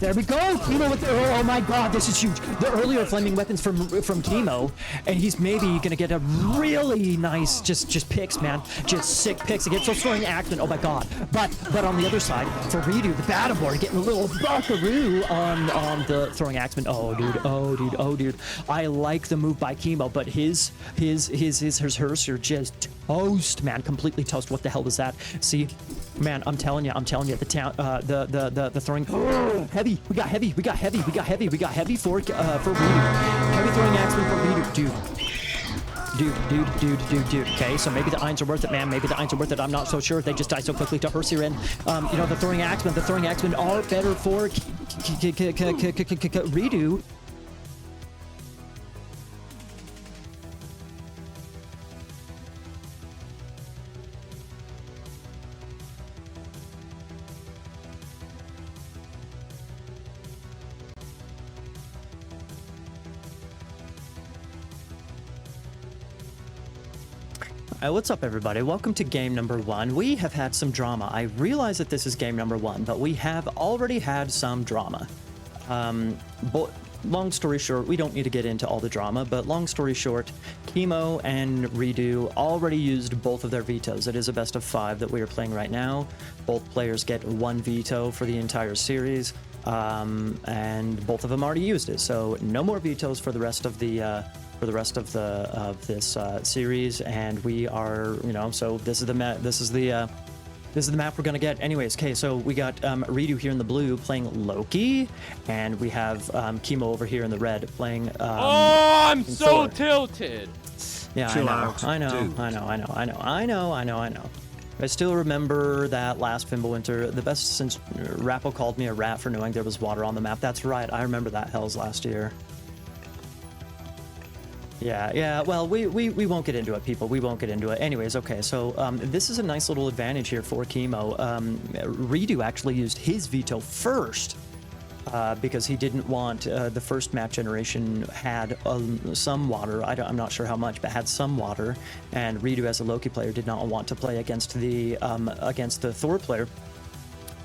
There we go. Kimo with the, oh my god, this is huge. The earlier flaming weapons from Kimo, and he's maybe gonna get a really nice just picks, man. Just sick picks against those throwing Axemen. Oh my god. But on the other side, for reDo, the Battleborn getting a little buckaroo on the throwing Axemen. Oh dude. I like the move by Kimo, but hers are just toast, man. Completely toast. What the hell was that? See, man, I'm telling you, the throwing heavy. We got heavy for reDo. Heavy throwing Axemen for reDo, dude. Okay, so maybe the Irons are worth it, man. Maybe the Irons are worth it. I'm not so sure. They just die so quickly to Hersiren. You know, the throwing Axemen are better for reDo. What's up, everybody? Welcome to game number 1. We have had some drama. I realize that this is game number 1, but we have already had some drama. Long story short, we don't need to get into all the drama, but long story short, Kimo and reDo already used both of their vetoes. It is a best of 5 that we are playing right now. Both players get 1 veto for the entire series, and both of them already used it. So no more vetoes for the rest of this series, and we are, you know, so this is the map we're gonna get. Anyways, okay, so we got reDo here in the blue playing Loki, and we have Kimo over here in the red playing oh, I'm so Thor. Tilted. Yeah, I know. I still remember that last Fimbulwinter, the best since Rappo called me a rat for knowing there was water on the map. That's right, I remember that Hells last year. Yeah, well, we won't get into it, people. We won't get into it. Anyways, okay, so this is a nice little advantage here for Kimo. reDo actually used his veto first because he didn't want the first map generation had some water. I'm not sure how much, but had some water. And reDo, as a Loki player, did not want to play against the Thor player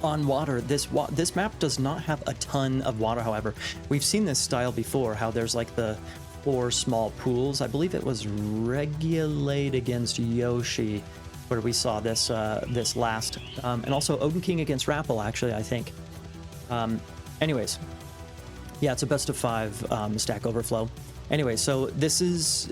on water. This map does not have a ton of water, however. We've seen this style before, how there's like the 4 small pools. I believe it was Regulate against Yoshi where we saw this this last, and also Odin King against Rappel, actually, I think. Anyways, yeah, it's a best of 5 stack overflow. Anyway, so this is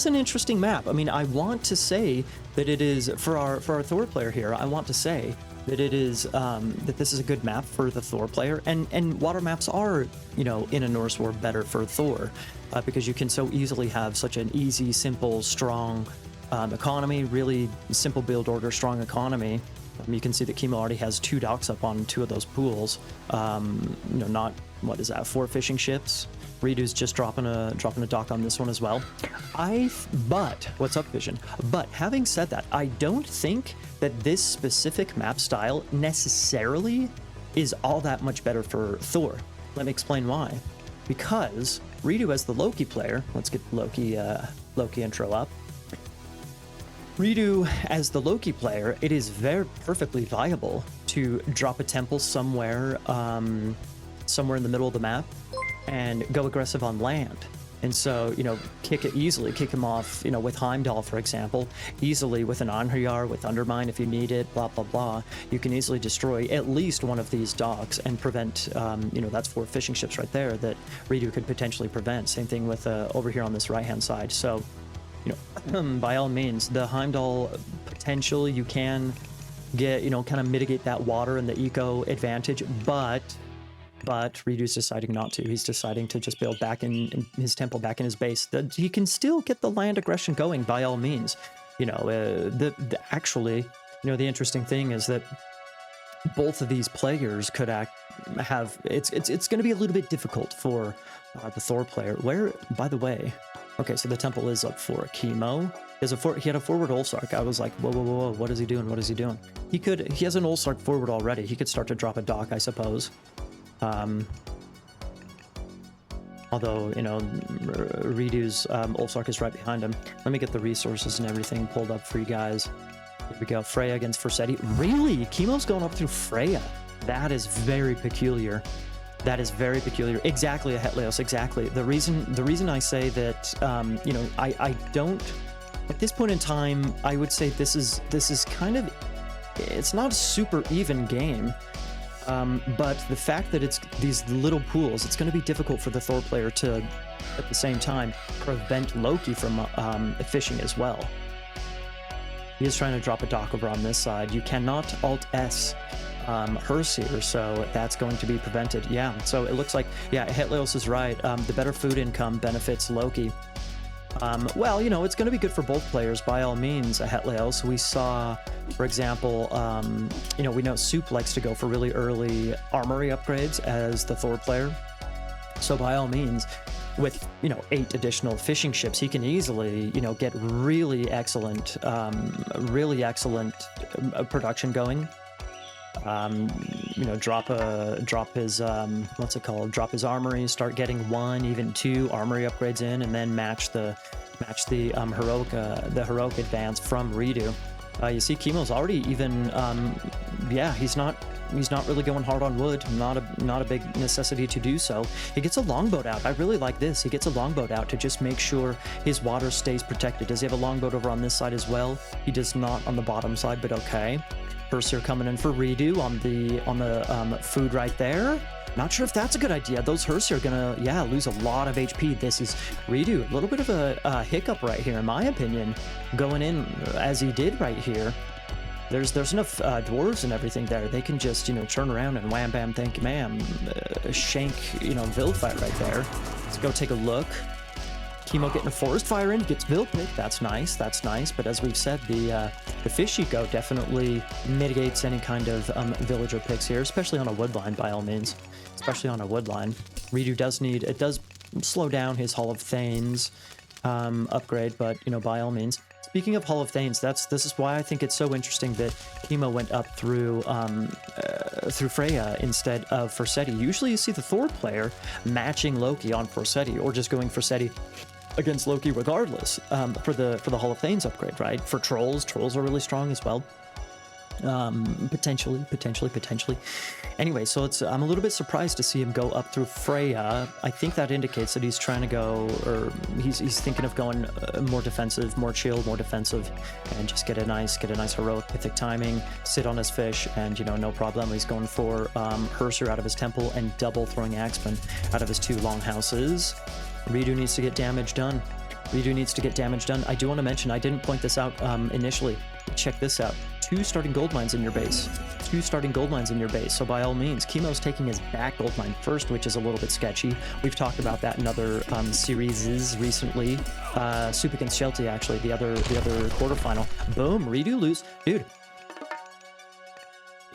an interesting map. I mean, I want to say that it is for our Thor player here. I want to say that it is that this is a good map for the Thor player, and water maps are, you know, in a Norse war better for Thor because you can so easily have such an easy, simple, strong economy, really simple build order, strong economy. You can see that Kimo already has 2 docks up on 2 of those pools. You know, not, what is that, 4 fishing ships. reDo's just dropping a dock on this one as well. But what's up, Vision? But having said that, I don't think that this specific map style necessarily is all that much better for Thor. Let me explain why. Because reDo, as the Loki player, let's get Loki intro up. reDo, as the Loki player, it is very perfectly viable to drop a temple somewhere in the middle of the map and go aggressive on land. And so, you know, kick him off, you know, with Heimdall, for example, easily with an Anhryar, with Undermine if you need it, blah, blah, blah. You can easily destroy at least one of these docks and prevent, you know, that's 4 fishing ships right there that reDo could potentially prevent. Same thing with over here on this right-hand side. So, you know, by all means, the Heimdall potential, you can get, you know, kind of mitigate that water and the eco advantage, but reDo's deciding not to. He's deciding to just build back in his temple, back in his base. He can still get the land aggression going by all means. You know, actually, you know, the interesting thing is that both of these players could have. It's going to be a little bit difficult for the Thor player. Where, by the way, okay, so the temple is up for Kimo. He had a forward Ulsark. I was like, whoa, what is he doing? What is he doing? He has an Ulsark forward already. He could start to drop a dock, I suppose. Although, you know, reDo's Ulfsark is right behind him. Let me get the resources and everything pulled up for you guys. Here we go. Freya against Forsetti. Really? Kimo's going up through Freya. That is very peculiar. That is very peculiar. Exactly, a Hetleos, exactly. The reason I say that, you know, I don't, at this point in time, I would say this is kind of, it's not a super even game, but the fact that it's these little pools, it's going to be difficult for the Thor player to, at the same time, prevent Loki from fishing as well. He is trying to drop a dock over on this side. You cannot Alt-S Herseer, so that's going to be prevented. Yeah, so it looks like, yeah, Hetleos is right. The better food income benefits Loki. Well, you know, it's going to be good for both players by all means. Hetleos, we saw, for example, you know, we know Soup likes to go for really early armory upgrades as the Thor player. So by all means, with, you know, 8 additional fishing ships, he can easily, you know, get really excellent production going. You know, drop his what's it called? Drop his armory, start getting 1, even 2 armory upgrades in, and then match the heroic advance from reDo. You see, Kimo's already even, yeah, he's not really going hard on wood. Not a big necessity to do so. He gets a longboat out. I really like this. He gets a longboat out to just make sure his water stays protected. Does he have a longboat over on this side as well? He does not on the bottom side, but okay. Herseer coming in for reDo on the food right there. Not sure if that's a good idea. Those Herseer are gonna, yeah, lose a lot of HP. This is reDo. A little bit of a hiccup right here, in my opinion, going in as he did right here. There's enough dwarves and everything there. They can just, you know, turn around and wham bam thank you ma'am, shank, you know, Vilfight right there. Let's go take a look. Kimo getting a forest fire in, gets Vilpit. That's nice, that's nice. But as we've said, the fish eco definitely mitigates any kind of villager picks here, especially on a woodline by all means. Especially on a woodline. reDo does slow down his Hall of Thanes upgrade, but, you know, by all means. Speaking of Hall of Thanes, this is why I think it's so interesting that Kimo went up through Freya instead of Forsetti. Usually you see the Thor player matching Loki on Forsetti, or just going Forsetti against Loki regardless, for the Hall of Thanes upgrade, right? For trolls are really strong as well. Potentially. Anyway, so I'm a little bit surprised to see him go up through Freya. I think that indicates that he's trying to go, or he's thinking of going more defensive, more chill, more defensive, and just get a nice heroic mythic timing, sit on his fish, and, you know, no problem. He's going for Herseer out of his temple and double throwing Axeman out of his 2 longhouses. reDo needs to get damage done. I do want to mention, I didn't point this out initially. Check this out. 2 starting gold mines in your base. So by all means, Kimo's taking his back gold mine first, which is a little bit sketchy. We've talked about that in other series recently. Soup against Shelty, actually, the other quarterfinal. Boom, reDo lose. Dude.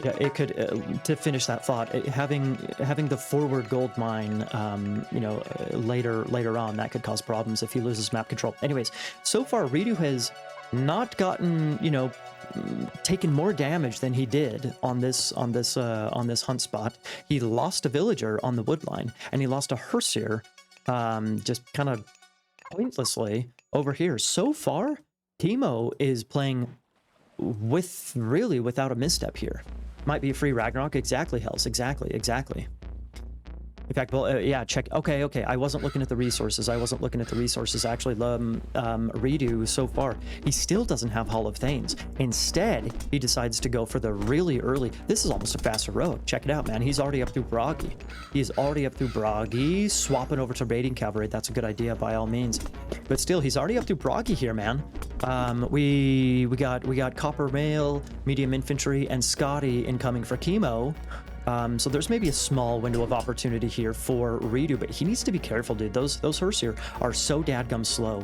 Yeah, it could, to finish that thought, having the forward gold mine, you know, later on, that could cause problems if he loses map control. Anyways, so far reDo has not gotten, you know, taken more damage than he did on this hunt spot. He lost a villager on the woodline, and he lost a Herseer, just kind of pointlessly over here. So far, Kimo is playing without a misstep here. Might be a free Ragnarok. Exactly, Hells. Exactly. In fact, well, yeah, check. Okay. I wasn't looking at the resources. Actually, reDo, so far, he still doesn't have Hall of Thanes. Instead, he decides to go for the really early. This is almost a fast heroic. Check it out, man. He's already up through Bragi. Swapping over to raiding cavalry. That's a good idea by all means. But still, he's already up through Bragi here, man. We got Copper Mail, Medium Infantry, and Scotty incoming for Kimo. So there's maybe a small window of opportunity here for reDo, but he needs to be careful, dude. Those Herseer are so dadgum slow.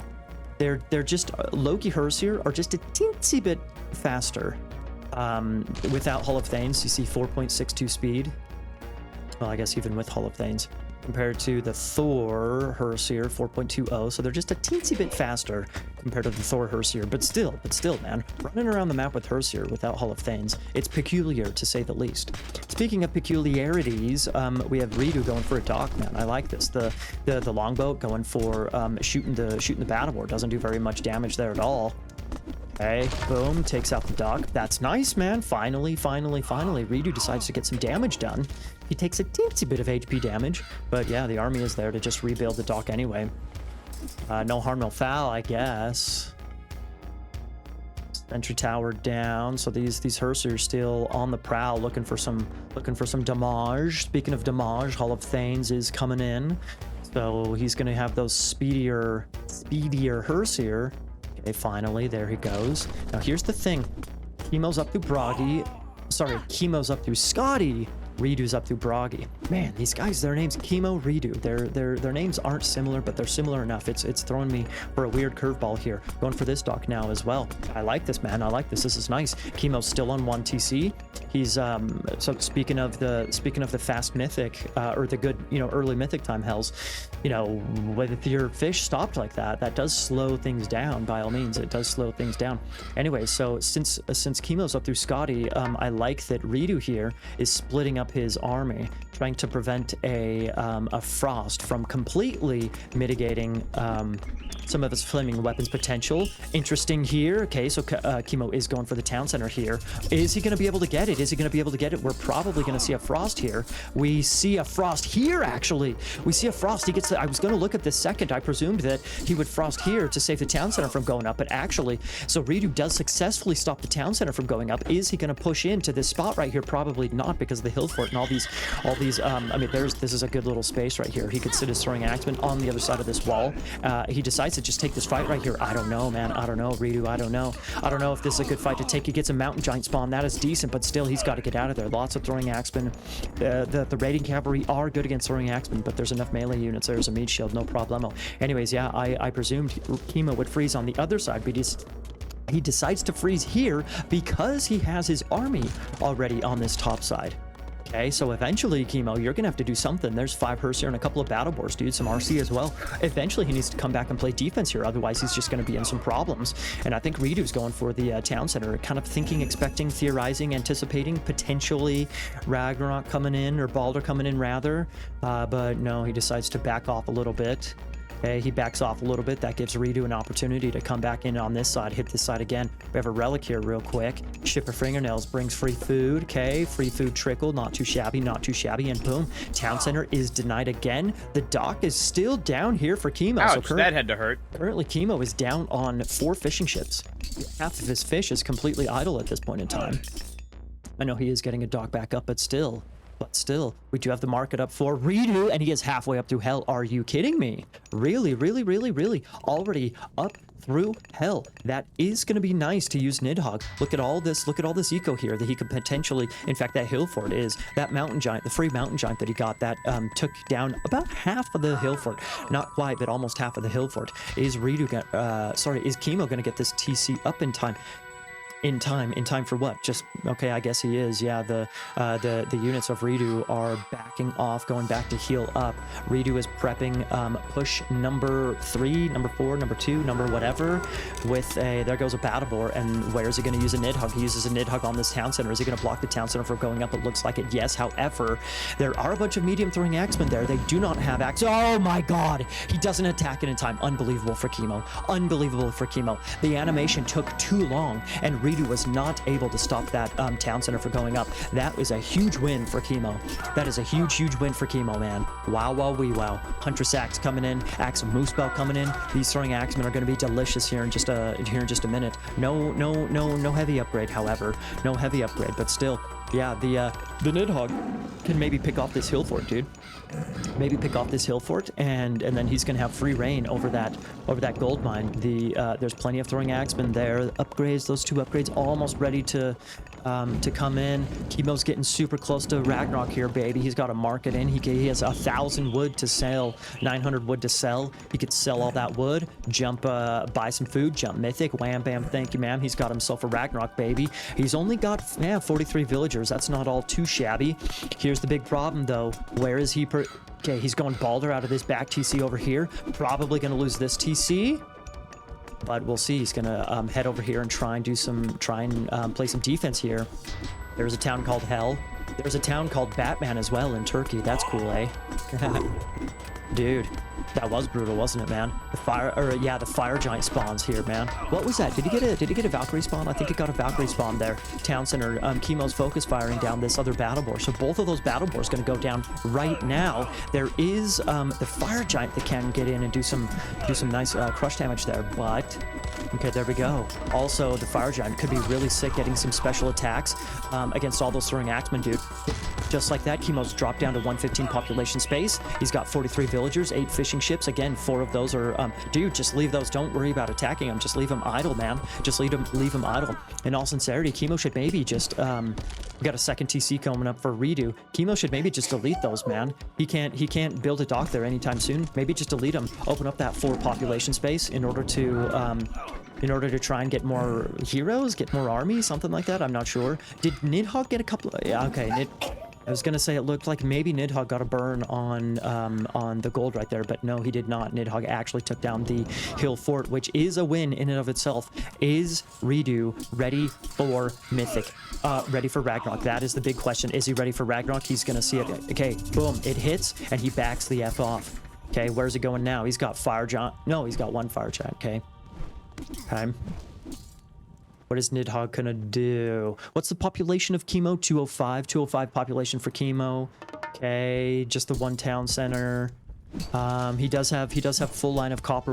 They're just Loki Herseer are just a teensy bit faster. Without Hall of Thanes, you see 4.62 speed. Well, I guess even with Hall of Thanes, compared to the Thor Herseer 4.20, so they're just a teensy bit faster compared to the Thor Herseer, but still, man, running around the map with Herseer without Hall of Thanes, it's peculiar to say the least. Speaking of peculiarities, we have reDo going for a dock, man. I like this. The longboat going for shooting the battle board doesn't do very much damage there at all. Okay, boom, takes out the dock. That's nice, man. Finally. reDo decides to get some damage done. He takes a teensy bit of HP damage, but yeah, the army is there to just rebuild the dock anyway. No harm, no foul, I guess. Entry tower down, so these Hersers still on the prowl, looking for some damage. Speaking of damage, Hall of Thanes is coming in, so he's gonna have those speedier Hersier. Okay, finally, there he goes. Now here's the thing: Kimo's up through Kimo's up through Scotty. reDo's up through Broggy. Man, these guys, their names Kimo, reDo. Their names aren't similar, but they're similar enough. It's throwing me for a weird curveball here. Going for this dock now as well. I like this, man. I like this. This is nice. Kimo's still on 1 TC. He's so speaking of the fast mythic or the good, early mythic time hells, with your fish stopped like that, that does slow things down. By all means, it does slow things down. Anyway, so since Kimo's up through Scotty, I like that reDo here is splitting up his army, trying to prevent a frost from completely mitigating some of his flaming weapons potential. Interesting here. Okay, so Kimo is going for the town center here. Is he going to be able to get it? We're probably going to see a frost here. We see a frost here, actually. We see a frost. He gets I was going to look at this second. I presumed that he would frost here to save the town center from going up, but actually, so reDo does successfully stop the town center from going up. Is he going to push into this spot right here? Probably not, because of the hill fort and all these I mean, this is a good little space right here. He could sit his throwing axeman on the other side of this wall. He decides to just take this fight right here. I don't know, man. I don't know, reDo. I don't know if this is a good fight to take. He gets a mountain giant spawn. That is decent, but still, he's got to get out of there. Lots of throwing axemen. The raiding cavalry are good against throwing axemen, but there's enough melee units. There's a meat shield, no problemo. Anyways, yeah, I presumed Kimo would freeze on the other side, but he decides to freeze here because he has his army already on this top side. Okay, so eventually, Kimo, you're gonna have to do something. There's 5 Hersier and a couple of battle boars, dude. Some RC as well. Eventually, he needs to come back and play defense here. Otherwise, he's just gonna be in some problems. And I think reDo's going for the town center, kind of thinking, expecting, theorizing, anticipating, potentially Ragnarok coming in, or Balder coming in, rather. But no, he decides to back off a little bit. Okay, he backs off a little bit. That gives reDo an opportunity to come back in on this side, hit this side again. We have a relic here real quick. Ship of fingernails brings free food. Okay, free food trickle. Not too shabby, not too shabby. And boom, town center is denied again. The dock is still down here for Kimo. Ouch, that had to hurt. Currently, Kimo is down on 4 fishing ships. Half of his fish is completely idle at this point in time. I know he is getting a dock back up, but still, we do have the market up for reDo, and he is halfway up through hell. Are you kidding me? Really? Already up through hell. That is going to be nice to use Nidhogg. Look at all this eco here that he could potentially, in fact, that hill fort is, that mountain giant, the free mountain giant that he got, that took down about half of the hill fort. Not quite, but almost half of the hill fort. Is Kimo going to get this TC up in time? In time for what? Just okay, I guess he is. Yeah, the units of reDo are backing off, going back to heal up. reDo is prepping push number 3, number 4, number 2, number whatever, with there goes a battle boar. And where is he going to use a Nidhogg? He uses a Nidhogg on this town center. Is he going to block the town center from going up? It looks like it, yes. However, there are a bunch of medium throwing axemen there. They do not have axe. Oh my god, he doesn't attack it in time. Unbelievable for Kimo. The animation took too long, and reDo was not able to stop that town center from going up. That is a huge win for Kimo. That is a huge win for Kimo, man. Wow. Huntress Axe coming in. Axe of Moose Bell coming in. These throwing axemen are going to be delicious here in just a minute. No heavy upgrade, however. No heavy upgrade, but still. Yeah, the Nidhogg can maybe pick off this hill fort, dude. Maybe pick off this hill fort, and then he's gonna have free reign over that gold mine. There's plenty of throwing axemen there. Upgrades, those 2 upgrades, almost ready to come in. Kimo's getting super close to Ragnarok here, baby. He's got a market in. He has 1,000 wood to sell, 900 wood to sell. He could sell all that wood, jump, buy some food, jump mythic, wham bam, thank you, ma'am. He's got himself a Ragnarok, baby. He's only got 43 villagers. That's not all too shabby. Here's the big problem, though. Where is he? Okay, he's going Balder out of this back TC over here. Probably going to lose this TC. But we'll see. He's gonna head over here and try and play some defense here. There's a town called Hell. There's a town called Batman as well in Turkey. That's cool, eh? Dude, that was brutal, wasn't it, man? The fire giant spawns here, man. What was that? Did he get a Valkyrie spawn? I think it got a Valkyrie spawn there. Town center. Kimo's focus firing down this other battle boar. So both of those battle boars going to go down right now. There is the fire giant that can get in and do some nice crush damage there, but okay, there we go. Also, the fire giant could be really sick getting some special attacks against all those throwing axemen, dude. Just like that, Kimo's dropped down to 115 population space. He's got 43 villagers, 8 fishing ships. Again, 4 of those are, dude, just leave those. Don't worry about attacking them. Just leave them idle, man. Just leave them idle. In all sincerity, Kimo should maybe just, we got a second TC coming up for reDo. Kimo should maybe just delete those, man. He can't build a dock there anytime soon. Maybe just delete them. Open up that 4 population space in order to try and get more heroes, get more army, something like that. I'm not sure. Did Nidhogg get a couple? Yeah, okay. I was gonna say it looked like maybe Nidhogg got a burn on the gold right there, but no, he did not. Nidhogg actually took down the hill fort, which is a win in and of itself. Is reDo ready for Mythic? Ready for Ragnarok? That is the big question. Is he ready for Ragnarok? He's gonna see it. Okay, boom, it hits, and he backs the F off. Okay, where's he going now? He's got fire giant. No, he's got 1 fire giant. Okay. What is Nidhogg gonna do? What's the population of Kimo? 205. 205 population for Kimo. Okay, just the 1 town center. He does have full line of copper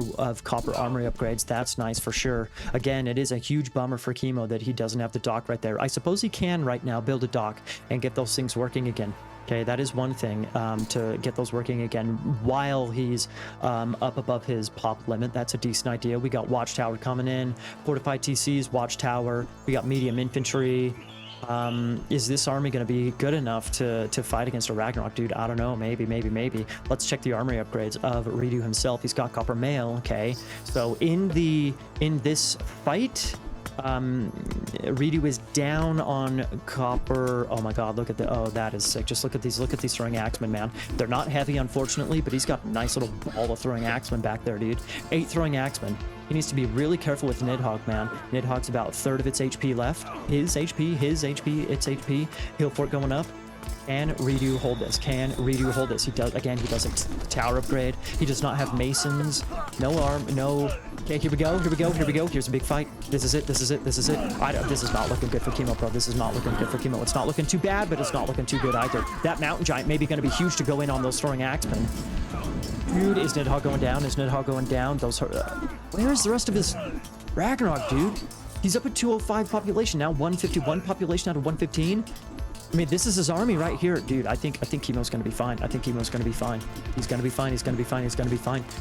armory upgrades. That's nice for sure. Again, it is a huge bummer for Kimo that he doesn't have the dock right there. I suppose he can right now build a dock and get those things working again. Okay, that is one thing, to get those working again while he's up above his pop limit. That's a decent idea. We got Watchtower coming in, fortified TCs, Watchtower. We got medium infantry. Is this army going to be good enough to fight against a Ragnarok, dude? I don't know. Maybe. Let's check the armory upgrades of reDo himself. He's got copper mail. Okay, so in this fight, reDo is down on copper. Oh my god, look at the, oh, that is sick. Just look at these throwing axemen, man. They're not heavy, unfortunately, but he's got a nice little ball of throwing axemen back there, dude. 8 throwing axemen. He needs to be really careful with Nidhogg, man. Nidhogg's about a third of its HP left. His HP, its HP. Hill fort going up. Can reDo hold this? Can reDo hold this? He does. Again, he does a tower upgrade. He does not have masons. No arm. No. Okay, here we go. Here's a big fight. This is it. This is not looking good for Kimo, bro. This is not looking good for Kimo. It's not looking too bad, but it's not looking too good either. That mountain giant may be going to be huge to go in on those throwing axemen. Dude, is Nidhogg going down? Those. Where's the rest of his Ragnarok, dude? He's up at 205 population now. 151 population out of 115. I mean, this is his army right here, dude. I think Kimo's gonna be fine. He's gonna be fine.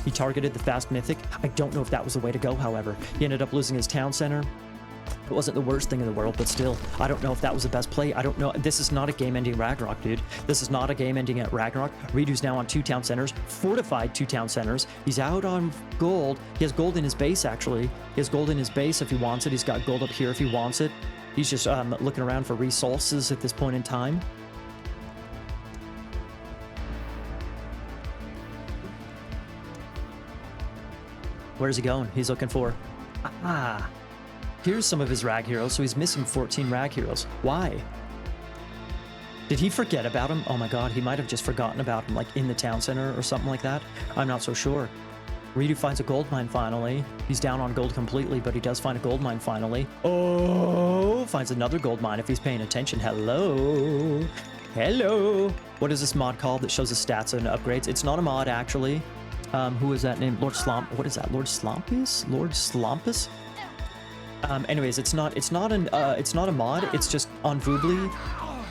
He targeted the fast mythic. I don't know if that was the way to go, however. He ended up losing his town center. It wasn't the worst thing in the world, but still, I don't know if that was the best play. I don't know. This is not a game-ending Ragnarok, dude. This is not a game-ending at Ragnarok. reDo's now on 2 town centers, fortified 2 town centers. He's out on gold. He has gold in his base, actually. He has gold in his base if he wants it. He's got gold up here if he wants it. He's just looking around for resources at this point in time. Where's he going? He's looking for... Here's some of his rag heroes. So he's missing 14 rag heroes. Why? Did he forget about him? Oh my god, he might have just forgotten about him, like in the town center or something like that. I'm not so sure. reDo finds a gold mine finally. He's down on gold completely, but he does find a gold mine finally. Oh, finds another gold mine if he's paying attention. Hello. What is this mod called that shows the stats and upgrades? It's not a mod, actually. Who is that name? Lord Slomp. What is that? Lord Slompus? Anyways, it's not a mod. It's just on Voobly.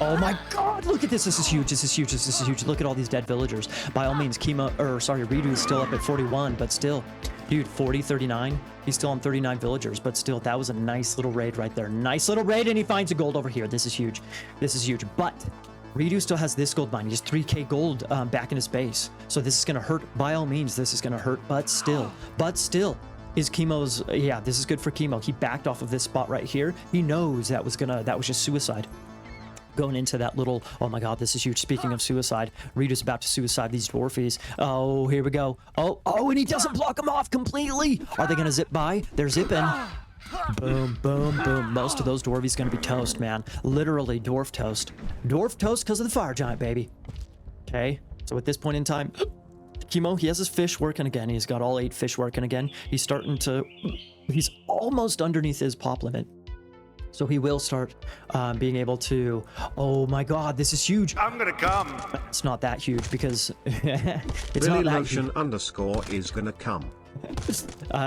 Oh my god, look at this. This is huge. Look at all these dead villagers. By all means, reDo is still up at 41, but still, dude, 40, 39. He's still on 39 villagers, but still, that was a nice little raid right there. Nice little raid, and he finds a gold over here. This is huge. But reDo still has this gold mine. He has 3k gold back in his base. So this is going to hurt. By all means, this is going to hurt, but still. Is Kimo's... Yeah, this is good for Kimo. He backed off of this spot right here. He knows that was just suicide. Going into that little... Oh my god, this is huge. Speaking of suicide, reDo's about to suicide these dwarfies. Oh, here we go. Oh, and he doesn't block them off completely. Are they going to zip by? They're zipping. Boom, boom, boom. Most of those dwarvies gonna be toast, man. Literally dwarf toast. Dwarf toast because of the fire giant, baby. Okay, so at this point in time, Kimo, he has his fish working again. He's got all 8 fish working again. He's starting to... He's almost underneath his pop limit. So he will start being able to... Oh my god, this is huge. I'm gonna come. It's not that huge because... it's Billy not that Lotion huge. underscore is gonna come.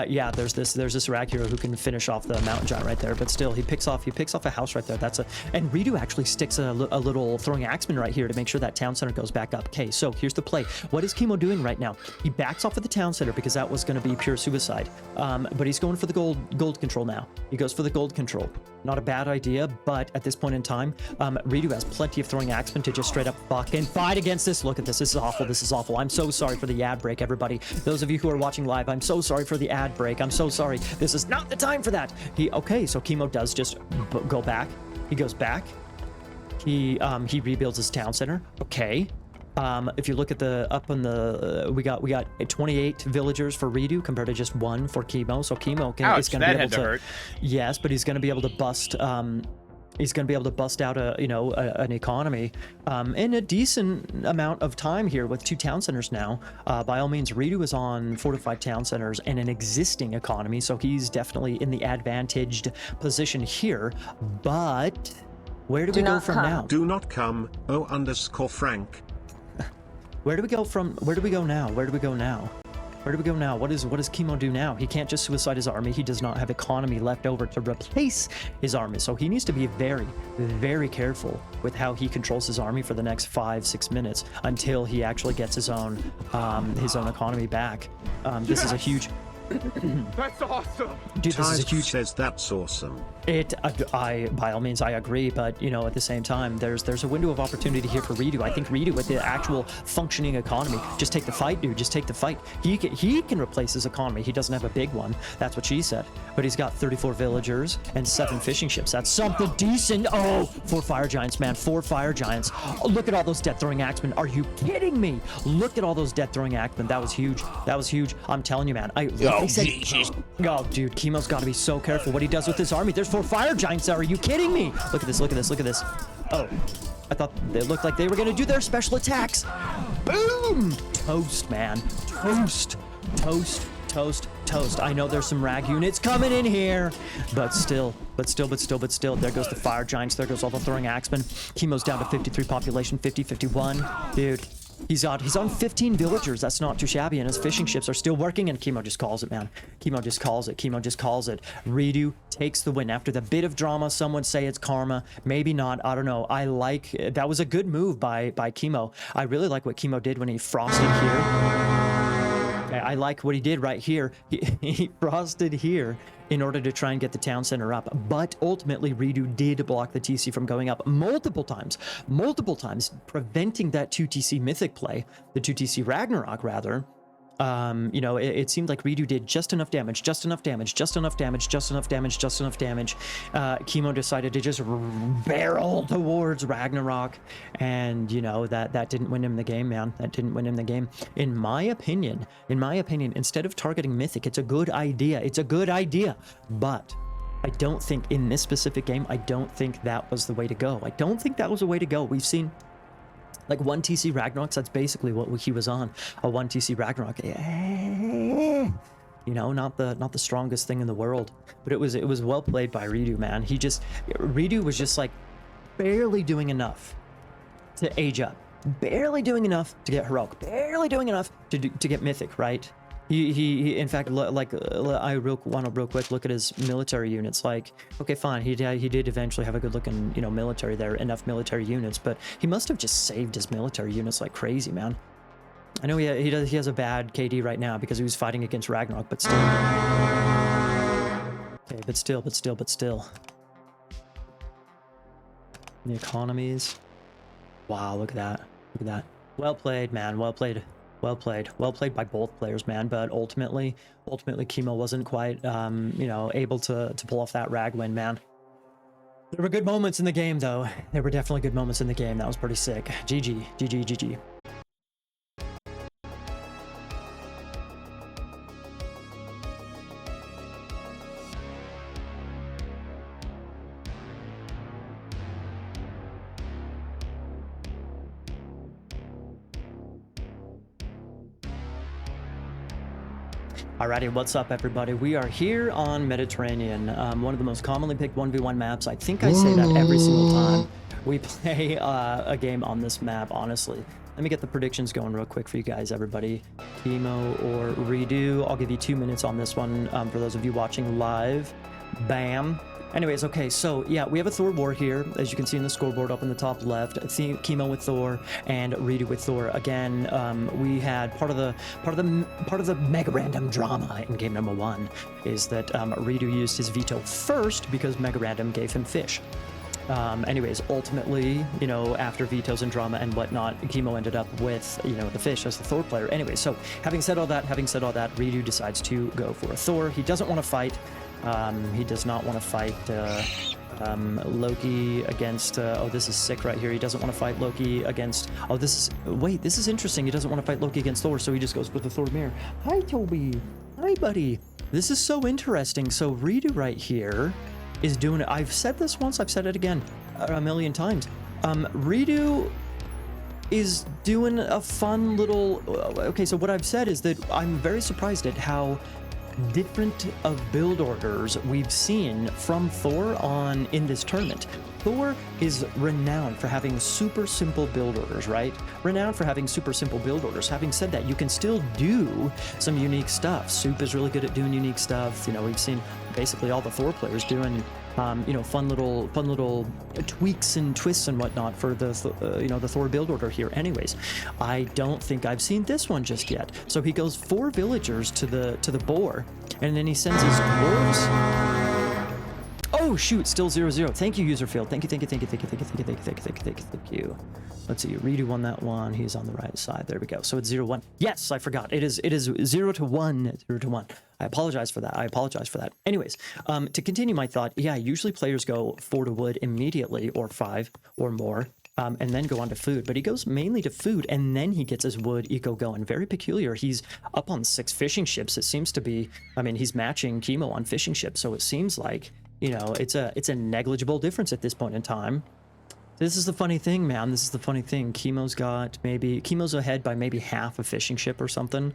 Yeah, there's this rag hero who can finish off the mountain giant right there, but still he picks off a house right there. That's a... And reDo actually sticks a little throwing axeman right here to make sure that town center goes back up. Okay, so here's the play. What is Kimo doing right now? He backs off of the town center because that was going to be pure suicide. But he's going for the gold control now. He goes for the gold control. Not a bad idea, but at this point in time, reDo has plenty of throwing axemen to just straight up fucking fight against this. Look at this. This is awful. This is awful. I'm so sorry for the ad break, everybody. Those of you who are watching live, I'm so sorry for the ad break. I'm so sorry. This is not the time for that. Okay, so Kimo does just go back. He goes back. He rebuilds his town center. Okay. If you look at the up on the we got 28 villagers for reDo compared to just 1 for Kimo. So Kimo is going to be able to hurt. Yes, but he's going to be able to bust he's going to be able to bust out an economy in a decent amount of time here with 2 town centers now. By all means, reDo is on fortified town centers and an existing economy, so he's definitely in the advantaged position here. But where do we go from now? Do not come, _Frank. Where do we go from? Where do we go now? Where do we go now? Where do we go now? What does Kimo do now? He can't just suicide his army. He does not have economy left over to replace his army. So he needs to be very, very careful with how he controls his army for the next 5-6 minutes until he actually gets his own economy back. This is a huge... That's awesome. Dude, this is a huge... says that's awesome. By all means, I agree, but you know, at the same time, there's a window of opportunity here for reDo. I think reDo with the actual functioning economy, just take the fight, dude. Just take the fight. He can replace his economy. He doesn't have a big one. That's what she said. But he's got 34 villagers and 7 fishing ships. That's something decent. Oh, 4 fire giants, man. 4 fire giants. Oh, look at all those death throwing axemen. Are you kidding me? Look at all those death throwing axemen. That was huge. That was huge. I'm telling you, man. Oh, dude, Kimo's got to be so careful what he does with his army. There's 4 fire giants there. Are you kidding me? Look at this, look at this, look at this. Oh, I thought they looked like they were going to do their special attacks. Boom! Toast, man. Toast. Toast. Toast. Toast. I know there's some rag units coming in here, but still. There goes the fire giants. There goes all the throwing axemen. Kimo's down to 53 population, 50, 51. Dude. He's on 15 villagers. That's not too shabby, and his fishing ships are still working, and Kimo just calls it, man. Kimo just calls it. reDo takes the win. After the bit of drama, some would say it's karma. Maybe not. I don't know. That was a good move by Kimo. I really like what Kimo did when he frosted here. I like what he did right here. He frosted here in order to try and get the town center up. But ultimately, reDo did block the TC from going up multiple times, preventing that 2TC Mythic play, the 2TC Ragnarok, rather. You know, it seemed like reDo did just enough damage. Kimo decided to just barrel towards Ragnarok, and you know, that didn't win him the game, man. That didn't win him the game. In my opinion, instead of targeting Mythic, it's a good idea, but I don't think in this specific game, I don't think that was the way to go. We've seen like 1 TC Ragnaroks, that's basically what he was on. A 1 TC Ragnarok. You know, not the strongest thing in the world. But it was well played by reDo, man. reDo was just like barely doing enough to age up. Barely doing enough to get heroic. Barely doing enough to get mythic, right? He in fact, like, I want to real quick look at his military units. Like, okay, fine, he did eventually have a good looking, you know, military there, enough military units, but he must have just saved his military units like crazy, man. I know he has a bad KD right now because he was fighting against Ragnarok, but still. Okay, but still. The economies. Wow, look at that. Well played, man. Well played by both players, man. But ultimately Kimo wasn't quite you know, able to pull off that rag win, man. There were good moments in the game, though. There were definitely good moments in the game. That was pretty sick. GG. Alrighty, what's up, everybody? We are here on Mediterranean, one of the most commonly picked 1v1 maps. I think I say that every single time we play a game on this map, honestly. Let me get the predictions going real quick for you guys, everybody. Kimo or reDo. I'll give you 2 minutes on this one for those of you watching live. Bam. Anyways, okay, so yeah, we have a Thor war here, as you can see in the scoreboard up in the top left. Kimo with Thor and reDo with Thor. Again, we had part of the mega random drama in game number 1 is that reDo used his veto first because mega random gave him fish. Anyways, ultimately, you know, after vetoes and drama and whatnot, Kimo ended up with, you know, the fish as the Thor player. Anyway, so having said all that, reDo decides to go for a Thor. He doesn't want to fight. He does not want to fight Loki against... oh, this is sick right here. He doesn't want to fight Loki against... Oh, this is... Wait, this is interesting. He doesn't want to fight Loki against Thor, so he just goes with the Thor mirror. Hi, Toby. Hi, buddy. This is so interesting. So reDo right here is doing it. I've said this once. I've said it again a million times. reDo is doing a fun little... Okay, so what I've said is that I'm very surprised at how different of build orders we've seen from Thor in this tournament. Thor is renowned for having super simple build orders, right? Renowned for having super simple build orders. Having said that, you can still do some unique stuff. Soup is really good at doing unique stuff. You know, we've seen basically all the Thor players doing you know, fun little tweaks and twists and whatnot for the you know, the Thor build order here. Anyways, I don't think I've seen this one just yet. So he goes 4 villagers to the boar, and then he sends his dwarves. Oh shoot, still 0-0. Thank you, user field. Thank you. Let's see, reDo won that one. He's on the right side. There we go. So it's 0-1. Yes, I forgot. It is 0-1. 0-1. I apologize for that. Anyways, to continue my thought, yeah, usually players go 4 to wood immediately, or 5 or more, and then go on to food. But he goes mainly to food, and then he gets his wood eco going. Very peculiar. He's up on 6 fishing ships. It seems to be, I mean, he's matching Kimo on fishing ships, so it seems like, you know, it's a negligible difference at this point in time. This is the funny thing, man. This is the funny thing. Kimo's ahead by maybe half a fishing ship or something.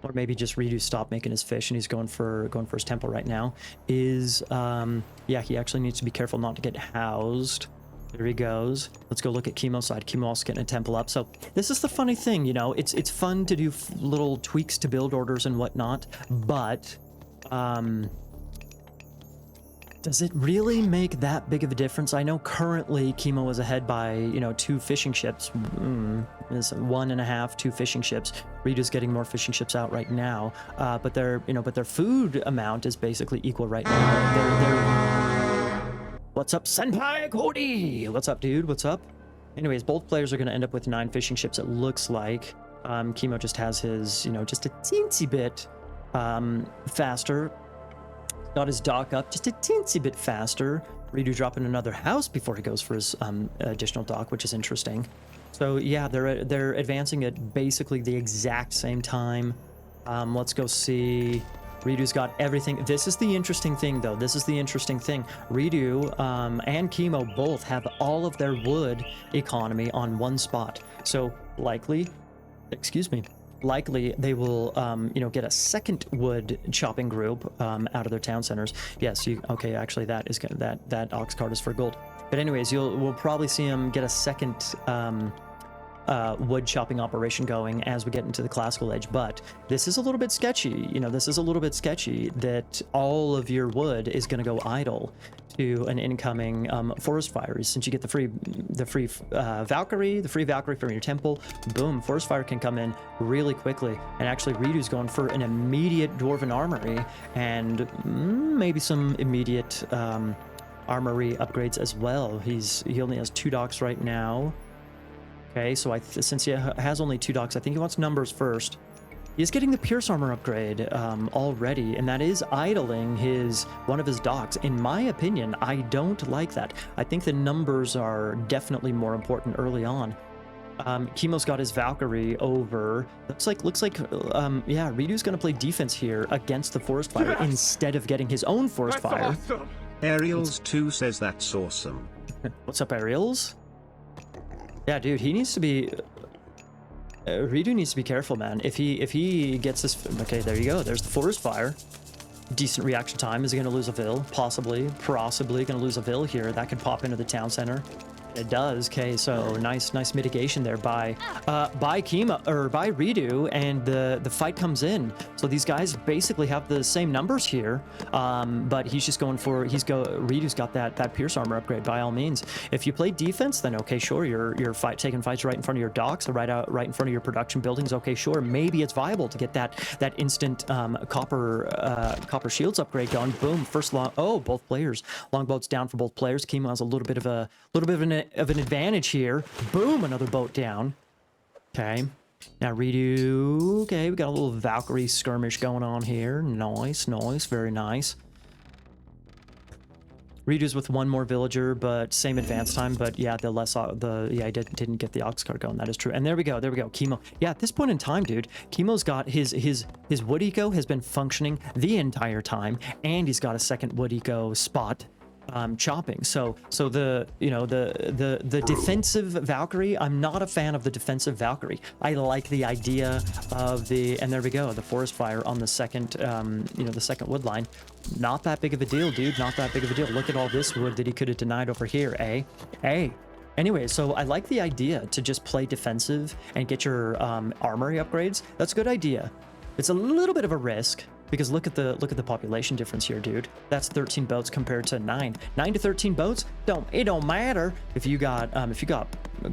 Or maybe just reDo stopped making his fish and he's going for his temple right now. Yeah, he actually needs to be careful not to get housed. There he goes. Let's go look at Kimo's side. Kimo also getting a temple up. So this is the funny thing, you know, it's fun to do little tweaks to build orders and whatnot, but does it really make that big of a difference? I know currently Kimo is ahead by, you know, 2 fishing ships. Is 1.5, 2 fishing ships. reDo's getting more fishing ships out right now, but their food amount is basically equal right now. What's up, Senpai Cody? What's up, dude? What's up? Anyways, both players are going to end up with 9 fishing ships, it looks like. Kimo just has his, you know, just a teensy bit faster. Got his dock up just a teensy bit faster. reDo dropping another house before he goes for his additional dock, which is interesting. So yeah, they're advancing at basically the exact same time. Let's go see. reDo's got everything. This is the interesting thing, though. This is the interesting thing. reDo and Kimo both have all of their wood economy on one spot. So likely they will, you know, get a second wood chopping group out of their town centers. Yes, okay, actually that ox cart is for gold. But anyways, we'll probably see them get a second wood chopping operation going as we get into the classical age. But this is a little bit sketchy, you know, that all of your wood is going to go idle to an incoming forest fire. Since you get the free Valkyrie from your temple, boom, forest fire can come in really quickly. And actually reDo's going for an immediate dwarven armory and maybe some immediate armory upgrades as well. He only has 2 docks right now. Okay, so since he has only 2 docks, I think he wants numbers first. He's getting the Pierce Armor upgrade already, and that is idling one of his docks. In my opinion, I don't like that. I think the numbers are definitely more important early on. Kimo's got his Valkyrie over. Looks like yeah, reDo's gonna play defense here against the Forest Fire instead of getting his own Forest Fire. Awesome. Ariels 2 says that's awesome. What's up, Ariels? Yeah, dude, he needs to be... reDo needs to be careful, man. If he gets this, okay, there you go. There's the forest fire. Decent reaction time. Is he going to lose a Vil? Possibly going to lose a Vil here. That could pop into the town center. It does. Okay, so nice mitigation there by Kimo or by reDo, and the fight comes in. So these guys basically have the same numbers here, but he's just going for reDo's got that Pierce armor upgrade by all means. If you play defense, then okay, sure, you're taking fights right in front of your docks, or right in front of your production buildings. Okay, sure, maybe it's viable to get that instant copper shields upgrade going. Boom, first long. Oh, both players. Longboat's down for both players. Kimo has a little bit of an advantage here. Boom, another boat down. Okay, now reDo. Okay, we got a little Valkyrie skirmish going on here. Nice, very nice. reDo's with one more villager, but same advance time. But yeah, he didn't get the ox cart going. That is true. And there we go. Kimo. Yeah, at this point in time, dude, Kimo's got his wood eco has been functioning the entire time, and he's got a second wood eco spot. Chopping. So the defensive Valkyrie, I'm not a fan of the defensive Valkyrie. I like the idea of and there we go, the forest fire on the second, the second wood line. Not that big of a deal, dude. Not that big of a deal. Look at all this wood that he could have denied over here, eh? Hey. Anyway, so I like the idea to just play defensive and get your armory upgrades. That's a good idea. It's a little bit of a risk, because look at the population difference here, dude. That's 13 boats compared to 9. 9 to 13 boats. It don't matter if you got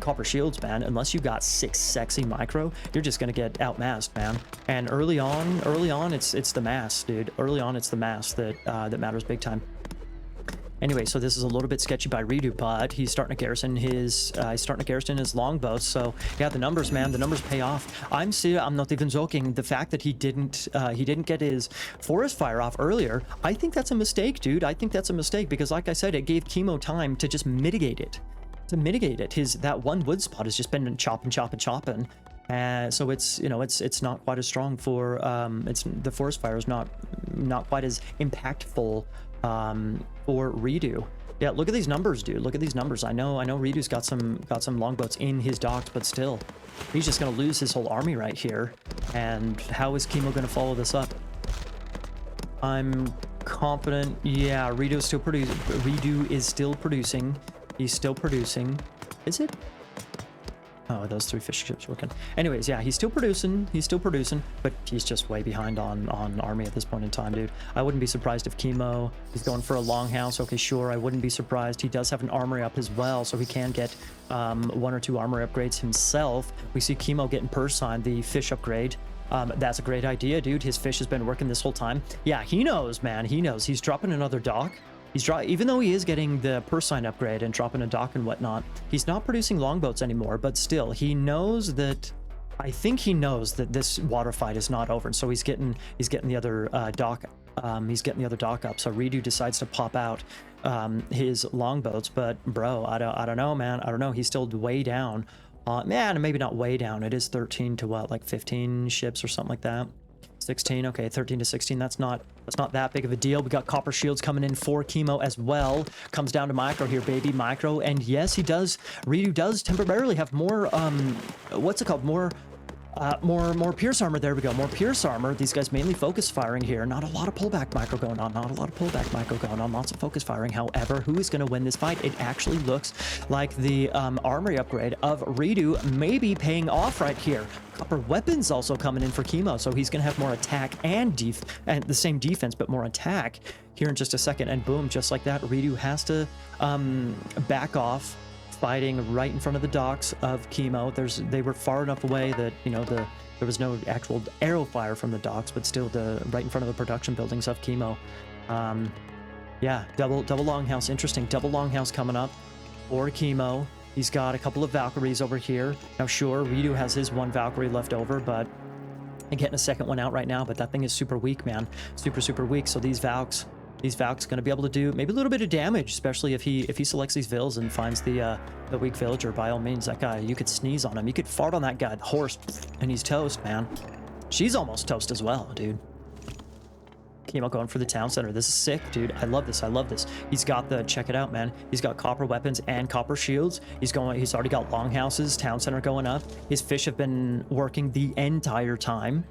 copper shields, man. Unless you got 6 sexy micro, you're just gonna get outmassed, man. And early on, it's the mass, dude. Early on, it's the mass that matters big time. Anyway, so this is a little bit sketchy by reDo, but he's starting to garrison his longbows. So yeah, the numbers, man, the numbers pay off. I'm not even joking. The fact that he didn't get his forest fire off earlier, I think that's a mistake, dude. I think that's a mistake, because like I said, it gave Kimo time to just mitigate it. That one wood spot has just been chopping. So it's not quite as strong for the forest fire is not quite as impactful for reDo. Yeah, look at these numbers, dude. Look at these numbers. I know reDo's got some longboats in his docks, but still, he's just gonna lose his whole army right here. And how is Kimo gonna follow this up? I'm confident. Yeah, reDo is still producing. He's still producing. Is it? Oh, those 3 fish ships working. Anyways, yeah, he's still producing, but he's just way behind on army at this point in time, dude. I wouldn't be surprised if Kimo is going for a longhouse. Okay, sure, I wouldn't be surprised. He does have an armory up as well, so he can get 1 or 2 armory upgrades himself. We see Kimo getting Pursign, the fish upgrade. That's a great idea, dude. His fish has been working this whole time. Yeah, he knows, man. He knows. He's dropping another dock. Even though he is getting the Pursign upgrade and dropping a dock and whatnot, he's not producing longboats anymore, but still, he knows that... I think he knows that this water fight is not over, and so he's getting the other dock. He's getting the other dock up. So reDo decides to pop out his longboats, but bro, I don't know, man. I don't know. He's still way down. Man, maybe not way down. It is 13 to what, like 15 ships or something like that. 16, okay, 13 to 16. That's not that big of a deal. We got copper shields coming in for Kimo as well. Comes down to micro here, baby, micro. And yes, he does. reDo does temporarily have more. What's it called? More Pierce armor. There we go. More Pierce armor. These guys mainly focus firing here. Not a lot of pullback micro going on. Lots of focus firing. However, who is going to win this fight? It actually looks like the armory upgrade of reDo may be paying off right here. Copper weapons also coming in for Kimo, so he's going to have more attack and the same defense, but more attack here in just a second. And boom, just like that, reDo has to back off, fighting right in front of the docks of Kimo. They were far enough away that there was no actual arrow fire from the docks, but still right in front of the production buildings of Kimo. Yeah, double longhouse. Interesting, double longhouse coming up for Kimo. He's got a couple of Valkyries over here. Now, sure, reDo has his 1 Valkyrie left over, but getting a second one out right now. But that thing is super weak, man. Super weak. So these Valks going to be able to do maybe a little bit of damage, especially if he selects these Vils and finds the weak villager. By all means, that guy, you could sneeze on him. You could fart on that guy, the horse, and he's toast, man. She's almost toast as well, dude. Kimo going for the town center. This is sick, dude. I love this. I love this. He's got the, check it out, man. He's got copper weapons and copper shields. He's already got longhouses, town center going up. His fish have been working the entire time.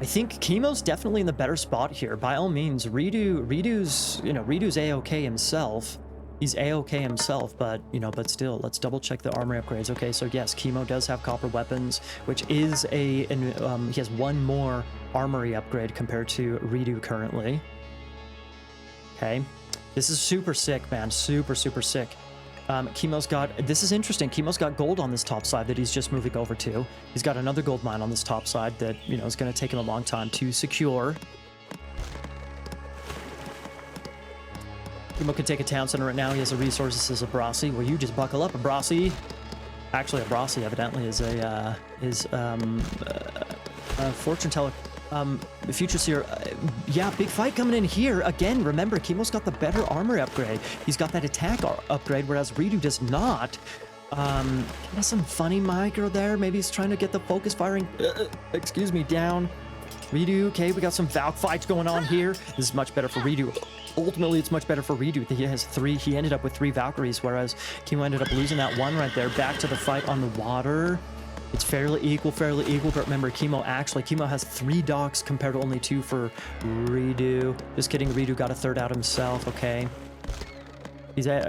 I think Kimo's definitely in the better spot here. By all means, reDo's A-okay himself. He's A-okay himself, but, but still, let's double check the armory upgrades. Okay, so yes, Kimo does have copper weapons, which is he has one more armory upgrade compared to reDo currently. Okay, this is super sick, man. Super, super sick. Kimo's got, this is interesting. Kimo's got gold on this top side that he's just moving over to. He's got another gold mine on this top side that, is going to take him a long time to secure. Kimo can take a town center right now. He has the resources as a Brasi. Well, you just buckle up, a Brasi. Actually, a Brasi evidently is a fortune teller. The future seer. Yeah, big fight coming in here again. Remember, Kimo's got the better armor upgrade. He's got that attack upgrade, whereas reDo does not. Has some funny micro there. Maybe he's trying to get the focus firing. Excuse me, down. reDo. Okay, we got some Valk fights going on here. This is much better for reDo. Ultimately, it's much better for reDo. He ended up with 3 Valkyries, whereas Kimo ended up losing that one right there. Back to the fight on the water. It's fairly equal, but remember, Kimo has 3 docks compared to only 2 for reDo. Just kidding, reDo got a 3rd out himself, okay.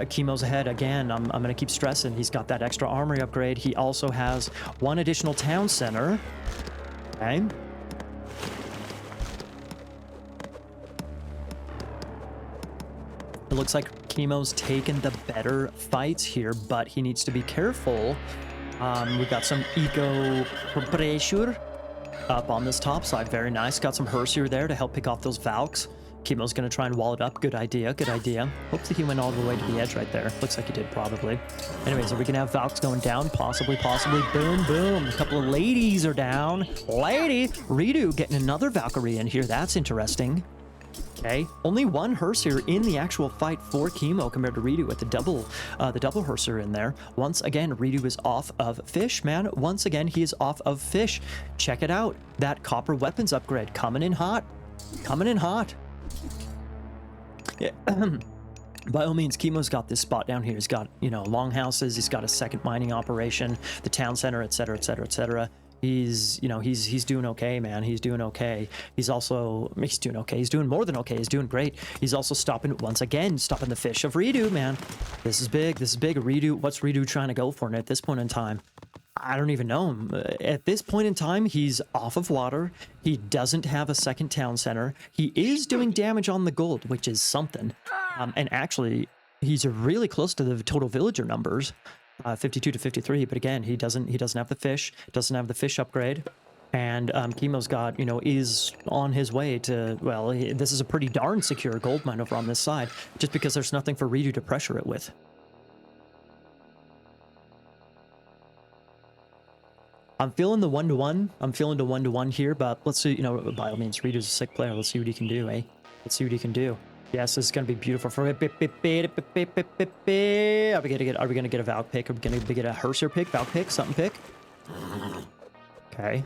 Kimo's ahead again. I'm gonna keep stressing. He's got that extra armory upgrade. He also has 1 additional town center. Okay. It looks like Kimo's taken the better fights here, but he needs to be careful. We got some eco pressure up on this top side. Very nice. Got some Hersier there to help pick off those Valks. Kimo's going to try and wall it up. Good idea. Good idea. Hopefully he went all the way to the edge right there. Looks like he did, probably. Anyways, are we going to have Valks going down? Possibly. Boom, boom. A couple of ladies are down. Lady! reDo getting another Valkyrie in here. That's interesting. Okay, only 1 Hersier in the actual fight for Kimo compared to reDo with the double Hersier in there. Once again, reDo is off of fish, man. Once again, he is off of fish. Check it out. That copper weapons upgrade coming in hot. Coming in hot. Yeah. By all means, Kimo's got this spot down here. He's got, longhouses. He's got a second mining operation, the town center, etc., etc., etc. He's doing okay, man. He's doing okay. He's doing okay. He's doing more than okay. He's doing great. He's also stopping the fish of reDo, man. This is big. reDo, what's reDo trying to go for at this point in time? I don't even know. At this point in time, he's off of water. He doesn't have a second town center. He is doing damage on the gold, which is something. And actually, he's really close to the total villager numbers. 52 to 53, but again, he doesn't have the fish upgrade, and Kimo's got, is on his way to, well, this is a pretty darn secure gold mine over on this side, just because there's nothing for reDo to pressure it with. I'm feeling the 1-to-1. I'm feeling the 1-to-1 here, but let's see, by all means, reDo's a sick player. Let's see what he can do, eh? Let's see what he can do. Yes, this is going to be beautiful. Are we going to get a Valk pick? Are we going to get a Hersier pick? Valk pick? Something pick? Okay.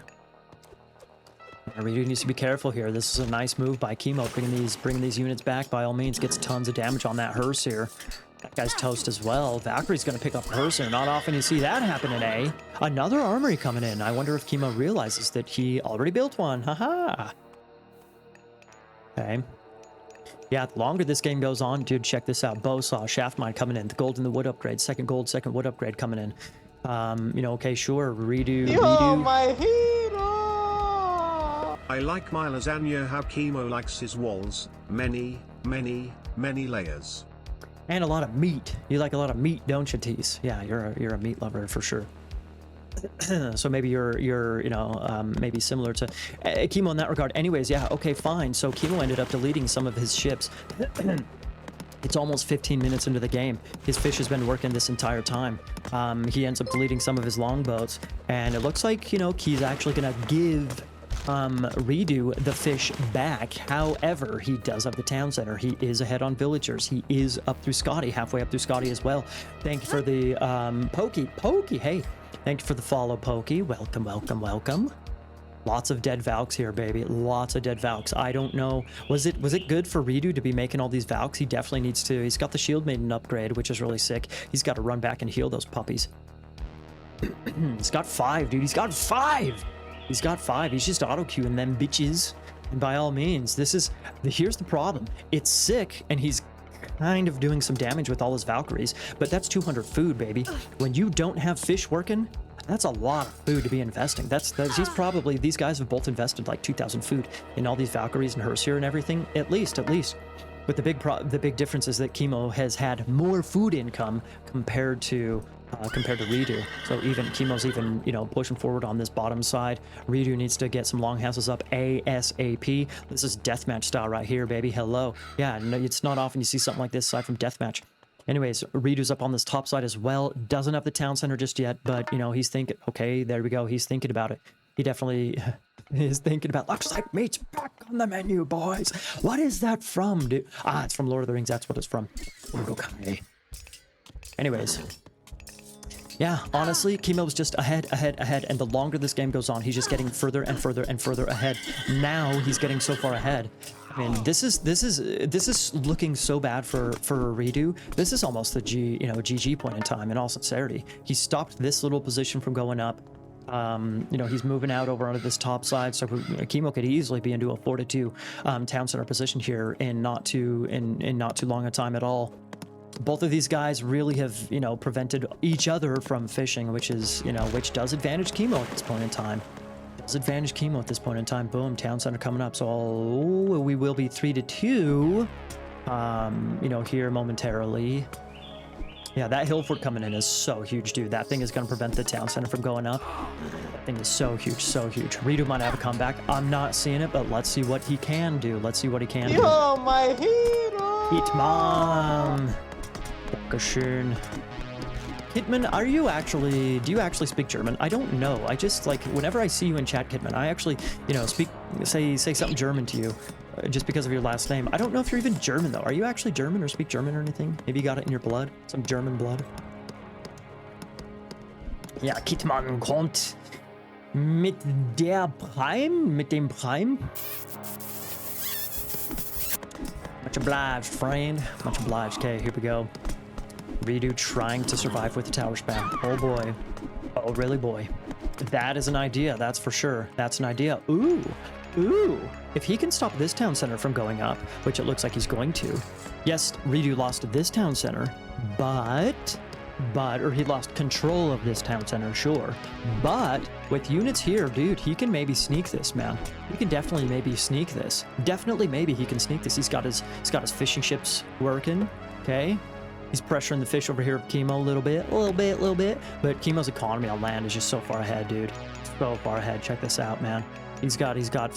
reDo needs to be careful here. This is a nice move by Kimo, bringing these units back. By all means, gets tons of damage on that Hersier. That guy's toast as well. Valkyrie's going to pick up Hersier. Not often you see that happen in A. Another armory coming in. I wonder if Kimo realizes that he already built one. Haha. Okay. Yeah, the longer this game goes on, dude, check this out. Bowsaw, shaft mine coming in. The gold in the wood upgrade. Second gold, second wood upgrade coming in. Okay, sure. reDo. My hero! I like my lasagna how Kimo likes his walls. Many layers. And a lot of meat. You like a lot of meat, don't you, Tease? Yeah, you're a meat lover for sure. So maybe you're maybe similar to Kimo in that regard. Anyways, yeah, okay, fine. So Kimo ended up deleting some of his ships. It's almost 15 minutes into the game. His fish has been working this entire time. He ends up deleting some of his longboats, and it looks like, he's actually gonna give reDo the fish back. However, he does have the town center. He is ahead on villagers. He is up through Scotty, halfway up through Scotty as well. Thank you for the Pokey, hey. Thank you for the follow, Pokey. Welcome. Lots of dead Valks here, baby. Lots of dead Valks. I don't know. Was it good for reDo to be making all these Valks? He definitely needs to. He's got the Shield Maiden upgrade, which is really sick. He's got to run back and heal those puppies. He's got 5, dude. He's got 5. He's got 5. He's just auto-queuing them bitches. And by all means, here's the problem. It's sick, and he's kind of doing some damage with all his Valkyries, but that's 200 food, baby. When you don't have fish working, that's a lot of food to be investing. These guys have both invested like 2,000 food in all these Valkyries and Hersir and everything, at least. But the big difference is that Kimo has had more food income compared to reDo. So Kimo's even, pushing forward on this bottom side. reDo needs to get some longhouses up ASAP. This is deathmatch style right here, baby. Hello. Yeah, no, it's not often you see something like this aside from deathmatch. Anyways, reDo's up on this top side as well. Doesn't have the town center just yet, but, he's thinking, okay, there we go. He's thinking about it. He definitely is thinking about, looks like meat's back on the menu, boys. What is that from, dude? Ah, it's from Lord of the Rings. That's what it's from. Okay. Anyways. Yeah, honestly, Kimo's just ahead, and the longer this game goes on, he's just getting further and further and further ahead. Now he's getting so far ahead. I mean, this is looking so bad for reDo. This is almost the GG point in time. In all sincerity, he stopped this little position from going up. He's moving out over onto this top side, so Kimo could easily be into a 4-2 town center position here in not too long a time at all. Both of these guys really have, prevented each other from fishing, which does advantage Kimo at this point in time. Boom, town center coming up. So we will be 3-2, here momentarily. Yeah, that hill fort coming in is so huge, dude. That thing is going to prevent the town center from going up. That thing is so huge, so huge. reDo might have a comeback. I'm not seeing it, but let's see what he can do. Yo, my hero! Hitman! Dankeschön. Hitman, do you actually speak German? I don't know. I just, whenever I see you in chat, Hitman, I actually, say something German to you, just because of your last name. I don't know if you're even German, though. Are you actually German or speak German or anything? Maybe you got it in your blood? Some German blood? Ja, Hitman kommt mit dem Prime. Much obliged, friend. Much obliged. Okay, here we go. reDo trying to survive with the tower spam. Oh boy. Oh, really, boy. That is an idea, that's for sure. That's an idea. Ooh. If he can stop this town center from going up, which it looks like he's going to. Yes, reDo lost this town center, or he lost control of this town center, sure. But with units here, dude, he can maybe sneak this, man. He can definitely maybe sneak this. Maybe he can sneak this. He's got his fishing ships working, okay? He's pressuring the fish over here of Kimo a little bit. But Kimo's economy on land is just so far ahead, dude. So far ahead. Check this out, man. He's got not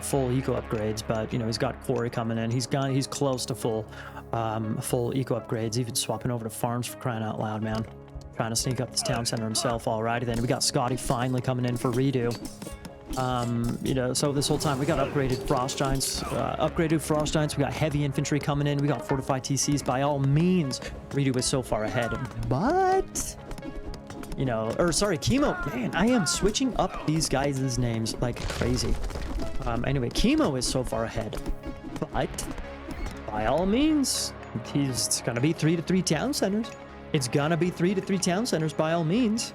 full eco upgrades, but he's got quarry coming in. He's close to full eco upgrades, even swapping over to farms for crying out loud, man. Trying to sneak up this town center himself. Alrighty then. We got Scotty finally coming in for reDo. So this whole time we got upgraded frost giants, we got heavy infantry coming in, we got fortified TCs. By all means, reDo is so far ahead, but Kimo, man, I am switching up these guys' names like crazy. Anyway, Kimo is so far ahead, but by all means, he's gonna be 3-3 town centers. It's gonna be 3-3 town centers by all means.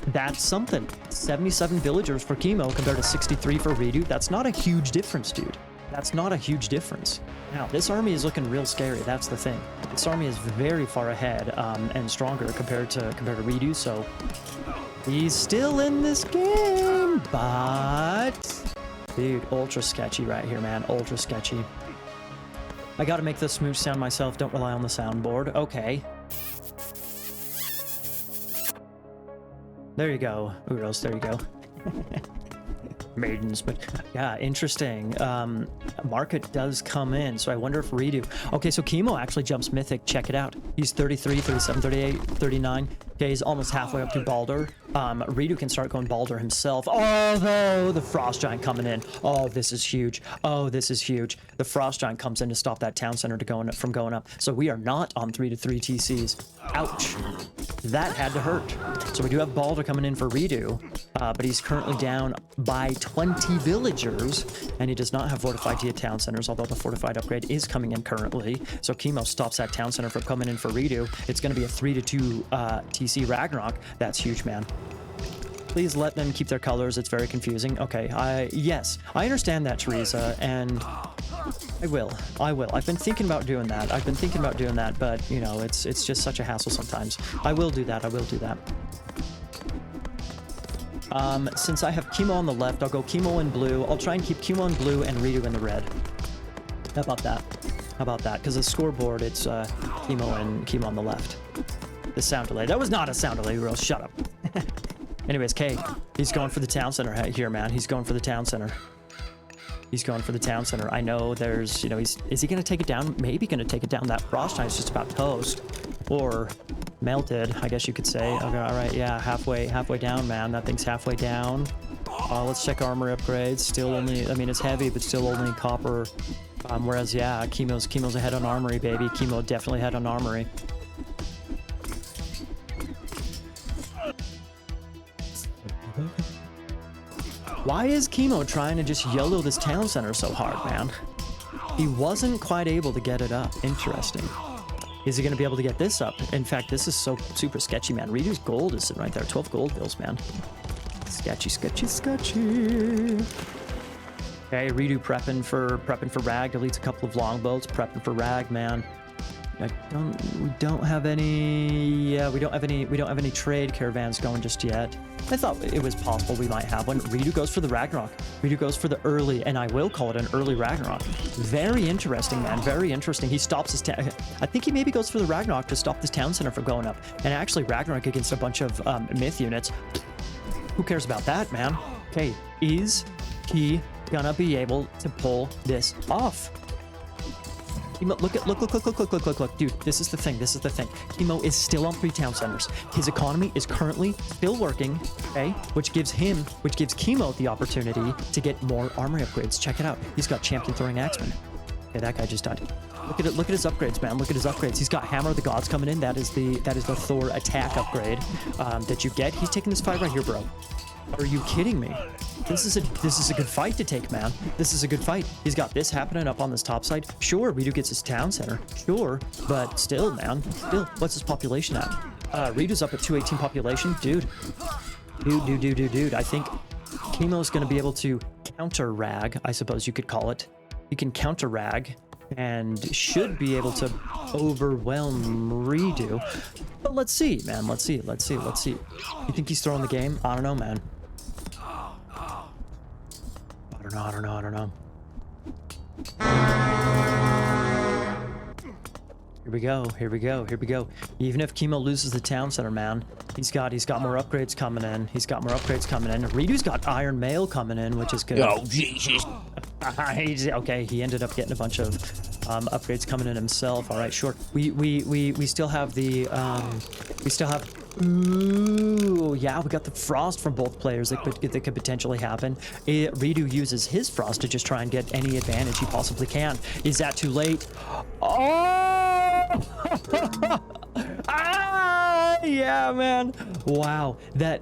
That's something. 77 villagers for Kimo compared to 63 for reDo. That's not a huge difference, dude. That's not a huge difference. Now, this army is looking real scary. That's the thing. This army is very far ahead and stronger compared to reDo. So he's still in this game, but dude, ultra sketchy right here, man. Ultra sketchy. I got to make the smooch sound myself. Don't rely on the soundboard. Okay. There you go, Uros, there you go. Maidens, but yeah, interesting. Market does come in, so I wonder if reDo. Okay, so Kimo actually jumps mythic. Check it out. He's 33, 37, 38, 39. Okay, he's almost halfway up to Baldur. reDo can start going Baldur himself. Although the Frost Giant coming in. Oh, this is huge. The Frost Giant comes in to stop that town center from going up. So we are not on 3-3 TCs. Ouch. That had to hurt. So we do have Balder coming in for reDo, but he's currently down by 20 villagers, and he does not have fortified via town centers, although the fortified upgrade is coming in currently. So Kimo stops that town center from coming in for reDo. It's going to be a 3-2 TC Ragnarok. That's huge, man. Please let them keep their colors. It's very confusing. Okay, yes, I understand that, Teresa, and I will. I've been thinking about doing that. But you know, it's just such a hassle sometimes. I will do that. Since I have Kimo on the left, I'll go Kimo in blue. I'll try and keep Kimo in blue and reDo in the red. How about that? Because the scoreboard, it's Kimo on the left. The sound delay. That was not a sound delay, girl. Shut up. Anyways, K, he's going for the town center here, man. He's going for the town center. I know there's, you know, is he going to take it down? Maybe going to take it down. That frost giant is just about toast. Or melted, I guess you could say. Okay, all right, yeah, halfway down, man. That thing's halfway down. Let's check armor upgrades. Still only, I mean, it's heavy, but still only copper. Whereas, yeah, Kimo's ahead on armory, baby. Kimo definitely ahead on armory. Why is Kimo trying to just YOLO this town center so hard, man? He wasn't quite able to get it up. Interesting. Is he going to be able to get this up? In fact, this is so super sketchy, man. reDo's gold is sitting right there. 12 gold bills, man. Sketchy. Okay, reDo prepping for Rag. Deletes a couple of longbows. Prepping for Rag, man. We don't have any trade caravans going just yet. I thought it was possible we might have one. reDo goes for the Ragnarok. reDo goes for the early, and I will call it an early Ragnarok. Very interesting, man. Very interesting. He stops his town. I think he maybe goes for the Ragnarok to stop this town center from going up. And actually, Ragnarok against a bunch of myth units. Who cares about that, man? Okay, is he gonna be able to pull this off? Kimo, look, dude, this is the thing. Kimo is still on 3 town centers. His economy is currently still working, okay, which gives Kimo the opportunity to get more armory upgrades. Check it out. He's got champion throwing axeman. Okay, that guy just died. Look at his upgrades, man. Look at his upgrades. He's got Hammer of the Gods coming in. That is the Thor attack upgrade that you get. He's taking this fight right here, bro. Are you kidding me? This is a good fight to take, man. This is a good fight. He's got this happening up on this top side. Sure, reDo gets his town center. Sure, but still, man. Still, what's his population at? reDo's up at 218 population. Dude. I think Kimo's going to be able to counter Rag, I suppose you could call it. He can counter Rag and should be able to overwhelm reDo. But let's see, man. Let's see. You think he's throwing the game? I don't know, man. I don't know. Here we go. Even if Kimo loses the town center, man, he's got more upgrades coming in. reDo's got Iron Mail coming in, which is good. Oh, Jesus. Okay, he ended up getting a bunch of upgrades coming in himself. All right, sure. We still have the ooh, yeah, we got the frost from both players that could potentially happen. reDo uses his frost to just try and get any advantage he possibly can. Is that too late? Oh! Yeah, man. Wow. That,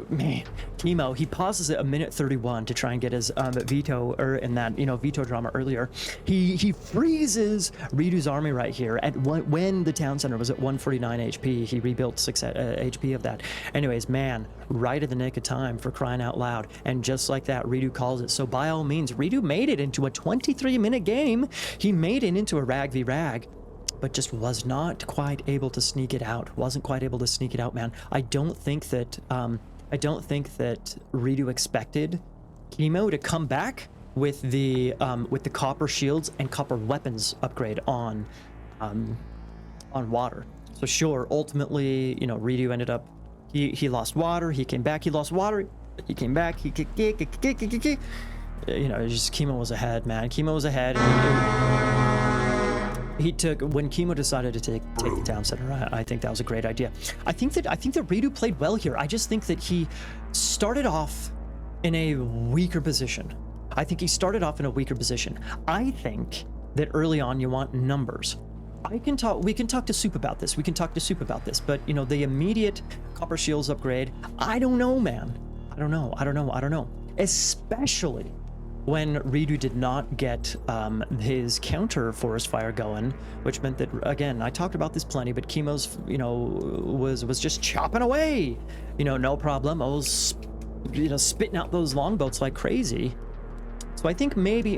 man, Kimo, he pauses at 1:31 to try and get his veto, or in that, veto drama earlier. He freezes reDo's army right here at when the town center was at 149 HP. He rebuilt 6 HP of that. Anyways, man, right at the nick of time, for crying out loud. And just like that, reDo calls it. So by all means, reDo made it into a 23-minute game. He made it into a Rag v Rag, but just was not quite able to sneak it out. Man. I don't think that reDo expected Kimo to come back with the copper shields and copper weapons upgrade on water. So sure, ultimately, reDo ended up, he lost water, he came back, he lost water, he came back, just Kimo was ahead, man. Kimo was ahead. When Kimo decided to take the town center, I think that was a great idea. I think that reDo played well here. I just think that he started off in a weaker position. I think that early on you want numbers. We can talk to Soup about this. We can talk to Soup about this. But you know, the immediate Copper Shields upgrade, I don't know, man. I don't know. Especially when reDo did not get his counter Forest Fire going, which meant that, again, I talked about this plenty, but Kimo's, you know, was just chopping away. You know, no problem. I was, you know, spitting out those longboats like crazy. So I think maybe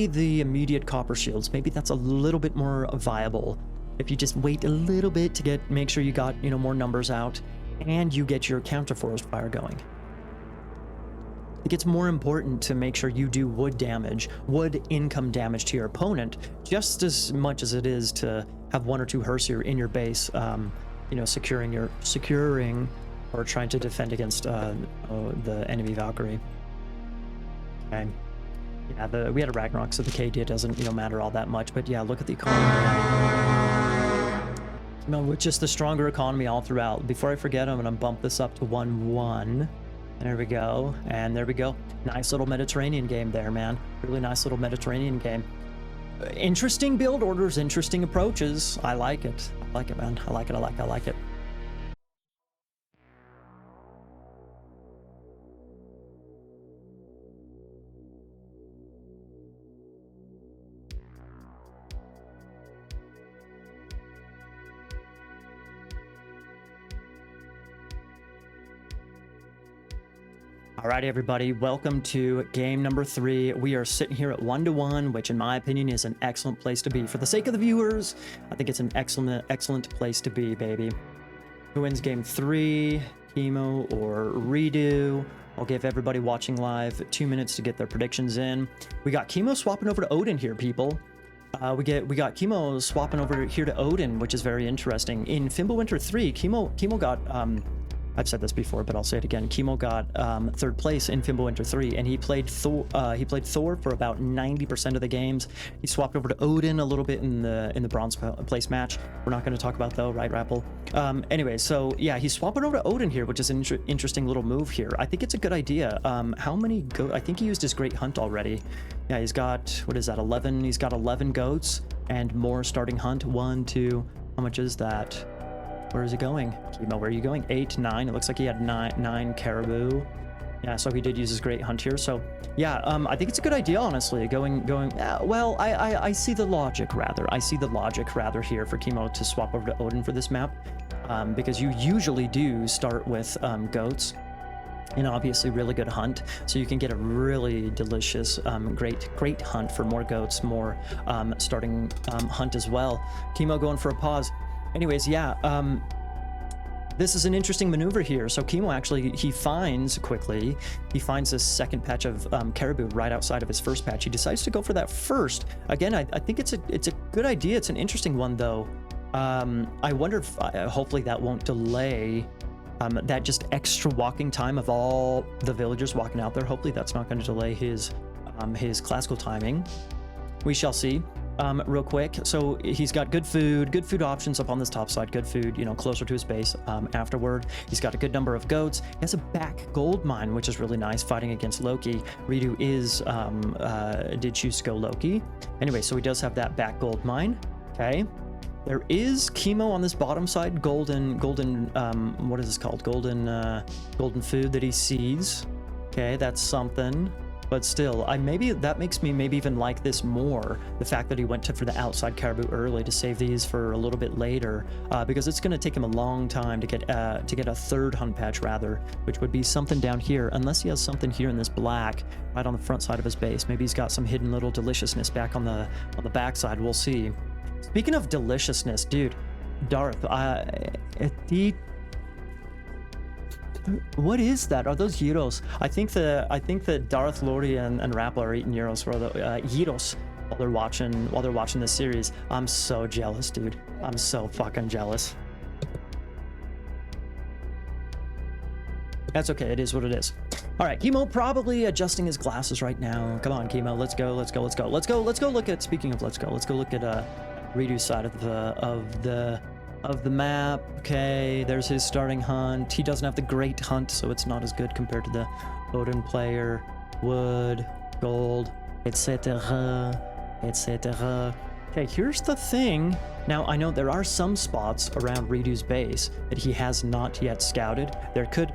the immediate Copper Shields, maybe that's a little bit more viable if you just wait a little bit to make sure you got, you know, more numbers out and you get your counter Forest Fire going. I think it's more important to make sure you do wood damage, wood income damage to your opponent, just as much as it is to have 1 or 2 Hersier in your base, you know, securing or trying to defend against the enemy Valkyrie. Okay. Yeah, we had a Ragnarok, so the KD doesn't, you know, matter all that much. But yeah, look at the economy. No, with just the stronger economy all throughout. Before I forget, I'm gonna bump this up to 1-1. There we go, and there we go. Nice little Mediterranean game there, man. Really nice little Mediterranean game. Interesting build orders, interesting approaches. I like it. I like it, man. I like it. Alrighty, everybody, welcome to game number 3. We are sitting here at 1-1, which in my opinion is an excellent place to be. For the sake of the viewers, I think it's an excellent place to be, baby. Who wins game 3, Kimo or reDo? I'll give everybody watching live 2 minutes to get their predictions in. We got Kimo swapping over to Odin here, people. We got Kimo swapping over here to Odin, which is very interesting. In Fimbulwinter 3, Kimo got I've said this before, but I'll say it again. Kimo got 3rd place in Fimbulwinter 3, and he played Thor for about 90% of the games. He swapped over to Odin a little bit in the bronze place match. We're not going to talk about though, right, Rappel? Anyway, so yeah, he's swapping over to Odin here, which is an interesting little move here. I think it's a good idea. How many goats? I think he used his Great Hunt already. Yeah, he's got, what is that, 11? He's got 11 goats and more starting hunt. 1, 2, how much is that? Where is he going? Kimo, where are you going? 8, 9. It looks like he had 9 caribou. Yeah, so he did use his Great Hunt here. So yeah, I think it's a good idea, honestly. Well, I see the logic rather. I see the logic rather here for Kimo to swap over to Odin for this map, because you usually do start with goats. And obviously really good hunt, so you can get a really delicious great hunt for more goats, more starting hunt as well. Kimo going for a pause. Anyways, yeah, this is an interesting maneuver here. So Kimo actually, he finds this second patch of caribou right outside of his first patch. He decides to go for that first. Again, I think it's a good idea. It's an interesting one though. I wonder if hopefully that won't delay that just extra walking time of all the villagers walking out there. Hopefully that's not going to delay his classical timing. We shall see. Real quick, so he's got good food options up on this top side, good food, you know, closer to his base. Afterward, he's got a good number of goats. He has a back gold mine, which is really nice, fighting against Loki. reDo did choose to go Loki. Anyway, so he does have that back gold mine. Okay. There is Kimo on this bottom side, golden, what is this called? Golden food that he sees. Okay, that's something. But still, that makes me maybe even like this more. The fact that he went for the outside caribou early to save these for a little bit later, because it's going to take him a long time to get a 3rd hunt patch rather, which would be something down here, unless he has something here in this black right on the front side of his base. Maybe he's got some hidden little deliciousness back on the back side. We'll see. Speaking of deliciousness, dude, Darth, what is that? Are those gyros? I think that Darth, Lordy, and Rappel are eating gyros while they're watching this series. I'm so jealous, dude. I'm so fucking jealous. That's okay. It is what it is. All right, Kimo probably adjusting his glasses right now. Come on, Kimo. Let's go. Let's go look at. Speaking of, let's go look at reDo's side of the map. Okay, there's his starting hunt. He doesn't have the Great Hunt, so it's not as good compared to the Odin player. Wood, gold, etc. Okay, here's the thing. Now, I know there are some spots around reDo's base that he has not yet scouted. There could,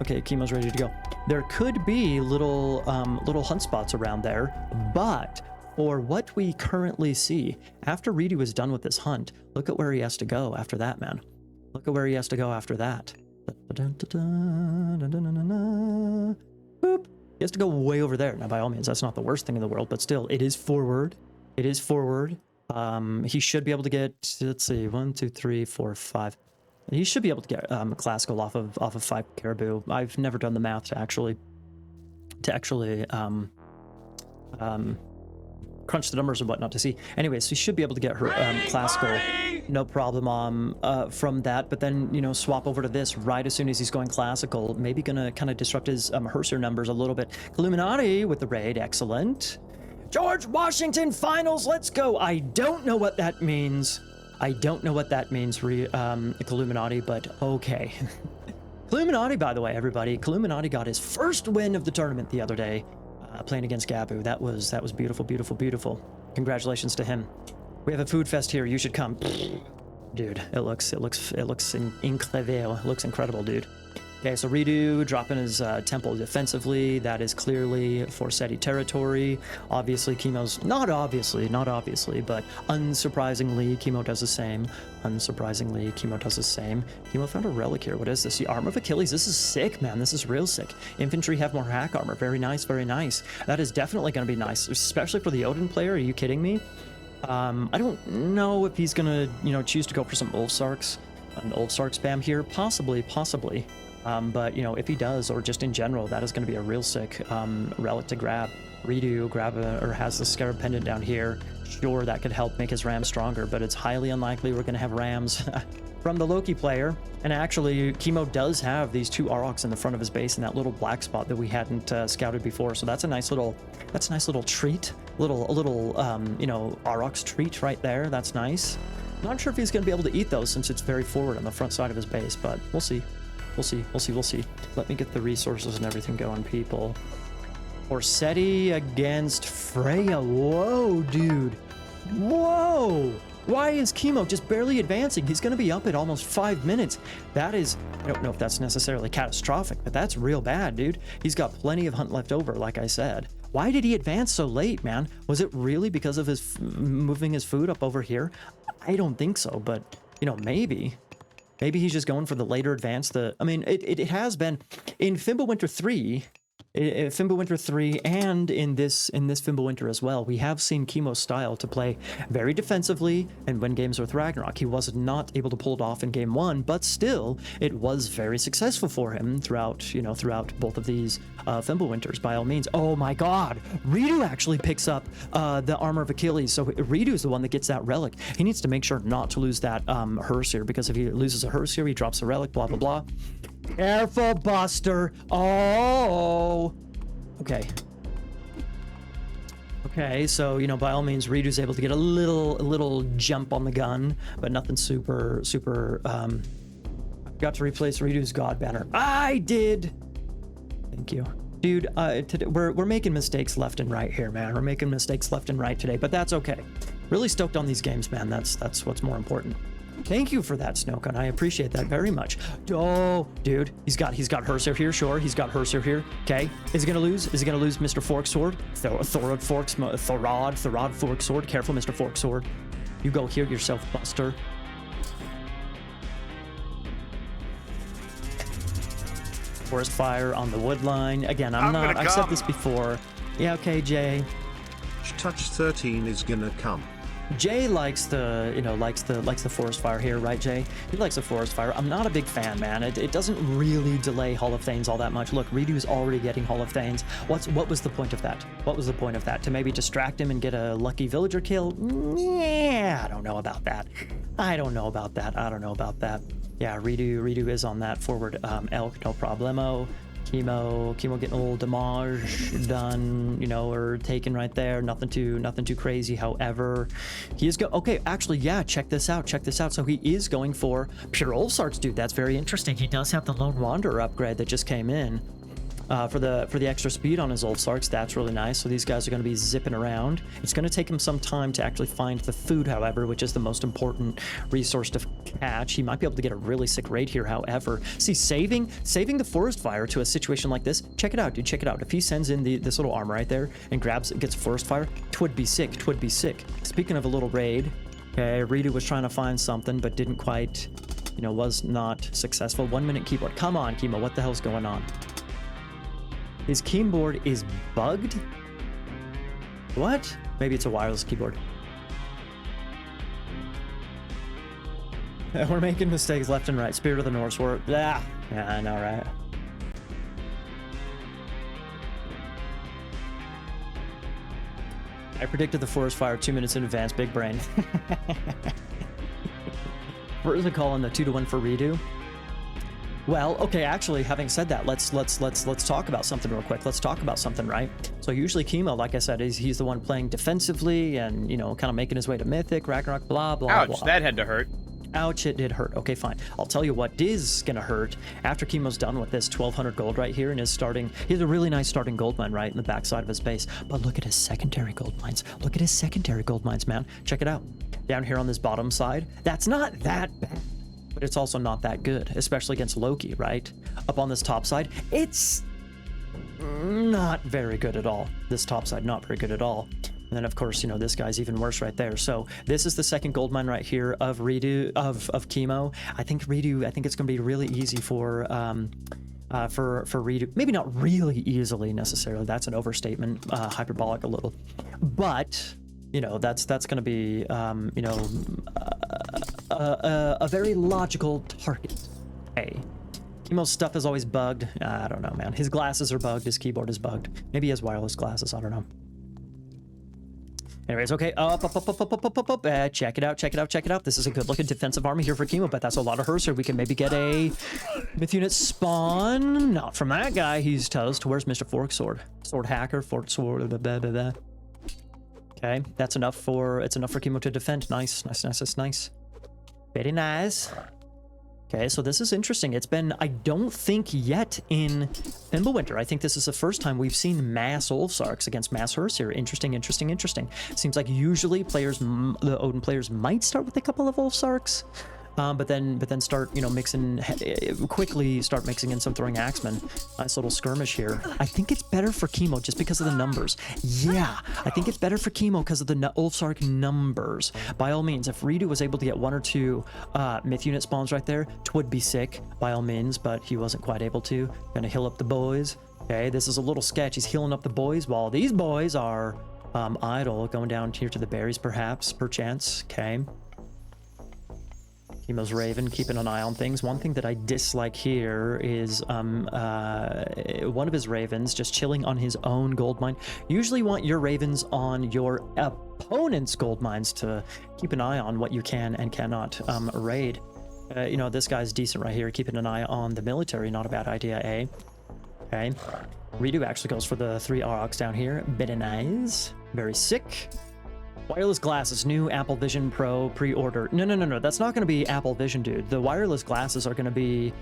okay, Kimo's ready to go. There could be little hunt spots around there, but for what we currently see, after reDo is done with this hunt, look at where he has to go after that, man. Look at where he has to go after that. Boop. He has to go way over there. Now, by all means, that's not the worst thing in the world, but still, it is forward. It is forward. He should be able to get, let's see, 1, 2, 3, 4, 5. He should be able to get classical off of 5 caribou. I've never done the math to actually crunch the numbers and whatnot to see. Anyways, he should be able to get her classical, no problem from that. But then, you know, swap over to this right as soon as he's going classical. Maybe gonna kind of disrupt his Herser numbers a little bit. Illuminati with the raid, excellent. George Washington finals, let's go. I don't know what that means. I don't know what that means, Illuminati, but okay. Illuminati, by the way, everybody. Illuminati got his first win of the tournament the other day, playing against Gabu. That was beautiful, beautiful, beautiful. Congratulations to him. We have a food fest here. You should come, dude. It looks incredible. It looks incredible, dude. Okay, so reDo dropping his temple defensively. That is clearly for SETI territory. Obviously, Kimo's not obviously, but unsurprisingly, Kimo does the same. Unsurprisingly, Kimo does the same. Kimo found a relic here. What is this? The Armor of Achilles. This is sick, man. This is real sick. Infantry have more hack armor. Very nice, very nice. That is definitely going to be nice, especially for the Odin player. Are you kidding me? I don't know if he's gonna, you know, choose to go for some Ulfsarks, an Ulfsark spam here. Possibly. But, you know, if he does, or just in general, that is going to be a real sick relic to grab. reDo has the Scarab Pendant down here. Sure, that could help make his Rams stronger, but it's highly unlikely we're going to have Rams from the Loki player. And actually, Kimo does have these 2 Aurochs in the front of his base in that little black spot that we hadn't scouted before. So that's a nice little treat, you know, Aurochs treat right there. That's nice. Not sure if he's going to be able to eat those since it's very forward on the front side of his base, but we'll see. We'll see. Let me get the resources and everything going, people. Orseti against Freya. Whoa, dude. Whoa. Why is Kimo just barely advancing? He's going to be up at almost 5 minutes. That is, I don't know if that's necessarily catastrophic, but that's real bad, dude. He's got plenty of hunt left over, like I said. Why did he advance so late, man? Was it really because of his moving his food up over here? I don't think so, but, you know, maybe. Maybe he's just going for the later advance. I mean, it has been in Fimbulwinter 3, and in this Fimbulwinter as well. We have seen Kimo's style to play very defensively and win games with Ragnarok. He was not able to pull it off in game 1, but still, it was very successful for him throughout both of these Fimbulwinters, by all means. Oh my God, reDo actually picks up the Armor of Achilles. So reDo is the one that gets that relic. He needs to make sure not to lose that Herser, because if he loses a Herser, he drops a relic. Blah blah blah. Careful, Buster. Oh. Okay, so, you know, by all means, reDo's able to get a little jump on the gun, but nothing super. I got to replace reDo's God Banner. I did. Thank you, dude. Today, we're making mistakes left and right here, man. We're making mistakes left and right today, but that's okay. Really stoked on these games, man. That's what's more important. Thank you for that, Snowcone. I appreciate that very much. Oh, dude, he's got Herser here. Sure, he's got Herser here. Okay, is he gonna lose? Mr. Forksword? Thorod Forksword. Careful, Mr. Forksword. You go heal yourself, Buster. Forest fire on the wood line. Again, I've said this before. Yeah, okay, Jay. Touch 13 is gonna come. Jay likes the forest fire here, right, Jay? He likes the forest fire. I'm not a big fan, man. It doesn't really delay Hall of Thanes all that much. Look, reDo's already getting Hall of Thanes. What was the point of that? What was the point of that? To maybe distract him and get a lucky villager kill? Yeah, I don't know about that. Yeah, reDo is on that forward elk, no problemo. Kimo getting a little damage done, you know, or taken right there. Nothing too crazy. However, he is okay, actually, yeah, check this out. So he is going for pure Ulfsarks, dude. That's very interesting. He does have the Lone Wanderer upgrade that just came in. for the extra speed on his Ulfsarks. That's really nice. So these guys are going to be zipping around. It's going to take him some time to actually find the food, however, which is the most important resource to catch. He might be able to get a really sick raid here, however. See, saving the forest fire to a situation like this. Check it out, dude. Check it out. If he sends in this little armor right there and gets forest fire, twould be sick. Twould be sick. Speaking of a little raid, okay, reDo was trying to find something but didn't quite, you know, was not successful. 1 minute keyboard. Come on, Kimo. What the hell's going on? His keyboard is bugged? What? Maybe it's a wireless keyboard. We're making mistakes left and right. Spirit of the Norse. Yeah, I know, right? I predicted the forest fire 2 minutes in advance. Big brain. Where's the call on the 2-1 for reDo? Well, okay, actually, having said that, let's talk about something real quick. Let's talk about something, right? So usually Kimo, like I said, he's the one playing defensively and, you know, kind of making his way to Mythic, Ragnarok, blah, blah, Ouch, blah. that had to hurt. Ouch, it did hurt. Okay, fine. I'll tell you what is gonna hurt after Kimo's done with this 1200 gold right here and is starting. He has a really nice starting gold mine right in the backside of his base. But look at his secondary gold mines. Look at his secondary gold mines, man. Check it out. Down here on this bottom side, that's not that bad. But it's also not that good, especially against Loki, right? Up on this top side, it's not very good at all. This top side, not very good at all. And then, of course, you know, this guy's even worse right there. So this is the second gold mine right here of reDo, of Kimo. I think reDo, I think it's going to be really easy for reDo. Maybe not really easily necessarily. That's an overstatement, hyperbolic a little. But, you know, that's going to be, you know, a very logical target. Hey, Kimo's stuff is always bugged. I don't know, man. His glasses are bugged. His keyboard is bugged. Maybe he has wireless glasses. I don't know. Anyways, okay, up. Check it out, check it out, check it out. This is a good-looking defensive army here for Kimo, but that's a lot of hers here. We can maybe get a myth unit spawn. Not from that guy. He's toast. Where's Mr. Fork Sword? Sword hacker, Fort Sword, blah, blah, blah, blah. Okay, that's enough for, it's enough for Kimo to defend. Nice, nice, nice, nice, nice. Very nice. Okay, so this is interesting. It's been, I don't think yet in Fimbulwinter. I think this is the first time we've seen mass Ulfsarks against mass Hers here. Interesting, interesting, interesting. Seems like usually players, the Odin players might start with a couple of Ulfsarks, but then start, you know, quickly start mixing in some throwing axemen. Nice little skirmish here. I think it's better for Kimo just because of the numbers. Yeah, I think it's better for Kimo because of the Ulfsark numbers. By all means, if reDo was able to get 1 or 2 myth unit spawns right there, twould be sick by all means, but he wasn't quite able to. Gonna heal up the boys. Okay, this is a little sketch. He's healing up the boys while these boys are idle, going down here to the berries perhaps, perchance. Okay. Kimo's Raven, keeping an eye on things. One thing that I dislike here is one of his Ravens just chilling on his own gold mine. Usually want your Ravens on your opponent's gold mines to keep an eye on what you can and cannot raid. You know, this guy's decent right here, keeping an eye on the military. Not a bad idea, eh? Okay. reDo actually goes for the 3 Aurochs down here. Very nice. Very sick. Wireless glasses, new Apple Vision Pro pre-order. No. That's not going to be Apple Vision, dude. The wireless glasses are going to be,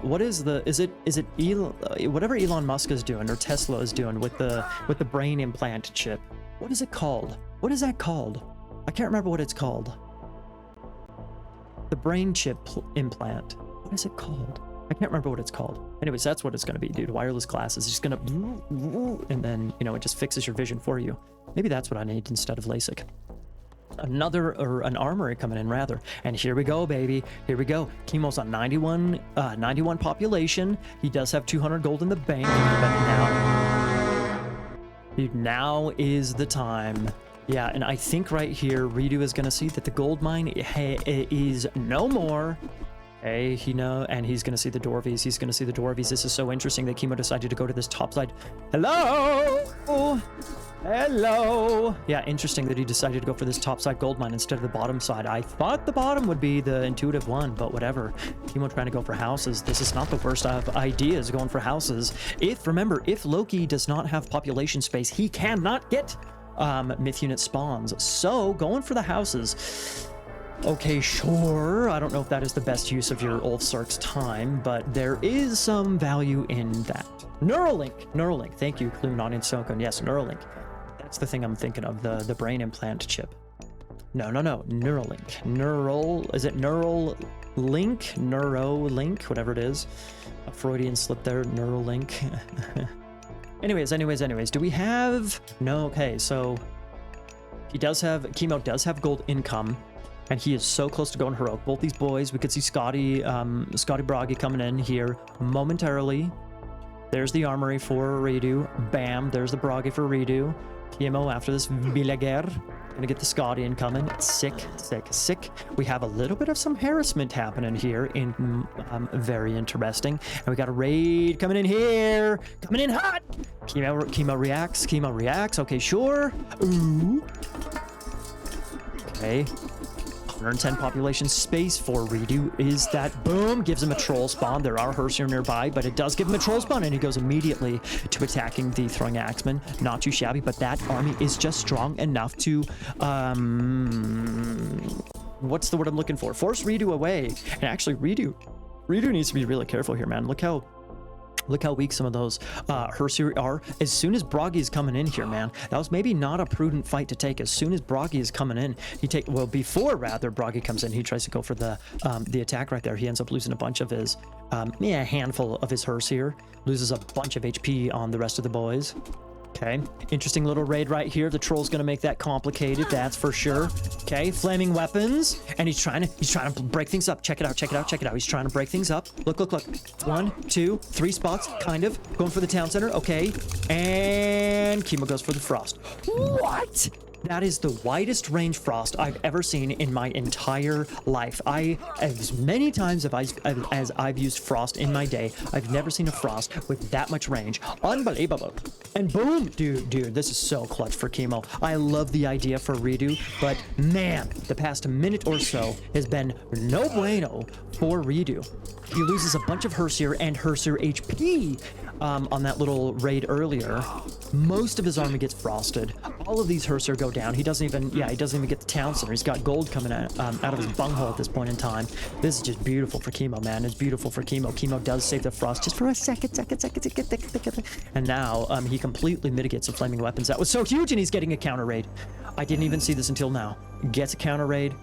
what is the? Is it Elon, whatever Elon Musk is doing or Tesla is doing with the brain implant chip? What is it called? What is that called? I can't remember what it's called. The brain chip implant. What is it called? I can't remember what it's called. Anyways, that's what it's going to be, dude. Wireless glasses. It's just going to, and then, you know, it just fixes your vision for you. Maybe that's what I need instead of LASIK. An armory coming in rather. And here we go, baby. Here we go. Kimo's on 91 population. He does have 200 gold in the bank. But now is the time. Yeah, and I think right here, reDo is going to see that the gold mine is no more. Hey, and he's going to see the Dwarvies. He's going to see the Dwarvies. This is so interesting that Kimo decided to go to this top side. Hello! Hello! Yeah, interesting that he decided to go for this top side gold mine instead of the bottom side. I thought the bottom would be the intuitive one, but whatever. Kimo trying to go for houses. This is not the worst of ideas, going for houses. Remember, if Loki does not have population space, he cannot get myth unit spawns. So, going for the houses. Okay, sure. I don't know if that is the best use of your Ulfsark's time, but there is some value in that. Neuralink. Thank you, Clunon and Sokon. Yes, Neuralink. That's the thing I'm thinking of, the brain implant chip. No. Neuralink. Is it Neuralink, whatever it is. A Freudian slip there, Neuralink. anyways, do we have... No, okay, so... Kimo does have gold income, and he is so close to going heroic. Both these boys, we could see Scotty Bragi coming in here momentarily. There's the armory for reDo. Bam, there's the Bragi for reDo. Kimo after this Villager. Gonna get the Scotty incoming. Sick. We have a little bit of some harassment happening here in very interesting. And we got a raid coming in here. Coming in hot. Kimo reacts. Okay, sure. Ooh. Okay. 110 population space for reDo. Is that boom? Gives him a troll spawn. There are Hersier nearby, but it does give him a troll spawn, and he goes immediately to attacking the throwing axeman. Not too shabby, but that army is just strong enough to what's the word I'm looking for? Force reDo away. And actually, reDo needs to be really careful here, man. Look how weak some of those Hersier are. As soon as Bragi is coming in here, man, that was maybe not a prudent fight to take. As soon as Bragi is coming in, before Bragi comes in, he tries to go for the attack right there. He ends up losing a bunch of his, a handful of his Hersier, loses a bunch of HP on the rest of the boys. Okay, interesting little raid right here. The troll's gonna make that complicated, that's for sure. Okay, flaming weapons, and he's trying to break things up. Check it out. He's trying to break things up. Look. 1, 2, 3 spots, kind of going for the town center. Okay, and Kimo goes for the frost. What? That is the widest range frost I've ever seen in my entire life. As many times as I've used frost in my day, I've never seen a frost with that much range. Unbelievable. And boom, dude, this is so clutch for Kimo. I love the idea for reDo, but man, the past minute or so has been no bueno for reDo. He loses a bunch of Hersier and Hersier HP on that little raid earlier. Most of his army gets frosted. All of these Hersier go down. He doesn't even get the town center. He's got gold coming out of his bunghole at this point in time. This is just beautiful for Kimo, man. It's beautiful for Kimo. Kimo does save the frost just for a second. And now he completely mitigates the flaming weapons. That was so huge, and he's getting a counter raid. I didn't even see this until now. Gets a counter raid.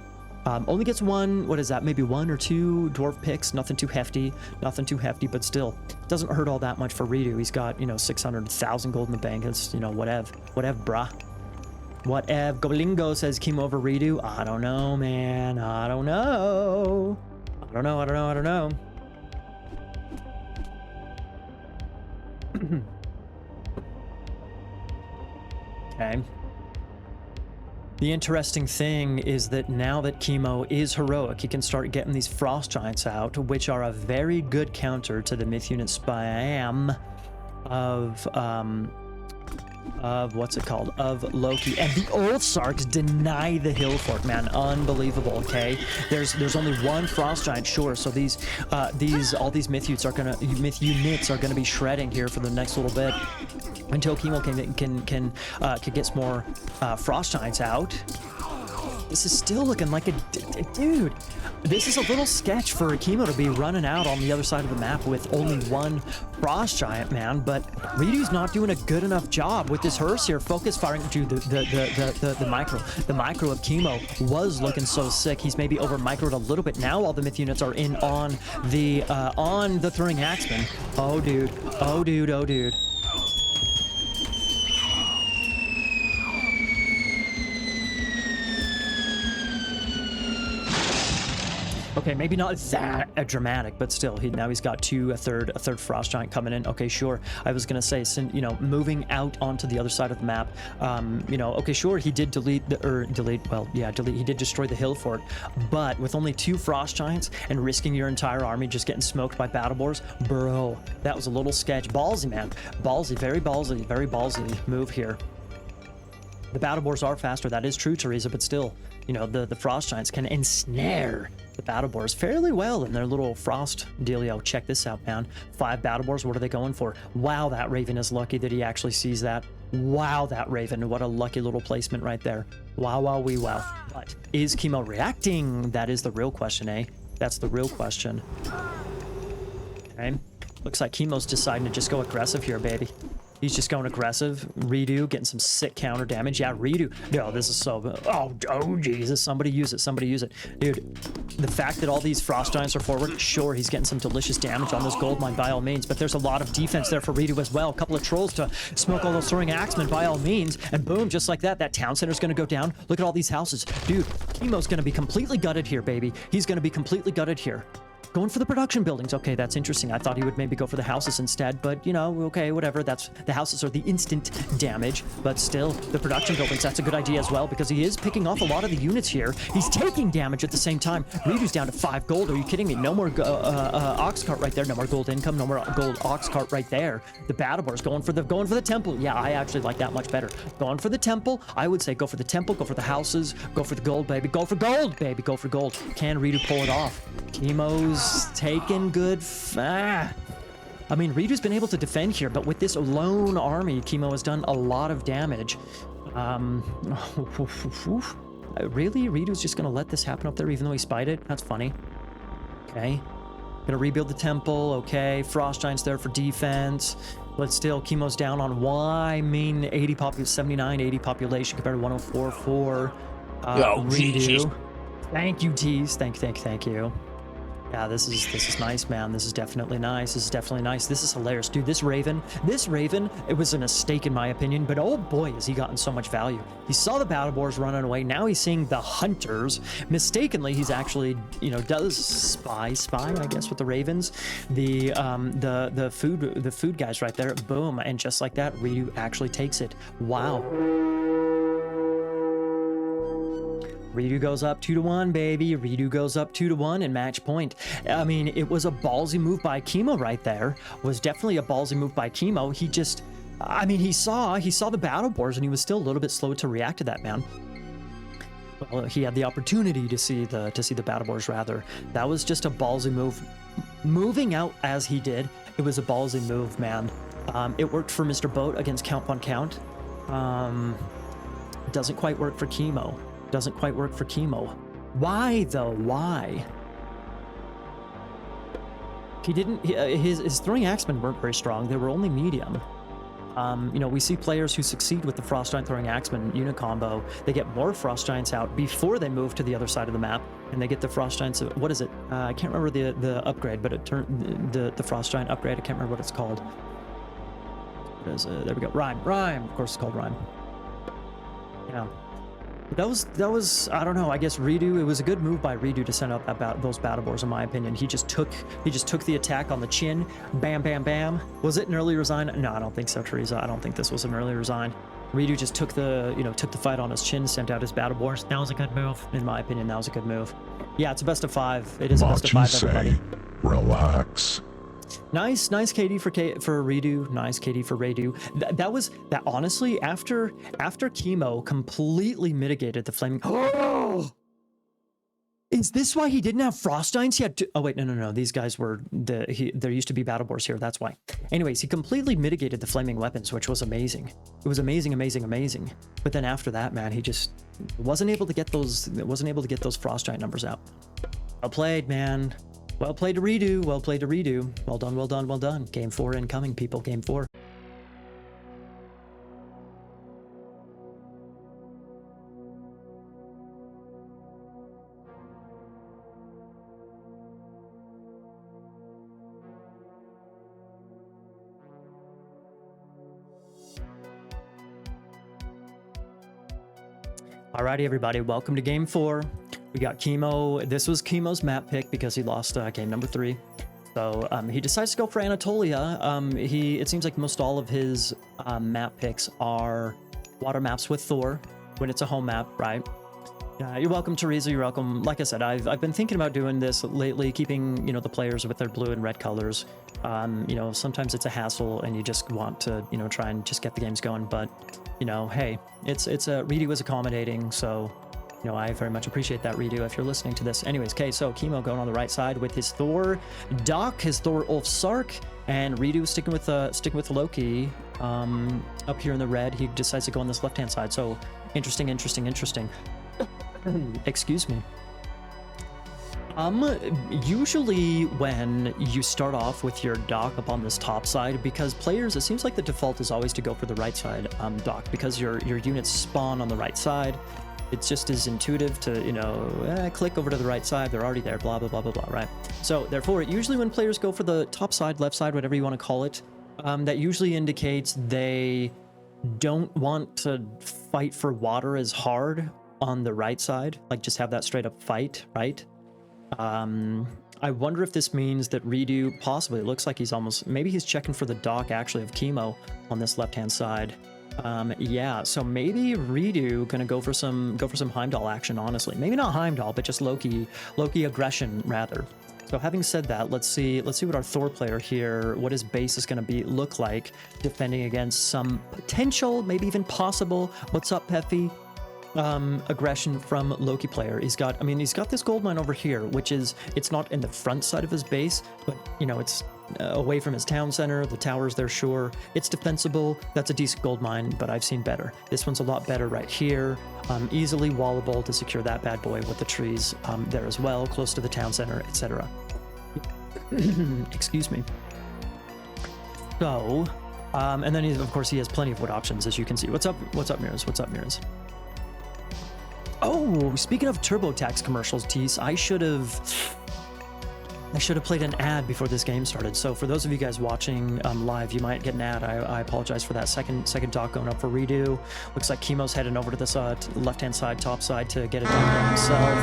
Only gets one, what is that, maybe 1 or 2 dwarf picks. Nothing too hefty, but still doesn't hurt all that much for reDo. He's got 600,000 gold in the bank. It's whatever brah. Whatever. Golingo says Kimo over reDo. I don't know, man. I don't know. Okay. The interesting thing is that now that Kimo is heroic, he can start getting these frost giants out, which are a very good counter to the myth unit spam of what's it called? Of Loki. And the Ulfsarks deny the hill fort, man. Unbelievable. Okay, there's only one frost giant, sure. So all these myth units are gonna be shredding here for the next little bit until Kimo can get some more frost giants out. This is still looking like dude. This is a little sketch for Kimo to be running out on the other side of the map with only one frost giant, man. But reDo's not doing a good enough job with this Hersier focus firing. Dude, the micro of Kimo was looking so sick. He's maybe over microed a little bit now. All the myth units are in on the throwing axeman. Oh dude. Okay, maybe not that dramatic, but still, now he's got a third frost giant coming in. Okay, sure. I was gonna say, moving out onto the other side of the map. Okay, sure. He did he did destroy the hill fort, but with only 2 frost giants and risking your entire army just getting smoked by battle boars, bro, that was a little sketch. Ballsy, man. Ballsy, very ballsy move here. The battle boars are faster. That is true, Teresa, but still, the frost giants can ensnare the battle boars fairly well in their little frost dealio. Check this out, man. 5 battle boars. What are they going for? Wow, that Raven is lucky that he actually sees that. Wow, that Raven. What a lucky little placement right there. Wow, wow, wee, wow. But is Kimo reacting? That is the real question, eh? That's the real question. Okay. Looks like Kimo's deciding to just go aggressive here, baby. He's just going aggressive. reDo getting some sick counter damage. Yeah, reDo. No, this is so... Oh, Jesus. Somebody use it. Somebody use it. Dude, the fact that all these Frost Giants are forward, sure, he's getting some delicious damage on this gold mine by all means, but there's a lot of defense there for reDo as well. A couple of trolls to smoke all those throwing axemen by all means, and boom, just like that, that town center's going to go down. Look at all these houses. Dude, Kimo's going to be completely gutted here, baby. He's going to be completely gutted here. Going for the production buildings. Okay, that's interesting. I thought he would maybe go for the houses instead, but you know, okay, whatever. That's the houses are the instant damage, but still the production buildings, that's a good idea as well because he is picking off a lot of the units here. He's taking damage at the same time. reDo's down to 5 gold. Are you kidding me? No more ox cart right there. No more gold income. No more gold ox cart right there. The Battlebor's going for the temple. Yeah, I actually like that much better. Going for the temple. I would say go for the temple, go for the houses, go for the gold, baby. Go for gold, baby. Go for gold. Can reDo pull it off? Kimo's taking good. I mean, reDo's been able to defend here, but with this lone army, Kimo has done a lot of damage. Really? reDo's just gonna let this happen up there, even though he spied it? That's funny. Okay. Gonna rebuild the temple. Okay. Frost Giants there for defense. But still, Kimo's down on Y. I mean, 80 population, 79, 80 population compared to 104 for reDo. Thank you, Tease. Thank you. Yeah, this is nice, man. This is definitely nice. This is definitely nice. This is hilarious. Dude, this Raven, it was a mistake in my opinion, but oh boy, has he gotten so much value. He saw the Battlebores running away. Now he's seeing the Hunters. Mistakenly, he's actually, you know, does spy, I guess, with the Ravens. The food guys right there. Boom. And just like that, reDo actually takes it. Wow. reDo goes up 2-1, baby. reDo goes up 2-1 in match point. I mean, it was a ballsy move by Kimo right there. Was definitely a ballsy move by Kimo. He just, I mean, he saw the Battlebores and he was still a little bit slow to react to that, man. Well, he had the opportunity to see the Battlebores rather. That was just a ballsy move. Moving out as he did, it was a ballsy move, man. It worked for Mr. Boat against Count on Count. Doesn't quite work for Kimo. Doesn't quite work for Kimo. Why though? Why? He didn't. His throwing axemen weren't very strong. They were only medium. You know, we see players who succeed with the Frost Giant throwing axemen unit combo. They get more Frost Giants out before they move to the other side of the map, and they get the Frost Giants. What is it? I can't remember the upgrade, but it turned the Frost Giant upgrade. I can't remember what it's called. What is it? There we go. Rhyme. Of course, it's called Rhyme. Yeah. That was I don't know, I guess reDo, it was a good move by reDo to send out those Battlebores in my opinion. He just took the attack on the chin. Bam, bam, bam. Was it an early resign? No, I don't think so, Teresa. I don't think this was an early resign. reDo just took the fight on his chin, sent out his Battlebores. That was a good move. In my opinion, that was a good move. Yeah, it's a best of 5. It is a best of 5, everybody. Relax. Nice KD for reDo. Nice KD for reDo. That honestly, after Kimo completely mitigated the flaming. Oh! Is this why he didn't have Frost Giants? He had oh wait, no. These guys were there used to be Battlebores here. That's why. Anyways, he completely mitigated the flaming weapons, which was amazing. It was amazing. But then after that, man, he just wasn't able to get those Frost Giant numbers out. Well played, man. Well played to reDo. Well played to reDo. Well done. Game 4 incoming, people. Game 4. Alrighty, everybody. Welcome to Game 4. We got Kimo. This was Kimo's map pick because he lost game number 3. So he decides to go for Anatolia. It seems like most all of his map picks are water maps with Thor when it's a home map, right? You're welcome, Teresa. You're welcome. Like I said, I've been thinking about doing this lately, keeping the players with their blue and red colors. Sometimes it's a hassle, and you just want to try and just get the games going. But hey, it's reDo is accommodating, so. I very much appreciate that, reDo, if you're listening to this. Anyways, okay, so Kimo going on the right side with his Thor Doc, his Thor Ulf Sark, and reDo sticking with Loki. Up here in the red, he decides to go on this left-hand side. So interesting. Excuse me. Usually when you start off with your dock up on this top side, because players, it seems like the default is always to go for the right side dock, because your units spawn on the right side. It's just as intuitive to, click over to the right side, they're already there, blah, blah, blah, blah, blah, right? So therefore, usually when players go for the top side, left side, whatever you want to call it, that usually indicates they don't want to fight for water as hard on the right side, like just have that straight up fight, right? I wonder if this means that reDo possibly, it looks like maybe he's checking for the dock actually of Kimo on this left-hand side. Yeah, so maybe reDo gonna go for some Heimdall action, honestly. Maybe not Heimdall, but just Loki aggression rather. So having said that, let's see what our Thor player here, what his base is gonna look like defending against some potential, maybe even possible, what's up, Peffy? Aggression from Loki player. He's got this gold mine over here, which it's not in the front side of his base, but it's away from his town center. The tower's there, sure. It's defensible. That's a decent gold mine, but I've seen better. This one's a lot better right here. Easily wallable to secure that bad boy with the trees there as well, close to the town center, etc. Excuse me. So, and then of course he has plenty of wood options, as you can see. What's up, Mirrors? What's up, Mirrors? Oh, speaking of TurboTax commercials, Tease, I should have played an ad before this game started. So for those of you guys watching live, you might get an ad. I apologize for that. Second dock going up for reDo. Looks like Kimo's heading over to this left-hand side, top side to get it done himself.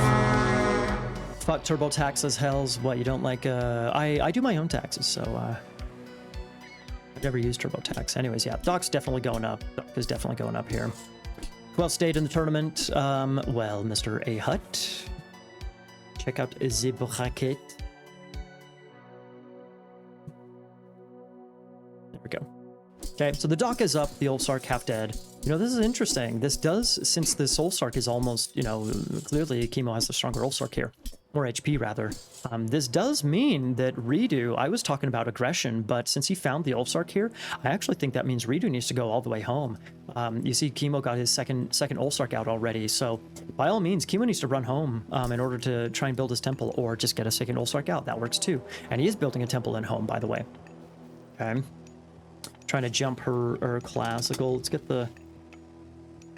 Fuck TurboTax as hells. What, you don't like? I do my own taxes, so I've never used TurboTax. Anyways, yeah, dock's definitely going up. Dock is definitely going up here. Who else stayed in the tournament? Well, Mr. A Hut. Check out the bracket. There we go. Okay, so the dock is up, the Ulfsark half dead. This is interesting. This does, since this Ulfsark is almost, clearly Kimo has the stronger Ulfsark here. More HP, rather. This does mean that reDo, I was talking about aggression, but since he found the Ulfsark here, I actually think that means reDo needs to go all the way home. You see Kimo got his second Ulfsark out already, so by all means, Kimo needs to run home in order to try and build his temple, or just get a second Ulfsark out. That works too. And he is building a temple in home, by the way. Okay. Trying to jump her classical. Let's get the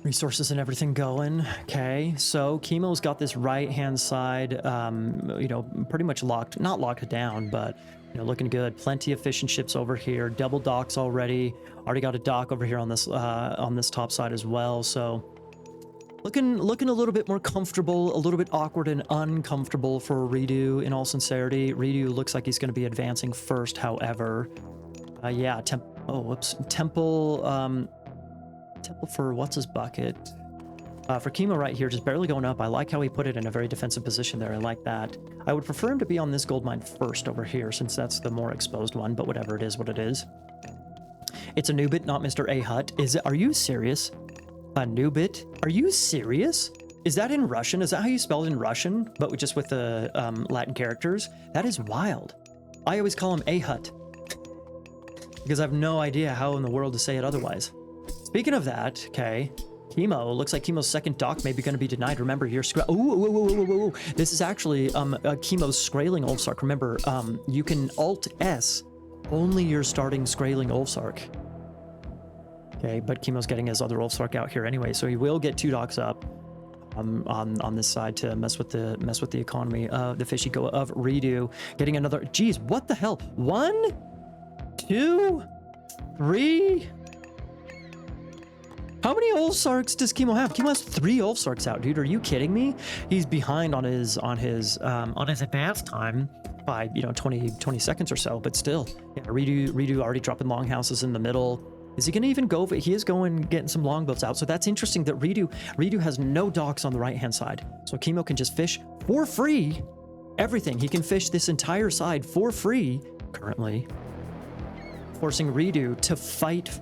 resources and everything going. Okay, so Kimo's got this right-hand side, pretty much not locked down, but looking good. Plenty of fishing ships over here. Double docks already. Already got a dock over here on this top side as well. So looking a little bit more comfortable, a little bit awkward and uncomfortable for reDo. In all sincerity, reDo looks like he's going to be advancing first. However, yeah, temple for what's his bucket? For Kimo right here, just barely going up. I like how he put it in a very defensive position there. I like that. I would prefer him to be on this gold mine first over here, since that's the more exposed one, but whatever, it is what it is. It's a Nubit, not Mr. A Hut. Are you serious? A Nubit? Are you serious? Is that in Russian? Is that how you spell it in Russian, but just with the Latin characters? That is wild. I always call him A Hut, because I have no idea how in the world to say it otherwise. Speaking of that, okay, Kimo, looks like Kimo's second dock may be going to be denied. Remember, you're ooh. This is actually Kimo's Skraeling Ulfsark. Remember, you can Alt-S only your starting Skraeling Ulfsark. Okay, but Kimo's getting his other Ulfsark out here anyway, so he will get 2 docks up on this side to mess with the economy. The fishy go of reDo, getting another. Geez, what the hell? 1, 2, 3. How many Ulfsarks does Kimo have? Kimo has 3 Ulfsarks out, dude. Are you kidding me? He's behind on his advance time by 20 seconds or so, but still, yeah. reDo already dropping longhouses in the middle. Is he gonna even go? He is getting some longboats out. So that's interesting that reDo has no docks on the right hand side, so Kimo can just fish for free. Everything he can fish this entire side for free currently, forcing reDo to fight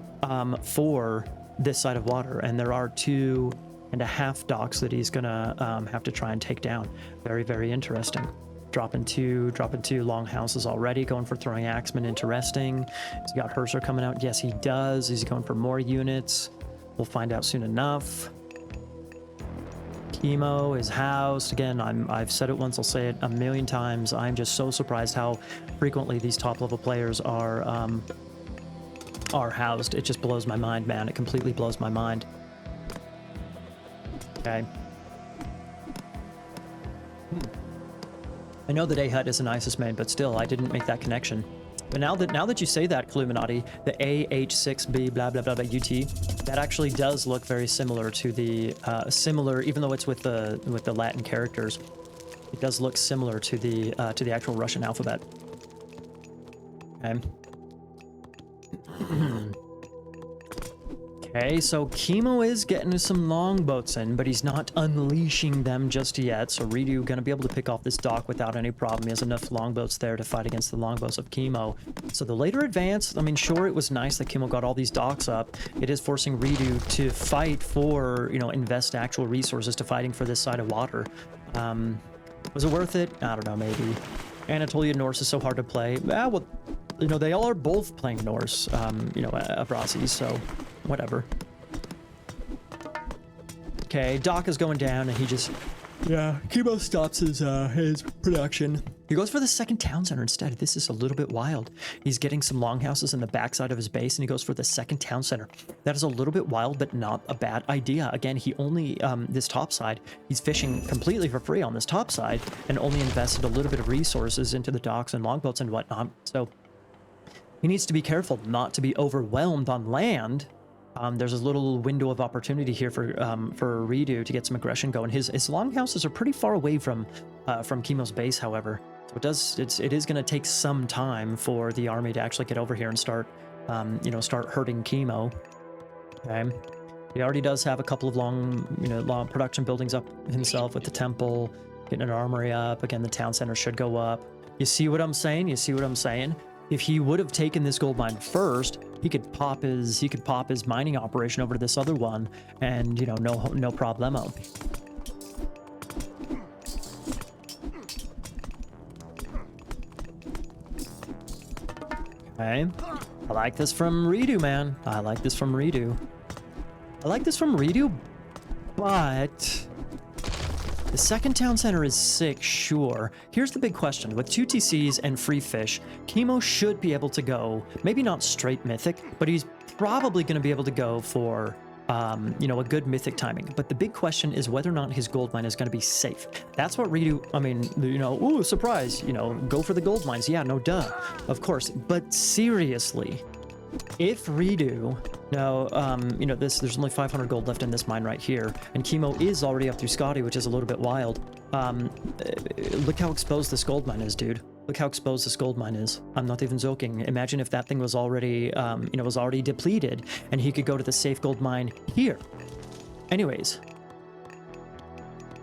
for this side of water, and there are 2.5 docks that he's gonna have to try and take down. Very, very interesting. dropping two longhouses already, going for throwing axemen. Interesting. He's got Herser coming out. Yes, he does. He's going for more units. We'll find out soon enough. Kimo is housed. Again, I've said it once, I'll say it a million times. I'm just so surprised how frequently these top level players are housed. It just blows my mind, man. It completely blows my mind. Okay. I know that A-Hut is an ISIS main, but still, I didn't make that connection. But now that you say that, Cluminati, the AH6B blah blah blah blah UT, that actually does look very similar to the even though it's with the Latin characters, it does look similar to the actual Russian alphabet. Okay. Okay, so Kimo is getting some longboats in, but he's not unleashing them just yet. So reDo gonna be able to pick off this dock without any problem. He has enough longboats there to fight against the longboats of Kimo. So the later advance, I mean, sure, it was nice that Kimo got all these docks up. It is forcing reDo to fight for, you know, invest actual resources to fighting for this side of water. Was it worth it? I don't know, maybe. Anatolia Norse is so hard to play. Ah, well, you know, they all are both playing Norse, you know, Abrasi, so whatever. Okay, Doc is going down, and he just, yeah, Kimo stops his production. He goes for the second town center instead. This is a little bit wild. He's getting some longhouses in the backside of his base, and he goes for the second town center. That is a little bit wild, but not a bad idea. Again, he only, this top side, he's fishing completely for free on this top side, and only invested a little bit of resources into the docks and longboats and whatnot. So he needs to be careful not to be overwhelmed on land. There's a little window of opportunity here for reDo to get some aggression going. His longhouses are pretty far away from Kimo's base, however. So it is going to take some time for the army to actually get over here and start hurting Kimo. Okay. He already does have a couple of long production buildings up himself with the temple, getting an armory up. Again, the town center should go up. You see what I'm saying? You see what I'm saying? If he would have taken this gold mine first, he could pop his mining operation over to this other one, and you know, no problemo. Okay, I like this from reDo, man. I like this from reDo. But the second town center is sick, sure. Here's the big question. With 2 TCs and free fish, Kimo should be able to go, maybe not straight mythic, but he's probably going to be able to go for, you know, a good mythic timing. But the big question is whether or not his gold mine is going to be safe. That's what reDo, I mean, you know, ooh, surprise, you know, go for the gold mines. Yeah, no duh, of course. But seriously, if reDo, now, you know, there's only 500 gold left in this mine right here, and Kimo is already up through Scotty, which is a little bit wild. Look how exposed this gold mine is, dude. Look how exposed this gold mine is. I'm not even joking. Imagine if that thing was already, you know, was already depleted, and he could go to the safe gold mine here. Anyways,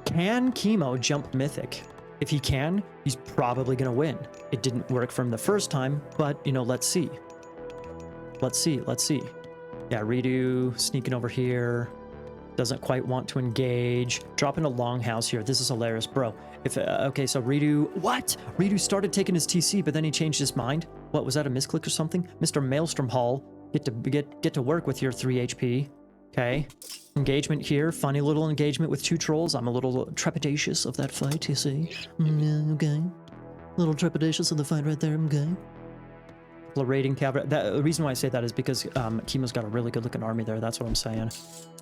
can Kimo jump mythic? If he can, he's probably gonna win. It didn't work for him the first time, but, you know, let's see. Let's see. Yeah, reDo sneaking over here. Doesn't quite want to engage. Dropping a longhouse here. This is hilarious, bro. If okay, so reDo, what? reDo started taking his TC, but then he changed his mind. What was that? A misclick or something? Mr. Maelstrom Hall, get to work with your 3 HP. Okay, engagement here. Funny little engagement with 2 trolls. I'm a little trepidatious of that fight. You see? Okay, a little trepidatious of the fight right there. Okay. Raiding cavalry. The reason why I say that is because Kimo's got a really good looking army there. That's what I'm saying.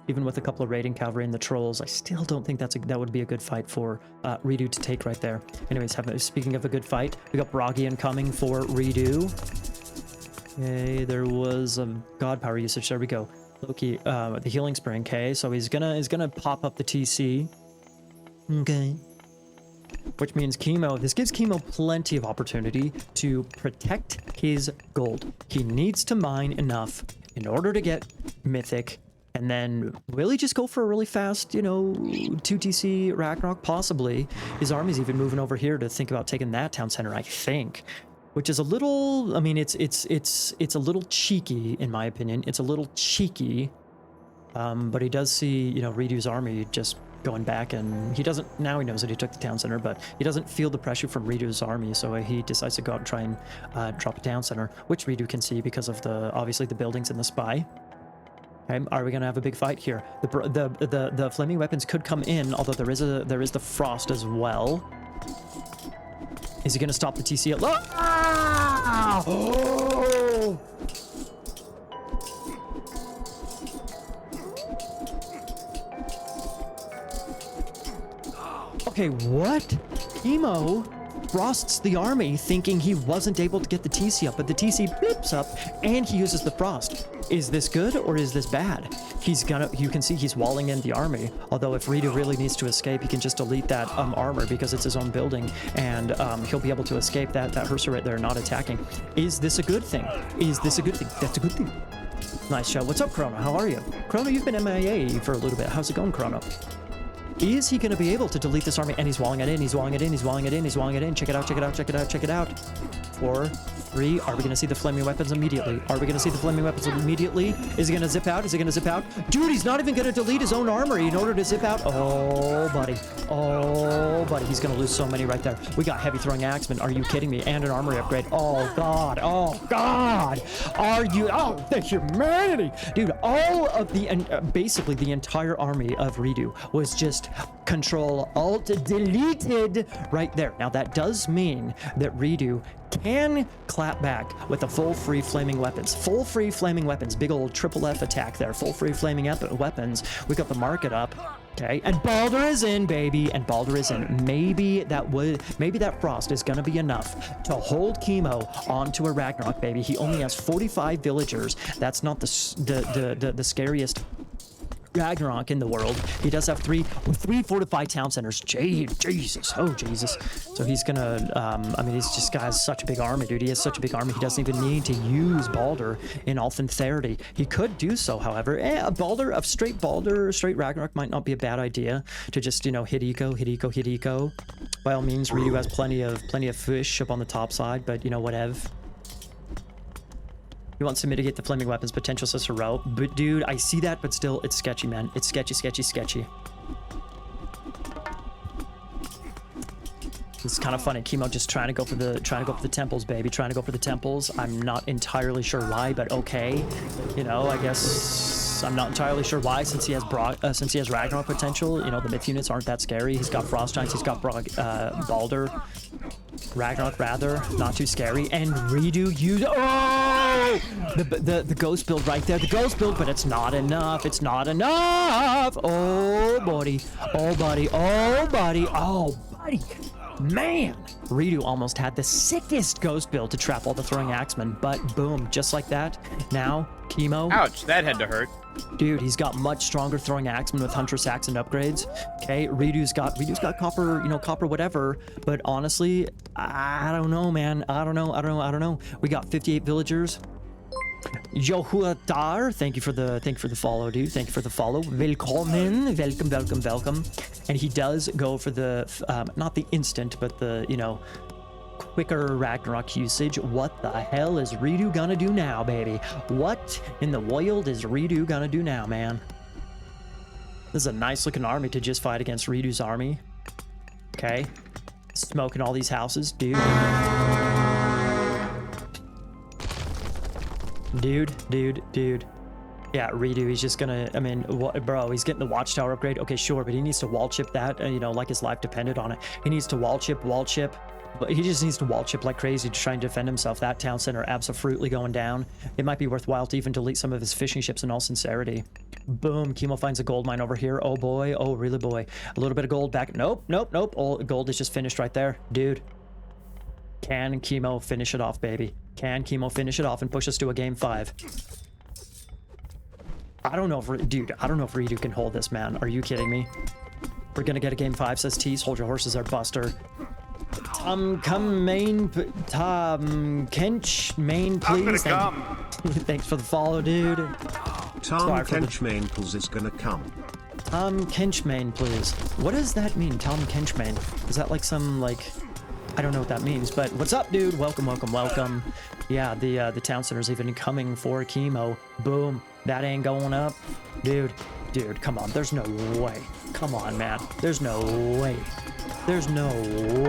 Even with a couple of raiding cavalry and the trolls, I still don't think that would be a good fight for reDo to take right there. Anyways, speaking of a good fight, we got Bragian coming for reDo. Okay, there was a god power usage. There we go. Loki, the healing spring. Okay, so he's gonna pop up the TC. Okay. Which means this gives Kimo plenty of opportunity to protect his gold. He needs to mine enough in order to get mythic, and then will he just go for a really fast, you know, 2 TC Ragnarok? Possibly. His army's even moving over here to think about taking that town center, I think. Which is a little, I mean, it's a little cheeky, in my opinion. It's a little cheeky. But he does see, you know, reDo's army just going back, and he doesn't, now he knows that he took the town center, but he doesn't feel the pressure from reDo's army, so he decides to go out and try and drop a town center, which reDo can see because of the, obviously, the buildings and the spy. Okay, are we gonna have a big fight here? The flaming weapons could come in, although there is the frost as well. Is he gonna stop the TC? Ah! Oh! Okay, what? Kimo frosts the army thinking he wasn't able to get the TC up, but the TC blips up and he uses the frost. Is this good or is this bad? He's gonna, you can see he's walling in the army. Although if reDo really needs to escape, he can just delete that armor because it's his own building, and he'll be able to escape that Herser right there, not attacking. Is this a good thing? Is this a good thing? That's a good thing. Nice show. What's up, Chrono? How are you? Chrono, you've been MIA for a little bit. How's it going, Chrono? Is he going to be able to delete this army? And he's walling it in, he's walling it in, he's walling it in, he's walling it in. Check it out, check it out, check it out, check it out. 4, 3. Are we going to see the flaming weapons immediately? Are we going to see the flaming weapons immediately? Is he going to zip out? Is he going to zip out? Dude, he's not even going to delete his own armory in order to zip out. Oh, buddy. Oh, buddy. He's going to lose so many right there. We got heavy throwing axemen. Are you kidding me? And an armory upgrade. Oh, God. Oh, God. Are you? Oh, the humanity. Dude, all of the, basically the entire army of reDo was just Control Alt deleted right there. Now, that does mean that reDo can clap back with the full free flaming weapons. Full free flaming weapons. Big old triple F attack there. Full free flaming weapons. We got the market up. Okay, and Baldur is in, baby, and Baldur is in. Maybe that frost is gonna be enough to hold Kimo onto a Ragnarok, baby. He only has 45 villagers. That's not the scariest Ragnarok in the world. He does have three fortified town centers. Jesus. Oh, Jesus. So he's gonna, I mean, he's just got such a big army, dude. He has such a big army. He doesn't even need to use Baldur in all sincerity. He could do so, however. A straight Ragnarok might not be a bad idea to just, you know, hit eco. By all means, reDo has plenty of fish up on the top side, but, you know, whatever. He wants to mitigate the flaming weapons potential, says Hero. But dude, I see that, but still, it's sketchy, man. It's sketchy. It's kind of funny. Kimo just trying to go for the temples, baby. Trying to go for the temples. I'm not entirely sure why, but okay. You know, I guess I'm not entirely sure why, since he has Ragnarok potential. You know, the myth units aren't that scary. He's got Frost Giants. He's got Baldur. Ragnarok, rather, not too scary. And reDo use the ghost build right there. The ghost build, but it's not enough. It's not enough. Oh, buddy. Oh, buddy. Oh, buddy. Oh, buddy. Man, reDo almost had the sickest ghost build to trap all the throwing axemen, but boom, just like that. Now, Kimo. Ouch, that had to hurt. Dude, he's got much stronger throwing axemen with Huntress axe and upgrades. Okay, reDo's got copper, you know, copper whatever. But honestly, I don't know, man. I don't know. We got 58 villagers. Johuatar, thank you for the follow, dude. Thank you for the follow. Welcome. And he does go for the not the instant, but the, you know, quicker Ragnarok usage. What the hell is reDo gonna do now, baby? What in the world is reDo gonna do now, man? This is a nice looking army to just fight against reDo's army. Okay, smoking all these houses, dude. Dude. Yeah, reDo, he's just gonna, I mean, bro, he's getting the watchtower upgrade. Okay, sure, but he needs to wall chip that, you know, like his life depended on it. He needs to wall chip, but he just needs to wall chip like crazy to try and defend himself. That town center absolutely going down. It might be worthwhile to even delete some of his fishing ships in all sincerity. Boom, Kimo finds a gold mine over here. Oh boy, oh really boy. A little bit of gold back. Nope. Oh, gold is just finished right there. Dude. Can Kimo finish it off, baby? Can Kimo finish it off and push us to a game 5? I don't know if reDo can hold this, man. Are you kidding me? We're gonna get a game 5, says Tease. Hold your horses there, Buster. Tom Kench main, please. Thanks for the follow, dude. Tom Kench main, please, is gonna come. Tom Kench main, please. What does that mean, Tom Kench main? Is that like some, like, I don't know what that means, but what's up, dude? Welcome. Yeah, the town center's even coming for Kimo. Boom. That ain't going up. Dude, Dude, come on. There's no way. Come on, man. There's no way. There's no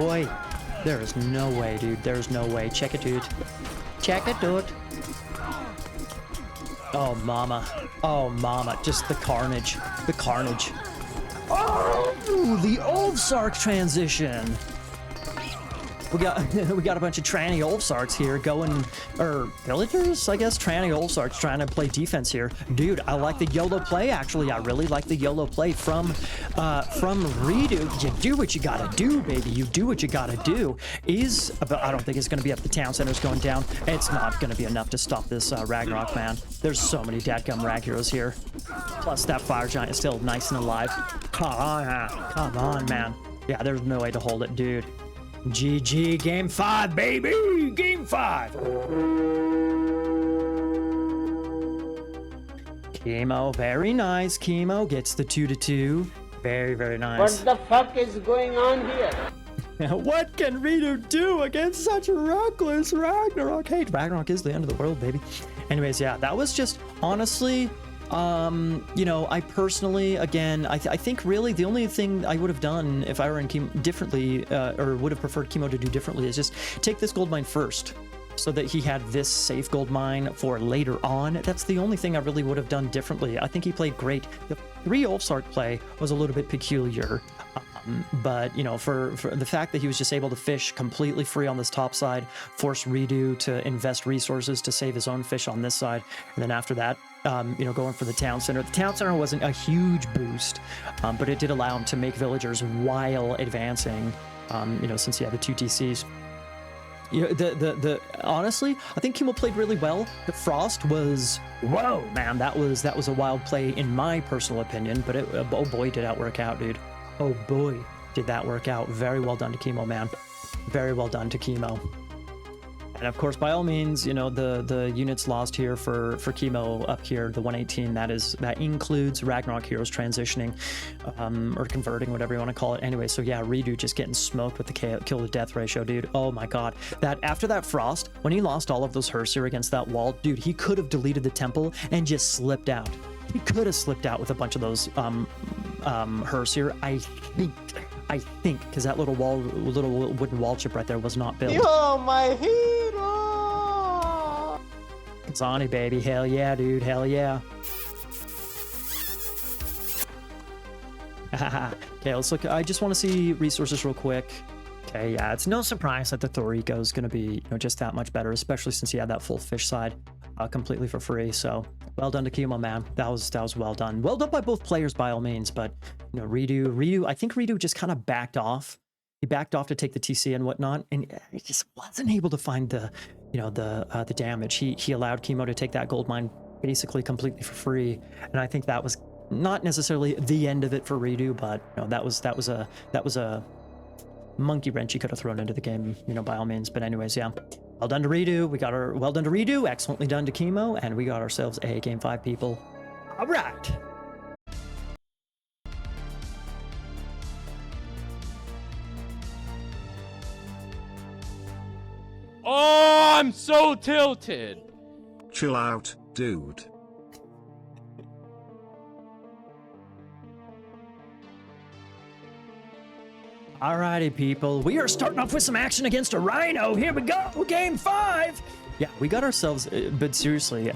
way. There is no way, dude. There's no way. Check it, dude. Check it, dude. Oh, mama. Oh, mama. Just the carnage. The carnage. Oh, the Ulfsark transition. We got a bunch of tranny Ulfsarks here going, or villagers, I guess, tranny Ulfsarks trying to play defense here. Dude, I like the YOLO play, actually. I really like the YOLO play from reDo. You do what you gotta do, baby. You do what you gotta do. But I don't think it's gonna be up. The town center's going down. It's not gonna be enough to stop this Ragnarok, man. There's so many dadgum Rag heroes here. Plus that fire giant is still nice and alive. Come on, man. Yeah, there's no way to hold it, dude. GG, game 5, baby! Game 5! Kimo, very nice. Kimo gets the 2-2. Very, very nice. What the fuck is going on here? What can reDo do against such reckless Ragnarok? Hey, Ragnarok is the end of the world, baby. Anyways, yeah, that was just, honestly... you know, I personally, again, I think really the only thing I would have done if I were in Kimo differently, or would have preferred Kimo to do differently, is just take this gold mine first, so that he had this safe gold mine for later on. That's the only thing I really would have done differently. I think he played great. The 3 Ulfsark play was a little bit peculiar. But, you know, for the fact that he was just able to fish completely free on this top side, force reDo to invest resources to save his own fish on this side, and then after that, you know, going for the town center. The town center wasn't a huge boost, but it did allow him to make villagers while advancing, you know, since he had the 2 TCs. You know, honestly, I think Kimo played really well. The Frost was, whoa, man, that was a wild play in my personal opinion, but oh boy, did that work out, dude. Oh boy, did that work out. Very well done to Kimo, man. Very well done to Kimo. And of course, by all means, you know, the units lost here for Kimo up here, the 118, that includes Ragnarok heroes transitioning, or converting, whatever you want to call it. Anyway, so yeah, reDo just getting smoked with the kill to death ratio, dude. Oh my god. That after that Frost, when he lost all of those Hersir against that wall, dude, he could have deleted the temple and just slipped out. He could have slipped out with a bunch of those Hersir, I think, because that little wooden wall chip right there was not built. You're my hero! Zani, baby. Hell yeah, dude. Hell yeah. Okay, let's look. I just want to see resources real quick. Okay, yeah, it's no surprise that the Thorico is going to be, you know, just that much better, especially since he had that full fish side completely for free. So well done to Kimo, man. That was well done. Well done by both players, by all means. But you know, reDo, I think reDo just kind of backed off. He backed off to take the TC and whatnot, and he just wasn't able to find the, you know, the damage. He allowed Kimo to take that gold mine basically completely for free, and I think that was not necessarily the end of it for reDo, but you know, that was a monkey wrench he could have thrown into the game, you know, by all means. But anyways, yeah, well done to reDo. We got our well done to reDo, excellently done to Kimo, and we got ourselves a game 5, people. All right. Oh, I'm so tilted. Chill out, dude. Alrighty, people. We are starting off with some action against a Rhino. Here we go. Game 5. Yeah, we got ourselves, but seriously,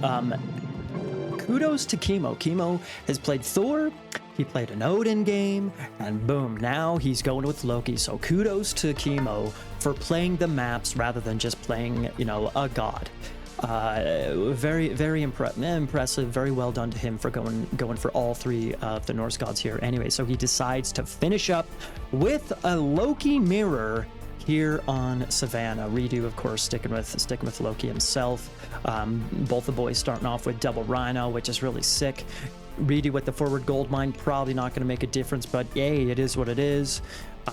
kudos to Kimo. Kimo has played Thor, he played an Odin game, and boom, now he's going with Loki. So kudos to Kimo for playing the maps rather than just playing, you know, a god. Very impressive. Very well done to him for going for all 3 of the Norse gods here. Anyway, so he decides to finish up with a Loki mirror here on Savannah. reDo, of course, sticking with Loki himself. Both the boys starting off with double Rhino, which is really sick. reDo with the forward gold mine, probably not going to make a difference, but yay, it is what it is.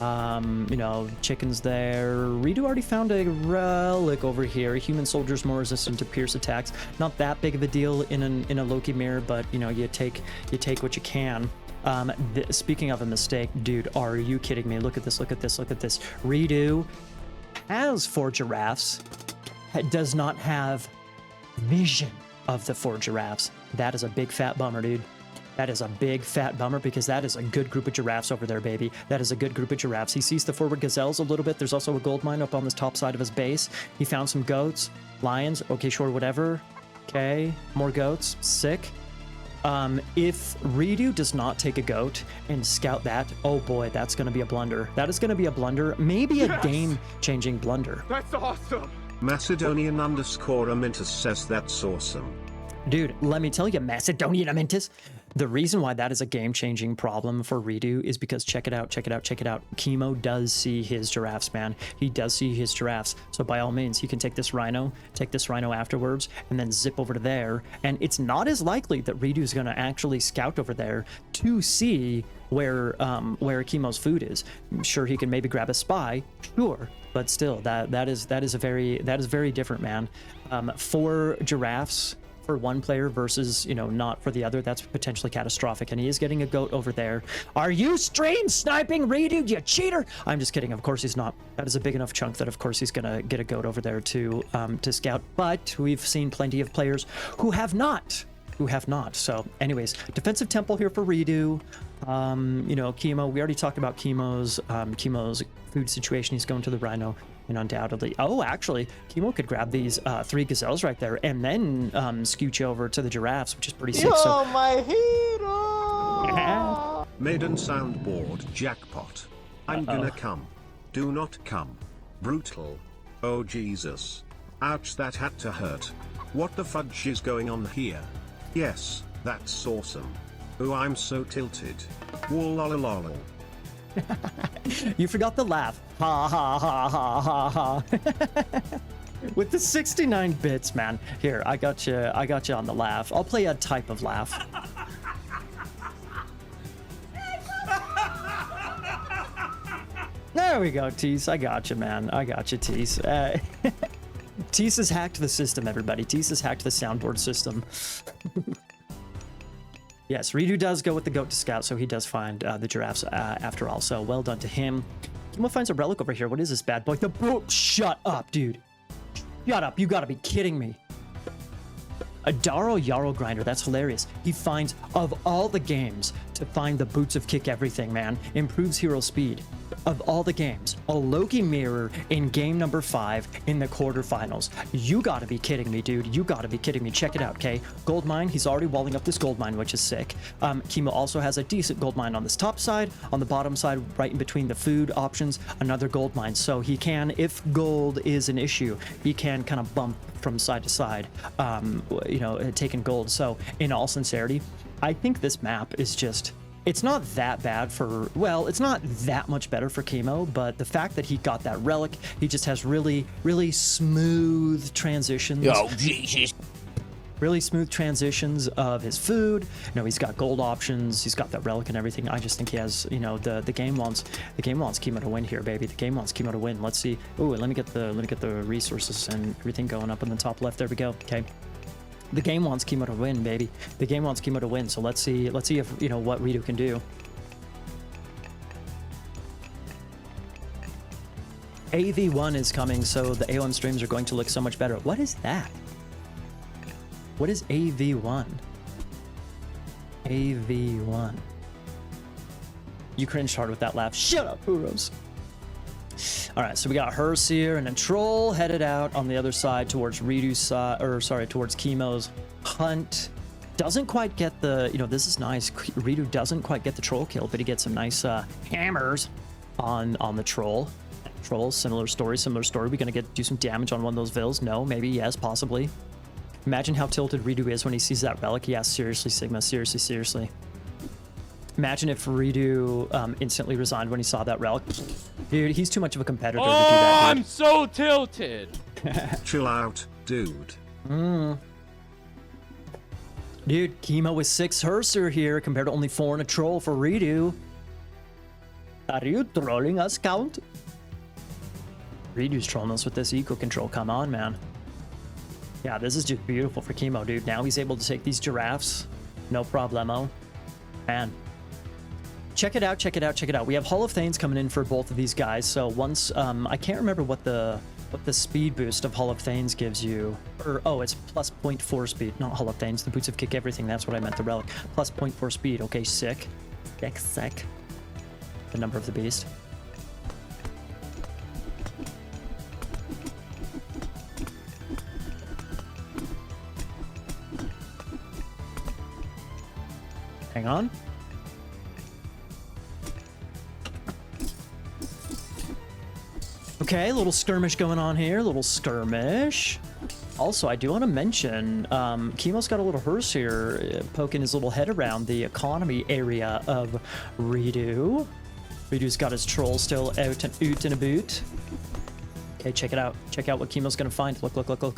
You know, chickens there. reDo already found a relic over here. Human soldiers more resistant to pierce attacks. Not that big of a deal in a Loki mirror, but you know, you take what you can. Speaking of a mistake, dude, are you kidding me? Look at this, look at this, look at this. reDo has 4 giraffes, does not have vision of the 4 giraffes. That is a big fat bummer, dude. That is a big fat bummer because that is a good group of giraffes over there, baby. That is a good group of giraffes. He sees the forward gazelles a little bit. There's also a gold mine up on the top side of his base. He found some goats, lions. Okay, sure, whatever. Okay, more goats. Sick. If reDo does not take a goat and scout that, oh boy, that's going to be a blunder. That is going to be a blunder. Maybe a game-changing blunder. That's awesome. Macedonian _ Amintus says that's awesome. Dude, let me tell you, Macedonian Amintus, the reason why that is a game-changing problem for reDo is because check it out. Kimo does see his giraffes, man. He does see his giraffes. So by all means, he can take this rhino afterwards, and then zip over to there. And it's not as likely that reDo is going to actually scout over there to see where Kimo's food is. Sure, he can maybe grab a spy, sure, but still, that is very different, man. 4 giraffes for one player versus, not for the other, that's potentially catastrophic. And he is getting a goat over there. Are you stream sniping reDo, you cheater? I'm just kidding. Of course he's not. That is a big enough chunk that of course he's gonna get a goat over there to scout. But we've seen plenty of players who have not. So anyways, defensive temple here for reDo. Kimo, we already talked about Kimo's food situation. He's going to the rhino. And undoubtedly, actually, Kimo could grab these 3 gazelles right there and then scooch over to the giraffes, which is pretty sick. You're my hero! Yeah. Maiden soundboard jackpot. I'm gonna come. Do not come. Brutal. Oh Jesus. Ouch, that had to hurt. What the fudge is going on here? Yes, that's awesome. Oh, I'm so tilted. Woo-lol-lol. You forgot the laugh. Ha ha ha ha ha ha. With the 69 bits, man. Here, I got you on the laugh. I'll play a type of laugh. There we go, Tease. I got you, man. I got you, Tease. Tease has hacked the system, everybody. Tease has hacked the soundboard system. Yes, reDo does go with the goat to scout, so he does find the giraffes after all. So well done to him. Kimo finds a relic over here. What is this bad boy? The boot. Shut up, dude. Shut up. You gotta be kidding me. A Daro Yarrow Grinder. That's hilarious. He finds, of all the games, to find the boots of kick everything, man. Improves hero speed. Of all the games, a Loki mirror in game number 5 in the quarterfinals. You gotta be kidding me, dude. You gotta be kidding me. Check it out, okay? Gold mine. He's already walling up this gold mine, which is sick. Kimo also has a decent gold mine on this top side. On the bottom side, right in between the food options, another gold mine. So he can, if gold is an issue, he can kind of bump from side to side, taking gold. So in all sincerity, I think this map is just... It's not that bad for, it's not that much better for Kimo, but the fact that he got that relic, he just has really, really smooth transitions. Oh, Jesus. Really smooth transitions of his food. He's got gold options. He's got that relic and everything. I just think he has, the game wants Kimo to win here, baby. The game wants Kimo to win. Let's see. Ooh, let me get the resources and everything going up in the top left. There we go. Okay. The game wants Kimo to win, baby. The game wants Kimo to win. So let's see if what reDo can do. AV1 is coming, so the AOM streams are going to look so much better. What is that? What is AV1? AV1. You cringed hard with that laugh. Shut up, Puros. All right, so we got Herseer and a troll headed out on the other side towards reDo's side, towards Kimo's hunt. Doesn't quite get the, this is nice. reDo doesn't quite get the troll kill, but he gets some nice hammers on the troll. Trolls, similar story. We're gonna do some damage on one of those vills. No, maybe, yes, possibly. Imagine how tilted reDo is when he sees that relic. Yeah, seriously, Sigma, seriously. Imagine if reDo instantly resigned when he saw that relic. Dude, he's too much of a competitor to do that. I'm so tilted. Chill out, dude. Dude, Kimo with 6 Herser here compared to only 4 and a troll for reDo. Are you trolling us, Count? reDo's trolling us with this eco control. Come on, man. Yeah, this is just beautiful for Kimo, dude. Now he's able to take these giraffes. No problemo. Man. Check it out. We have Hall of Thanes coming in for both of these guys. So once, I can't remember what the speed boost of Hall of Thanes gives you. Or, oh, it's plus 0.4 speed, not Hall of Thanes. The boots of kick everything. That's what I meant, the relic. Plus 0.4 speed. Okay, sick. Sick. The number of the beast. Hang on. Okay, a little skirmish going on here. A little skirmish. Also, I do want to mention, Kimo's got a little hearse here, poking his little head around the economy area of reDo. reDo's got his troll still out and about. Okay, check it out. Check out what Kimo's gonna find. Look.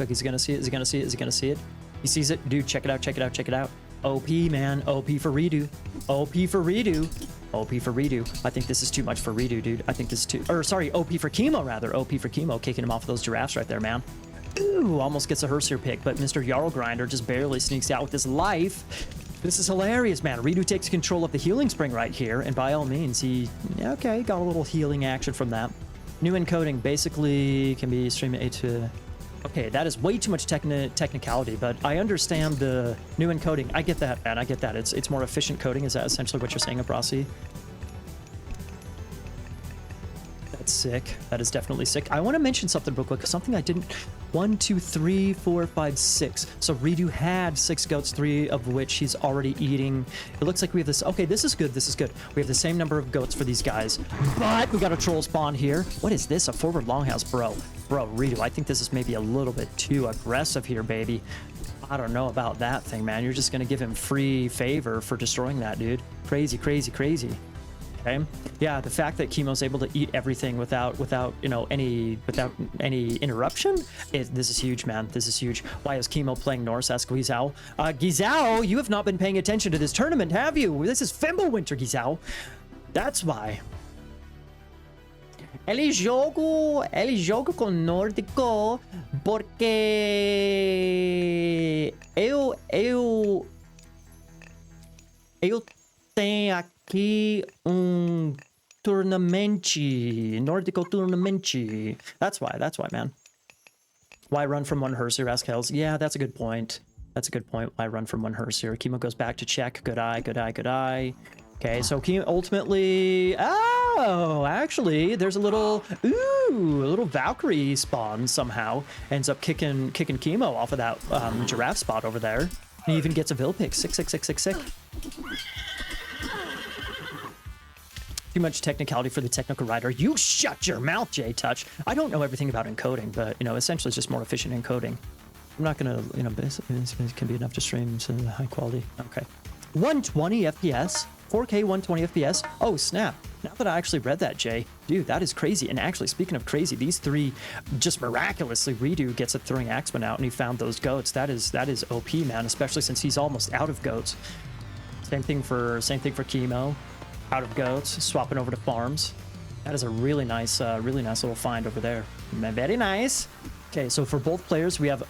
He's gonna see it. Is he gonna see it? Is he gonna see it? He sees it. Dude, check it out. Check it out. OP, man. OP for reDo. OP for reDo. I think this is too much for reDo, dude. I think this is too... Or, sorry, OP for Kimo, rather. OP for Kimo, kicking him off of those giraffes right there, man. Ooh, almost gets a Herseer pick, but Mr. Jarl Grinder just barely sneaks out with his life. This is hilarious, man. reDo takes control of the healing spring right here, and by all means, he... Okay, got a little healing action from that. New encoding basically can be streamed to... Okay, that is way too much technicality, but I understand the new encoding. I get that, man. I get that. It's more efficient coding. Is that essentially what you're saying, Abrasi? That's sick. That is definitely sick. I want to mention something real quick. Something I didn't... 1, 2, 3, 4, 5, 6. So reDo had 6 goats, 3 of which he's already eating. It looks like we have this... Okay, this is good. We have the same number of goats for these guys. But we got a troll spawn here. What is this? A forward longhouse, bro. Bro, reDo, I think this is maybe a little bit too aggressive here, baby. I don't know about that thing, man. You're just going to give him free favor for destroying that, dude. Crazy. Okay. Yeah, the fact that Kimo's able to eat everything without any interruption, this is huge, man. This is huge. Why is Kimo playing Norse? Ask Guizao. Guizao, you have not been paying attention to this tournament, have you? This is Fimbulwinter, Guizao. That's why. Ele jogo com nórdico porque eu tenho aqui tournamente, nórdico tournamente. That's why, man. Why run from one Herseer? Ask Hells. Yeah, that's a good point. Why run from one Herseer? Kimo goes back to check. Good eye. Okay, so Kimo ultimately... Oh, actually, there's a little Valkyrie spawn somehow. Ends up kicking Kimo off of that giraffe spot over there. And he even gets a Vil pick. Sick. Too much technicality for the technical writer. You shut your mouth, J-Touch. I don't know everything about encoding, but, essentially it's just more efficient encoding. I'm not gonna, it can be enough to stream to high quality. Okay. 120 FPS. 4K 120 FPS. Oh, snap. Now that I actually read that, Jay, dude, that is crazy. And actually, speaking of crazy, these 3 just miraculously reDo gets a throwing axeman out and he found those goats. That is OP, man, especially since he's almost out of goats. Same thing for Kimo. Out of goats, swapping over to farms. That is a really nice little find over there. Very nice. Okay, so for both players, we have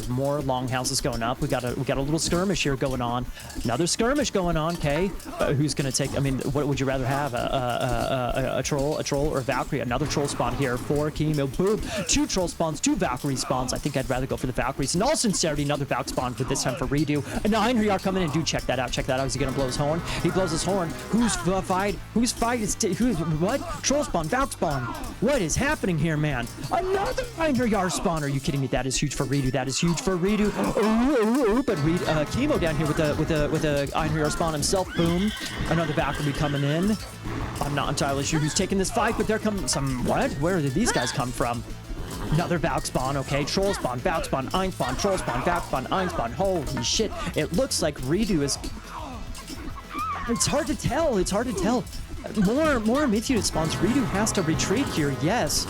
more longhouses going up. We got a little skirmish here going on. Another skirmish going on. Okay, who's gonna take? I mean, what would you rather have? A troll, or a Valkyrie? Another troll spawn here for Kimo. Boom! 2 troll spawns, 2 Valkyrie spawns. I think I'd rather go for the Valkyries. In all sincerity, another Valk spawn, but this time for reDo. And now Einherjar coming in. Dude, check that out. Is he gonna blow his horn? He blows his horn. Who's fight? What? Troll spawn, Valk spawn. What is happening here, man? Another Einherjar spawn. Are you kidding me? That is huge for reDo. But Kimo down here with a Einherjar spawn himself. Boom. Another Valkyrie coming in. I'm not entirely sure who's taking this fight, but there come some... What? Where did these guys come from? Another Valk spawn. Okay, troll spawn, Valk spawn, Ein spawn, troll spawn, Valk spawn, Ein spawn. Holy shit. It looks like reDo is... It's hard to tell. More myth unit spawns. reDo has to retreat here. Yes.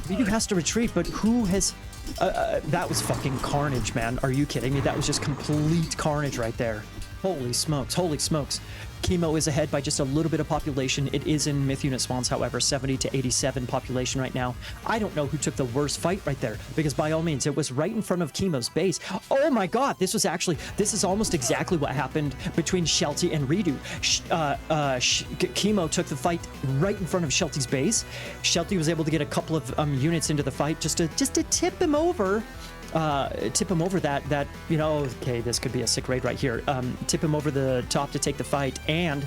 reDo has to retreat, but who has... that was fucking carnage, man. Are you kidding me? That was just complete carnage right there. Holy smokes. Kimo is ahead by just a little bit of population. It is in myth unit spawns, however, 70 to 87 population right now. I don't know who took the worst fight right there, because by all means, it was right in front of Kimo's base. Oh my god, this is almost exactly what happened between Shelty and reDo. Kimo took the fight right in front of Shelty's base. Shelty was able to get a couple of units into the fight just to tip him over. tip him over that, you know, okay, this could be a sick raid right here. Tip him over the top to take the fight, and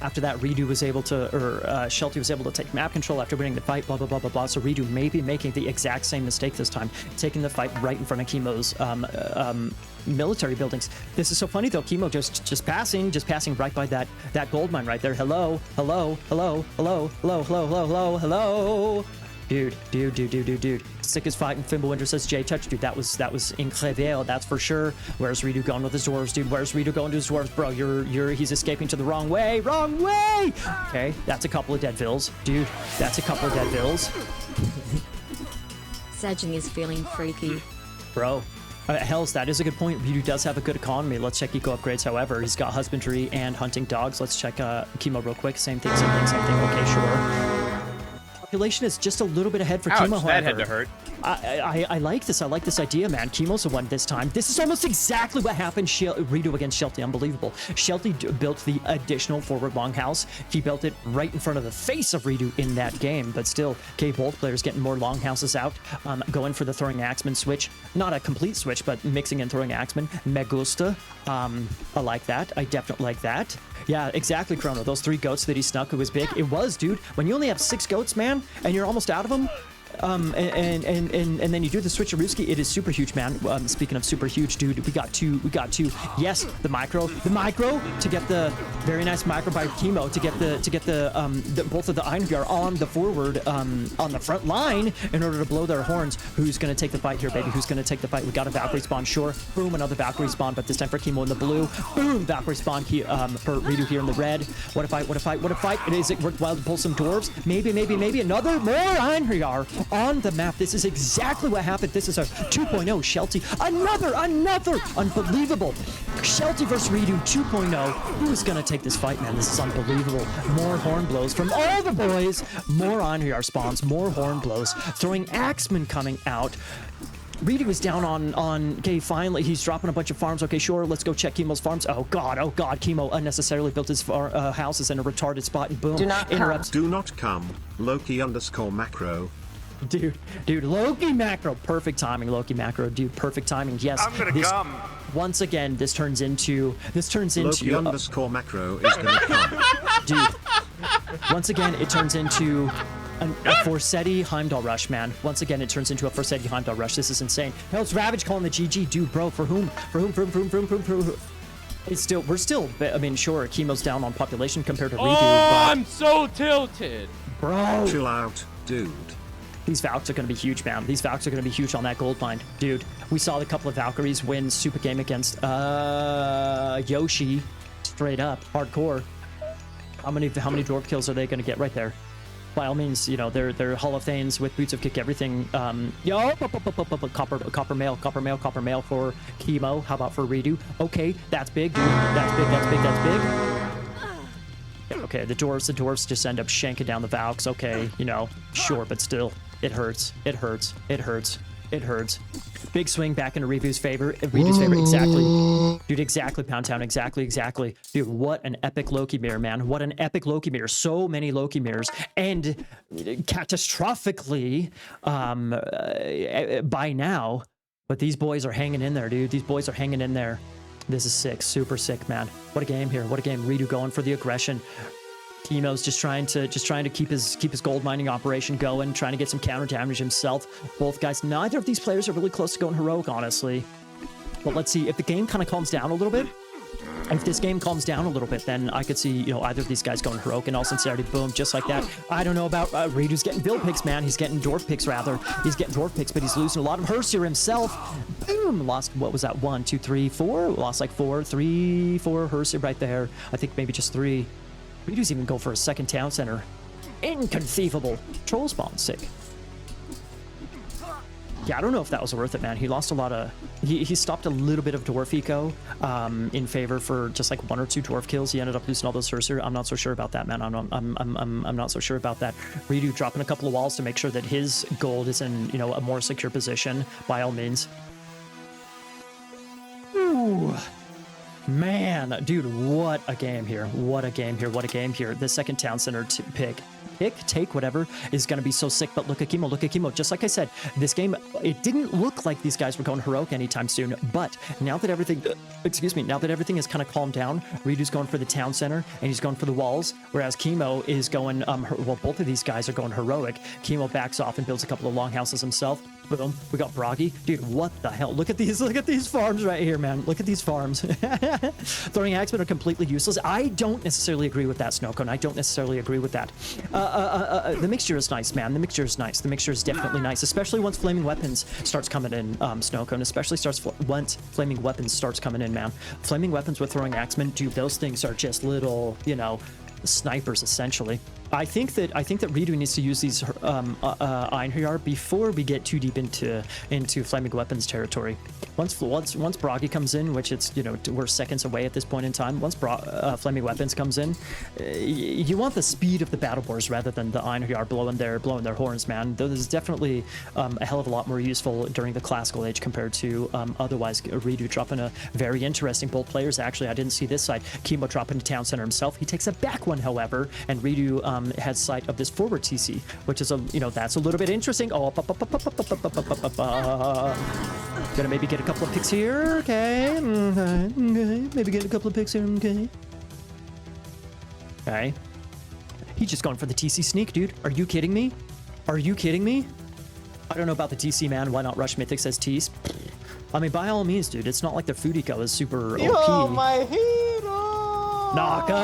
after that, reDo was able to, or Shelty was able to take map control after winning the fight, blah, blah, blah, blah, blah. So reDo may be making the exact same mistake this time, taking the fight right in front of Kimo's military buildings. This is so funny, though. Kimo just passing right by that gold mine right there. Hello, hello, hello, hello, hello, hello, hello, hello, hello. Dude. Sickest fight in Fimbulwinter, says J-Touch. Dude, that was incredible, that's for sure. Where's reDo going with his dwarves, dude? Where's reDo going to his dwarves? Bro, he's escaping to the wrong way. Wrong way! Okay, that's a couple of dead vills. Dude, that's a couple of dead vills. Sedging is feeling freaky. Bro. Hells, that is a good point. reDo does have a good economy. Let's check eco upgrades, however. He's got husbandry and hunting dogs. Let's check Kimo real quick. Same thing. Okay, sure. Population is just a little bit ahead for Kimo, however. That had to hurt. I like this. I like this idea, man. Kimo's the one this time. This is almost exactly what happened reDo against Shelty. Unbelievable. Shelty built the additional forward longhouse. He built it right in front of the face of reDo in that game, but still, okay, both players getting more longhouses out, going for the throwing axeman switch. Not a complete switch, but mixing in throwing axeman. Me gusta. I like that. I definitely like that. Yeah, exactly, Chrono. Those 3 goats that he snuck, it was big. It was, dude. When you only have 6 goats, man, and you're almost out of them, and then you do the switcherooski, it is super huge, man. Speaking of super huge, dude, we got two. Yes, the micro to get the very nice micro by Kimo to get the both of the Einhjar on the forward on the front line in order to blow their horns. Who's gonna take the fight here, baby? Who's gonna take the fight? We got a Valkyrie spawn, sure. Boom, another Valkyrie spawn, but this time for Kimo in the blue. Boom, Valkyrie spawn for reDo here in the red. What a fight! Is it worthwhile to pull some dwarves? Maybe another more Einhjar on the map. This is exactly what happened. This is a 2.0 Shelty. Another unbelievable Shelty versus reDo 2.0. Who's gonna take this fight, man? This is unbelievable. More horn blows from all the boys. More Einhjar spawns. More horn blows. Throwing axemen coming out. reDo is down on okay, finally he's dropping a bunch of farms. Okay, sure, let's go check Kimo's farms. Oh god, Kimo unnecessarily built his houses in a retarded spot, and boom, interrupts. Do not come, Loki_macro. Dude, Loki macro. Perfect timing, Loki macro. Dude, perfect timing. Yes. I'm gonna come. Once again, this turns into Loki_macro is gonna come. Dude, once again, it turns into a Forsetti Heimdall rush, man. Once again, it turns into a Forsetti Heimdall rush. This is insane. Hell's Ravage calling the GG. Dude, bro, for whom? We're still, I mean, sure, Kimo's down on population compared to reDo, but I'm so tilted. bro, Chill out, dude. these Valks are going to be huge, man. These Valks are going to be huge on that gold mine. Dude, we saw the couple of Valkyries win super game against Yoshi. Straight up. Hardcore. How many dwarf kills are they going to get right there? By all means, you know, they're Hall of Thanes with boots of kick everything. Copper mail for Kimo. How about for reDo? Okay, that's big, dude. That's big. Okay, the dwarves just end up shanking down the Valks. Okay, you know, sure, but still, it hurts. Big swing back into reDo's favor. Exactly. Dude, exactly, Pound Town. Exactly. Dude, what an epic Loki mirror, man. What an epic Loki mirror. So many Loki mirrors. And catastrophically, by now, but these boys are hanging in there, dude. These boys are hanging in there. This is sick. Super sick, man. What a game here. What a game. reDo going for the aggression. Kimo's just trying to keep his gold mining operation going, trying to get some counter damage himself. Both guys, neither of these players are really close to going heroic, honestly. But let's see if the game kind of calms down a little bit. If this game calms down a little bit, then I could see, you know, either of these guys going heroic. In all sincerity, boom, just like that. I don't know about reDo's getting build picks, man. He's getting dwarf picks, rather. He's getting dwarf picks, but he's losing a lot of Hersier himself. Boom, lost, what was that? 1, 2, 3, 4. Lost like 4 Hersier right there. I think maybe just 3. reDo's even go for a second town center. Inconceivable. Troll spawn, sick. Yeah, I don't know if that was worth it, man. He lost a lot of... He stopped a little bit of dwarf eco in favor for just like 1 or 2 dwarf kills. He ended up losing all those Hersier. I'm not so sure about that, man. I'm not so sure about that. reDo dropping a couple of walls to make sure that his gold is in, you know, a more secure position, by all means. Ooh. Man, dude, what a game here. The second town center pick pick, take, whatever, is going to be so sick. But look at Kimo, look at Kimo. Just like I said, this game, it didn't look like these guys were going heroic anytime soon. But now that everything, now that everything is kind of calmed down, reDo's going for the town center and he's going for the walls, whereas Kimo is going, well, both of these guys are going heroic. Kimo backs off and builds a couple of longhouses himself. Boom. We got Broggy. Dude, what the hell? Look at these farms right here, man. Look at these farms. Throwing axemen are completely useless. I don't necessarily agree with that, Snowcone. I don't necessarily agree with that. The mixture is nice, man. The mixture is nice. The mixture is definitely nice, especially once flaming weapons starts coming in, Snowcone. Especially once flaming weapons starts coming in, man. Flaming weapons with throwing axemen, dude, those things are just little, you know, snipers essentially. I think that reDo needs to use these Einherjar before we get too deep into flaming weapons territory. Once Broggy comes in, which it's, you know, we're seconds away at this point in time. Once flaming weapons comes in, you want the speed of the battle boars rather than the Einherjar blowing their horns, man. Though this is definitely a hell of a lot more useful during the classical age compared to otherwise. reDo dropping a very interesting bold players. Actually, I didn't see this side. Kimo dropping to town center himself. He takes a back one, however, and reDo has sight of this forward TC, which is that's a little bit interesting. Oh, gonna maybe get a couple of picks here. Okay, maybe get a couple of picks here. Okay. He's just going for the TC sneak, dude. Are you kidding me? Are you kidding me? I don't know about the TC, man. Why not rush Mythic, says Tease. I mean, by all means, dude. It's not like the food eco is super OP. You're my hero! Naka!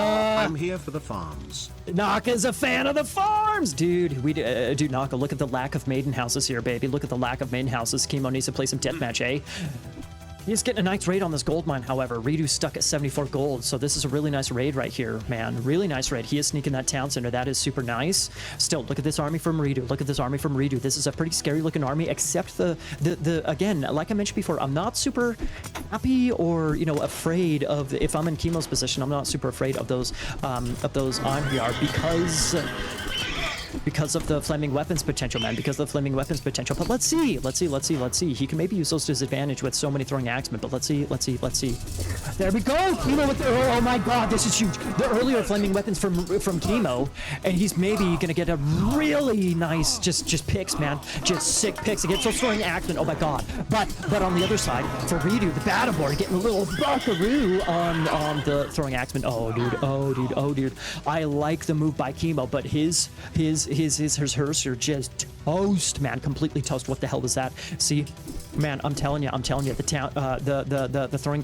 I'm here for the farms. Naka's a fan of the farms, dude. Dude, Naka, look at the lack of maiden houses here, baby. Look at the lack of maiden houses. Kimo needs to play some deathmatch, eh? He's getting a nice raid on this gold mine, however. reDo's stuck at 74 gold, so this is a really nice raid right here, man. Really nice raid. He is sneaking that town center. That is super nice. Still, look at this army from reDo. Look at this army from reDo. This is a pretty scary looking army, except the again, like I mentioned before, I'm not super happy or, you know, afraid of, if I'm in Kimo's position, I'm not super afraid of those Einherjar because of the flaming weapons potential, man. Because of the flaming weapons potential. But let's see. He can maybe use those to his advantage with so many throwing axemen. But let's see. There we go. Kimo with the, oh my god, this is huge. The earlier flaming weapons from Kimo, and he's maybe gonna get a really nice just picks, man. Just sick picks against those throwing axemen. Oh my god. But on the other side, for reDo, the battle board getting a little buckaroo on the throwing axemen. Oh dude. I like the move by Kimo, but hers are just toast, man. Completely toast. What the hell was that? See, man, I'm telling you, the town, the throwing,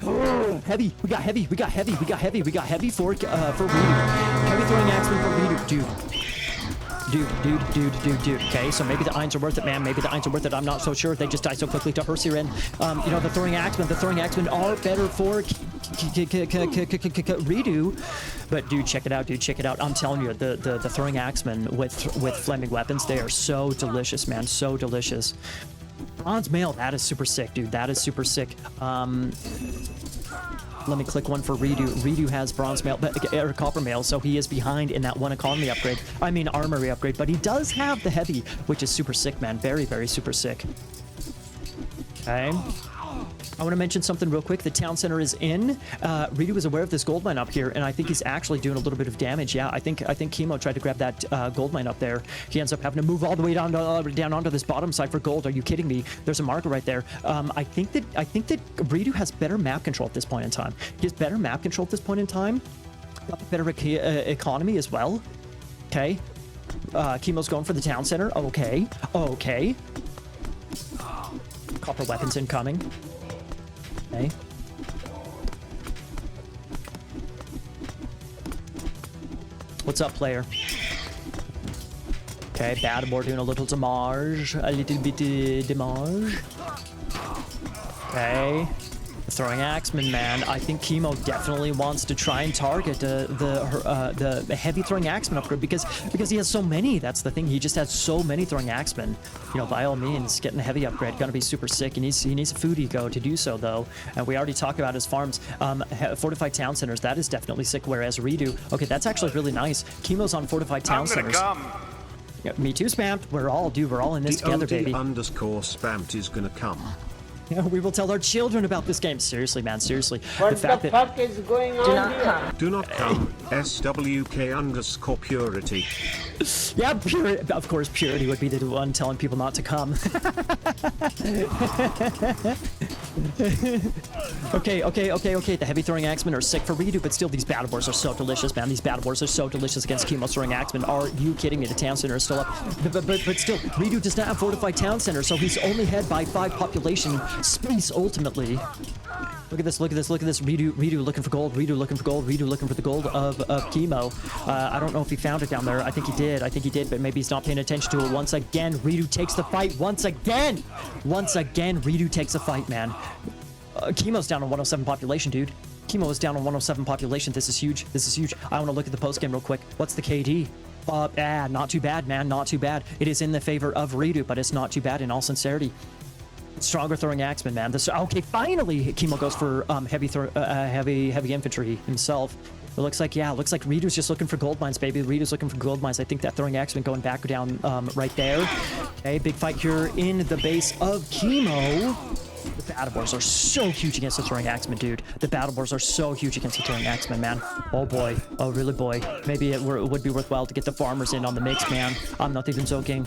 heavy. We got heavy for reDo. Heavy throwing axemen for reDo, dude. Okay, so maybe the Eins are worth it, man. Maybe the Eins are worth it. I'm not so sure. They just die so quickly to Hersiren. You know, the throwing axemen are better for reDo. But dude, check it out. I'm telling you, the throwing axemen with flaming weapons, they are so delicious, man. So delicious. Bronze mail, that is super sick, dude. That is super sick. Let me click one for reDo. reDo has bronze mail, or copper mail, so he is behind in that one economy upgrade. I mean armory upgrade, but he does have the heavy, which is super sick, man. Very, very super sick. Okay. I want to mention something real quick. The town center is in. reDo is aware of this gold mine up here, and I think he's actually doing a little bit of damage. Yeah, I think Kimo tried to grab that gold mine up there. He ends up having to move all the way down onto this bottom side for gold. Are you kidding me? There's a marker right there. I think that reDo has better map control at this point in time. He has better map control at this point in time. Got better economy as well. Okay. Kimo's going for the town center. Okay. Copper weapons incoming. Okay. What's up, player? Okay, Badamore doing a little damage. Okay. Throwing axeman, man. I think Kimo definitely wants to try and target the heavy throwing axeman upgrade because he has so many. That's the thing. He just has so many throwing axemen. You know, by all means, getting the heavy upgrade gonna be super sick. He needs a food eco to do so, though. And we already talked about his farms. Fortified town centers. That is definitely sick. Whereas reDo, okay, that's actually really nice. Kimo's on fortified town centers. Yeah, me too, Spammed. We're all in this together, baby. _Spammed is gonna come. We will tell our children about this game. Seriously, man. Seriously. What the fuck is going on here? Do not come. SWK_purity. Yeah, purity. Of course, purity would be the one telling people not to come. Okay. The heavy throwing axemen are sick for reDo, but still, these battle boars are so delicious, man. These battle boars are so delicious against Kimo's throwing axemen. Are you kidding me? The town center is still up. But still, reDo does not have fortified town center, so he's only ahead by 5 population space ultimately. Look at this, reDo looking for gold, reDo looking for gold, reDo looking for the gold of Kimo. I don't know if he found it down there. I think he did, but maybe he's not paying attention to it. Once again, reDo takes the fight. Once again, reDo takes the fight, man. Kimo's down on 107 population, dude. Kimo is down on 107 population. This is huge. I want to look at the post game real quick. What's the KD? Not too bad, man. Not too bad. It is in the favor of reDo, but it's not too bad in all sincerity. Stronger throwing axeman, man. Okay, finally, Kimo goes for heavy infantry himself. It looks like reDo's just looking for gold mines, baby. reDo's looking for gold mines. I think that throwing axeman going back down right there. Okay, big fight here in the base of Kimo. The battle boars are so huge against the throwing axeman, dude. The battle boars are so huge against the throwing axeman, man. Oh boy. Oh really, boy. Maybe it would be worthwhile to get the farmers in on the mix, man. I'm not even joking.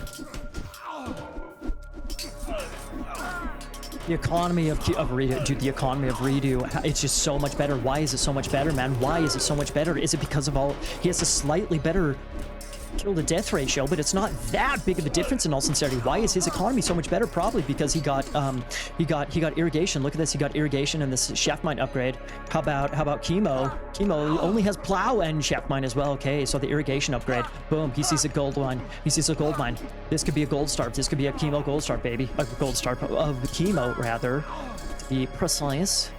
The economy of reDo, dude, the economy of reDo, it's just so much better. Why is it so much better, man? Why is it so much better? Is it because of he has a slightly better kill to death ratio, but it's not that big of a difference in all sincerity. Why is his economy so much better? Probably because he got irrigation. Look at this, he got irrigation and this shaft mine upgrade. How about Kimo? Kimo only has plow and shaft mine as well. Okay, so the irrigation upgrade. Boom, he sees a gold mine. This could be a gold star. This could be a Kimo gold star, baby. A gold star of Kimo, rather, to be precise.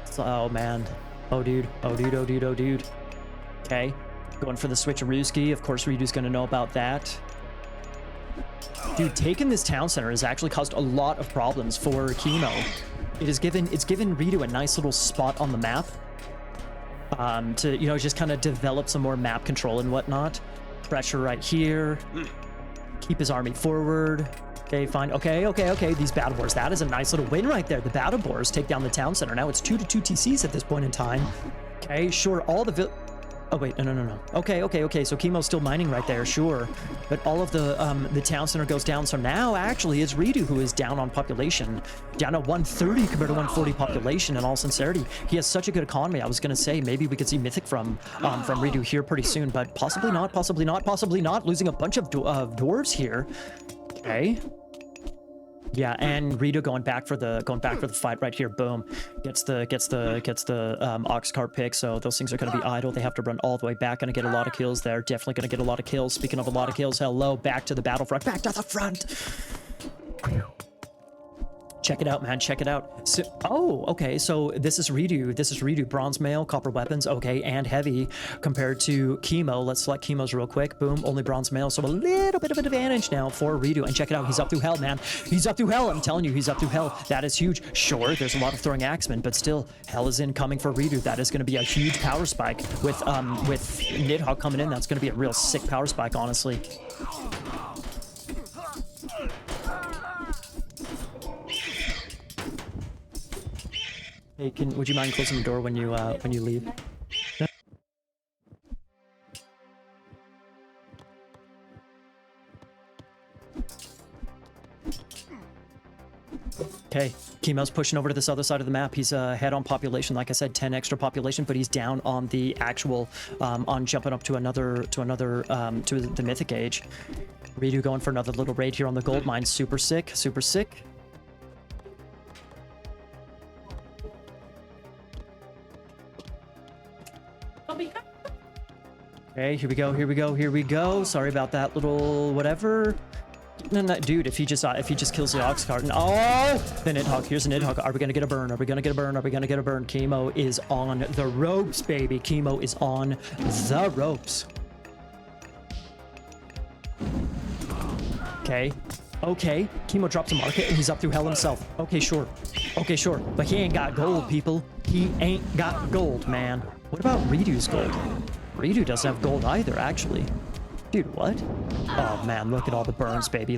So, oh man. Oh dude. Okay. Going for the switcherooski. Of course, reDo's going to know about that. Dude, taking this town center has actually caused a lot of problems for Kimo. It's given reDo a nice little spot on the map to, just kind of develop some more map control and whatnot. Pressure right here. Keep his army forward. Okay, fine. Okay. These battle boars. That is a nice little win right there. The battle boars take down the town center. Now it's 2-2 TCs at this point in time. Okay, sure. Oh wait, no. Okay. So Kimo's still mining right there, sure. But all of the town center goes down. So now actually it's reDo who is down on population, down at 130 compared to 140 population. In all sincerity, he has such a good economy. I was gonna say maybe we could see mythic from reDo here pretty soon, but possibly not. Losing a bunch of dwarves here. Okay. Yeah, and reDo going back for the fight right here. Boom, gets the ox cart pick. So those things are going to be idle. They have to run all the way back. Going to get a lot of kills there. Definitely going to get a lot of kills. Speaking of a lot of kills, hello, back to the battlefront. Back to the front. Check it out, man. Check it out. So, okay. So this is reDo. Bronze mail, copper weapons, okay, and heavy compared to Kimo. Let's select Kimo's real quick. Boom, only bronze mail. So a little bit of an advantage now for reDo. And check it out. He's up through hell, man. He's up through hell. I'm telling you, he's up through hell. That is huge. Sure, there's a lot of throwing axemen, but still, hell is incoming for reDo. That is going to be a huge power spike with Nidhogg coming in. That's going to be a real sick power spike, honestly. Hey, would you mind closing the door when you leave? Okay, Kimo's pushing over to this other side of the map. He's ahead on population, like I said, 10 extra population, but he's down on the actual on jumping up to the mythic age. reDo going for another little raid here on the gold mine. Super sick. Okay, here we go. Sorry about that little whatever. No, dude, if he just kills the ox cart, the Nidhogg. Here's a Nidhogg. Are we gonna get a burn? Kimo is on the ropes, baby. Kimo is on the ropes. Okay. Kimo drops a market and he's up through hell himself. Okay, sure. But he ain't got gold, people. He ain't got gold, man. What about reDo's gold? reDo doesn't have gold either, actually. Dude, what? Oh man, look at all the burns, baby.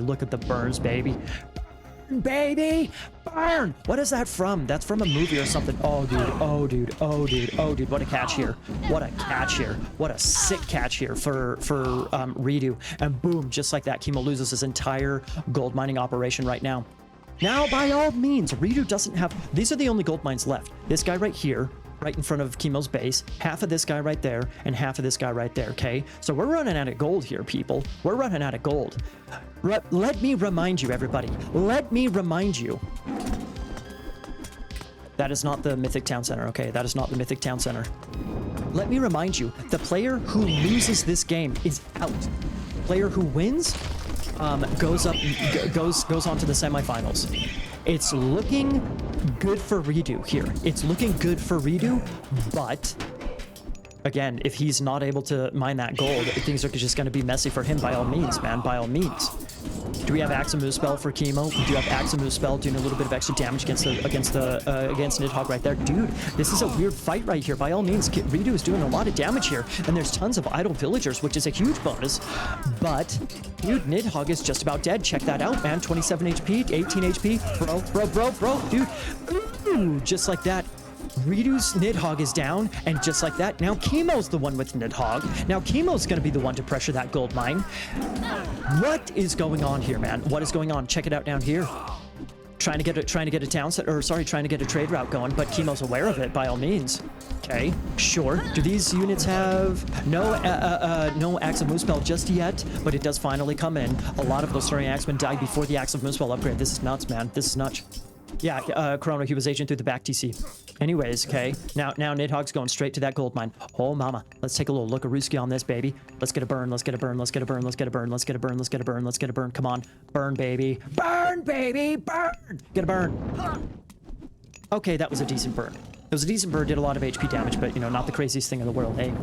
burn, baby, burn. What is that from? That's from a movie or something. Oh, dude, oh, dude, oh, dude, oh, dude. What a catch here. What a catch here. What a sick catch here for reDo. And boom, just like that, Kimo loses his entire gold mining operation right now. Now, by all means, reDo doesn't have... These are the only gold mines left. This guy right here, right in front of Kimo's base, half of this guy right there, and half of this guy right there, okay? So we're running out of gold here, people. We're running out of gold. Let me remind you, everybody. Let me remind you. That is not the Mythic Town Center, okay? That is not the Mythic Town Center. Let me remind you, the player who loses this game is out. The player who wins goes on to the semifinals. It's looking good for reDo here. It's looking good for reDo, but again, if he's not able to mine that gold, things are just going to be messy for him by all means, man, by all means. Do we have Axe and Move spell for Kimo? We do have Axe and Move spell doing a little bit of extra damage against Nidhogg right there. Dude, this is a weird fight right here. By all means, reDo is doing a lot of damage here, and there's tons of idle villagers, which is a huge bonus. But, dude, Nidhogg is just about dead. Check that out, man. 27 HP, 18 HP. Bro, dude. Ooh, just like that. reDo's Nidhogg is down, and just like that, now Kimo's the one with Nidhogg. Now Kimo's gonna be the one to pressure that gold mine. What is going on here, man? What is going on? Check it out down here. Trying to get a town set, or sorry, trying to get a trade route going, but Kimo's aware of it by all means. Okay, sure. Do these units have no Axe of Moose spell just yet? But it does finally come in. A lot of those Tourney Axemen died before the Axe of Moose spell upgrade. This is nuts, man. This is nuts. Yeah, Chrono, he was agent through the back TC. Anyways, okay. Now Nidhogg's going straight to that gold mine. Oh, mama. Let's take a little look at Ruski on this, baby. Let's get a burn. Let's get a burn. Let's get a burn. Let's get a burn. Let's get a burn. Let's get a burn. Let's get a burn. Come on. Burn, baby. Burn, baby. Burn. Get a burn. Okay, that was a decent burn. It was a decent burn. Did a lot of HP damage, but, you know, not the craziest thing in the world, hey?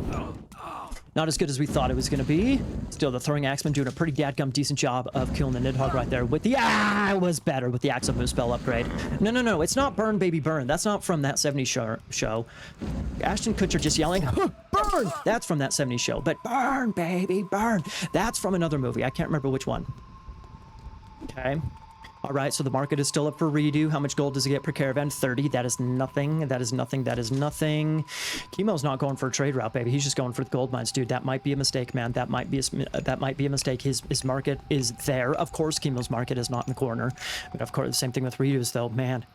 Not as good as we thought it was going to be. Still, the Throwing Axeman doing a pretty dadgum decent job of killing the Nidhogg right there with the... it was better with the Axe of Moose spell upgrade. No, it's not burn, baby, burn. That's not from that 70s show. Ashton Kutcher just yelling, burn! That's from that 70s show. But burn, baby, burn. That's from another movie. I can't remember which one. Okay. All right, so the market is still up for reDo. How much gold does he get per caravan? 30. That is nothing. That is nothing. That is nothing. Kimo's not going for a trade route, baby. He's just going for the gold mines, dude. That might be a mistake, man. That might be a mistake. His market is there. Of course, Kimo's market is not in the corner. But of course, the same thing with reDo's, though. Man.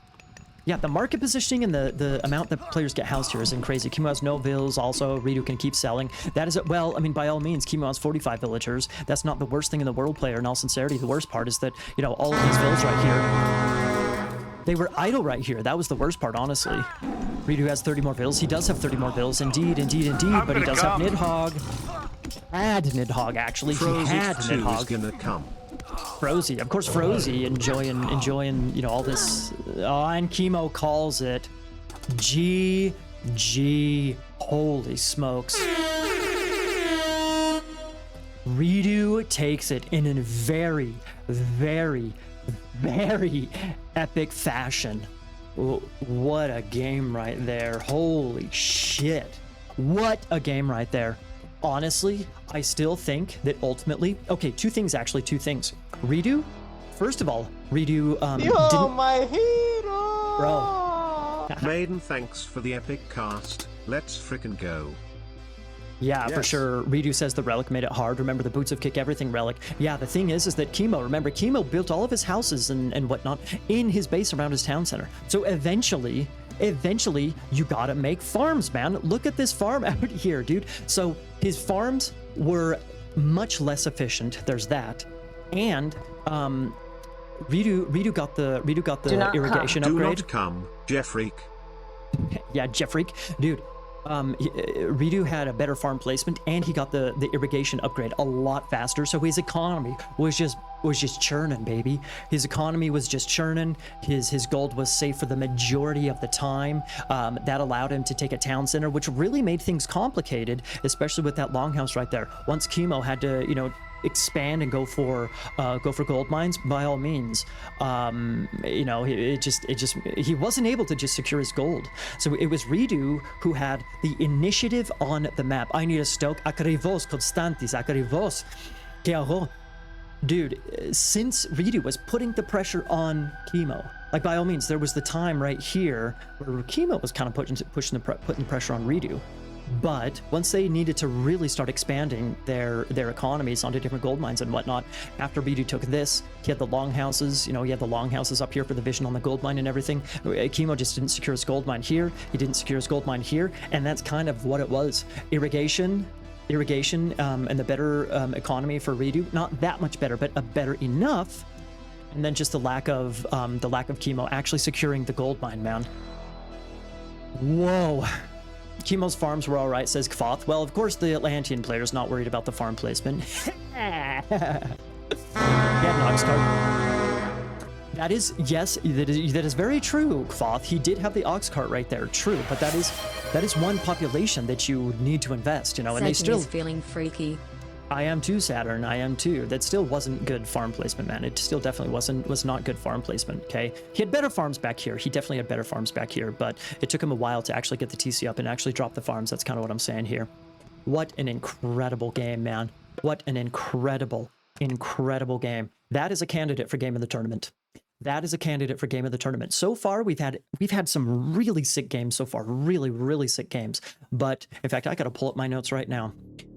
Yeah, the market positioning and the amount that players get housed here is crazy. Kimo has no vills, also reDo can keep selling. That is, well, I mean, by all means, Kimo has 45 villagers. That's not the worst thing in the world, player. In all sincerity, the worst part is that, you know, all of these vills right here, they were idle right here. That was the worst part, honestly. reDo has 30 more vills. He does have 30 more vills, indeed, but he does have Nidhogg. Had Nidhogg, actually. He had Nidhogg. Gonna come. Frozy, of course, Frozy enjoying, you know, all this. Oh, and Kimo calls it GG. Holy smokes. reDo takes it in a very, very, very epic fashion. What a game right there. Holy shit. What a game right there. Honestly, I still think that ultimately... Okay, two things. reDo, first of all, reDo didn't... my hero! Bro. Maiden, thanks for the epic cast. Let's frickin' go. Yeah, Yes. for sure. reDo says the relic made it hard. Remember the boots of kick everything relic. Yeah, the thing is that Kimo built all of his houses and whatnot in his base around his town center. So eventually, you gotta make farms, man. Look at this farm out here, dude. So his farms were much less efficient. There's that. And reDo got the irrigation Do upgrade. not come, Jeffreak. Yeah, Jeffreak, dude. reDo had a better farm placement, and he got the irrigation upgrade a lot faster. So his economy was just churning, baby. His economy was just churning. His gold was safe for the majority of the time. That allowed him to take a town center, which really made things complicated, especially with that longhouse right there. Once Kimo had to, you know, expand and go for gold mines, by all means. You know, he wasn't able to just secure his gold. So it was reDo who had the initiative on the map. I need a stoke. Akarivos, Constantis, Akarivos. dude, since reDo was putting the pressure on Kimo, like by all means, there was the time right here where Kimo was kind of putting the pressure on reDo. But once they needed to really start expanding their economies onto different gold mines and whatnot, after reDo took this, he had the longhouses, you know, he had the longhouses up here for the vision on the gold mine and everything. Kimo just didn't secure his gold mine here, he didn't secure his gold mine here, and that's kind of what it was. Irrigation, and the better economy for reDo, not that much better, but a better enough. And then just the lack of Kimo actually securing the gold mine, man. Whoa. Kimo's farms were all right, says Kvoth. Well, of course, the Atlantean player's not worried about the farm placement. Yeah, Oxcart. That is, yes, that is very true, Kvoth. He did have the ox cart right there, true. But that is one population that you need to invest, you know, and they still. Is feeling freaky. I am too, Saturn. I am too. That still wasn't good farm placement, man. It still definitely was not good farm placement, okay? He had better farms back here. He definitely had better farms back here, but it took him a while to actually get the TC up and actually drop the farms. That's kind of what I'm saying here. What an incredible game, man. What an incredible game. That is a candidate for game of the tournament. That is a candidate for game of the tournament. So far, we've had some really sick games so far. Really, really sick games. But in fact, I got to pull up my notes right now.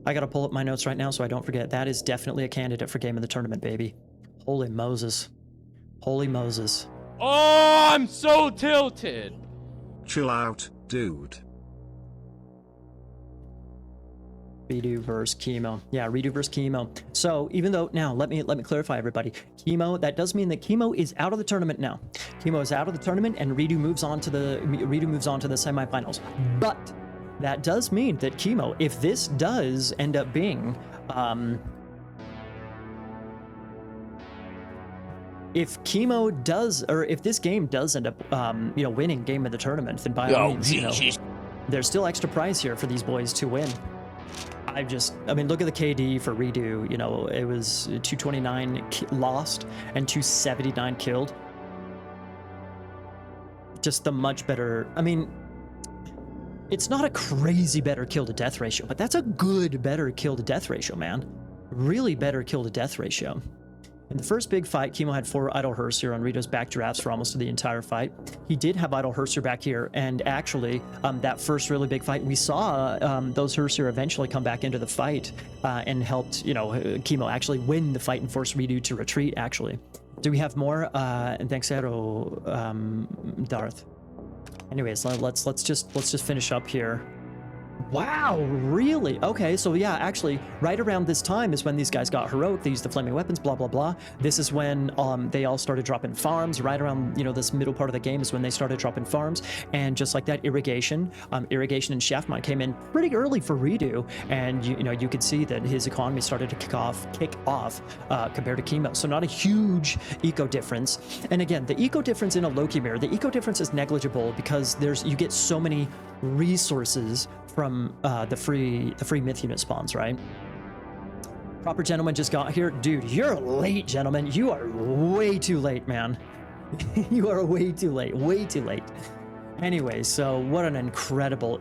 So I don't forget. That is definitely a candidate for game of the tournament, baby. Holy Moses. Holy Moses. Oh, I'm so tilted. Chill out, dude. reDo versus Kimo. Yeah, reDo versus Kimo. So even though, now let me clarify, everybody. Kimo, that does mean that Kimo is out of the tournament now. Kimo is out of the tournament, and reDo moves on to the semifinals. But that does mean that Kimo, if this does end up being, if Kimo does, or if this game does end up, winning game of the tournament, then by all means, you know, there's still extra prize here for these boys to win. I mean, look at the KD for reDo. You know, it was 229 lost and 279 killed. Just the much better. I mean, it's not a crazy better kill to death ratio, but that's a good better kill to death ratio, man. Really better kill to death ratio. In the first big fight, Kimo had 4 idle Hersier on reDo's back giraffes for almost the entire fight. He did have idle Hersier back here, and actually, that first really big fight, we saw those Hersier eventually come back into the fight and helped, you know, Kimo actually win the fight and force reDo to retreat, actually. Do we have more? And thanks, Arrow, Darth. Anyways, let's just finish up here. Wow, really? Okay, so yeah, actually, right around this time is when these guys got heroic. They used the flaming weapons, blah, blah, blah. This is when they all started dropping farms. Right around, you know, this middle part of the game is when they started dropping farms. And just like that, irrigation and shaft mine came in pretty early for reDo. And, you know, you could see that his economy started to kick off compared to Kimo. So not a huge eco difference. And again, the eco difference in a Loki mirror, the eco difference is negligible because you get so many resources from the free myth unit spawns, right? Proper Gentleman just got here. Dude, you're late, gentlemen. You are way too late, man. You are way too late. Anyway, so what an incredible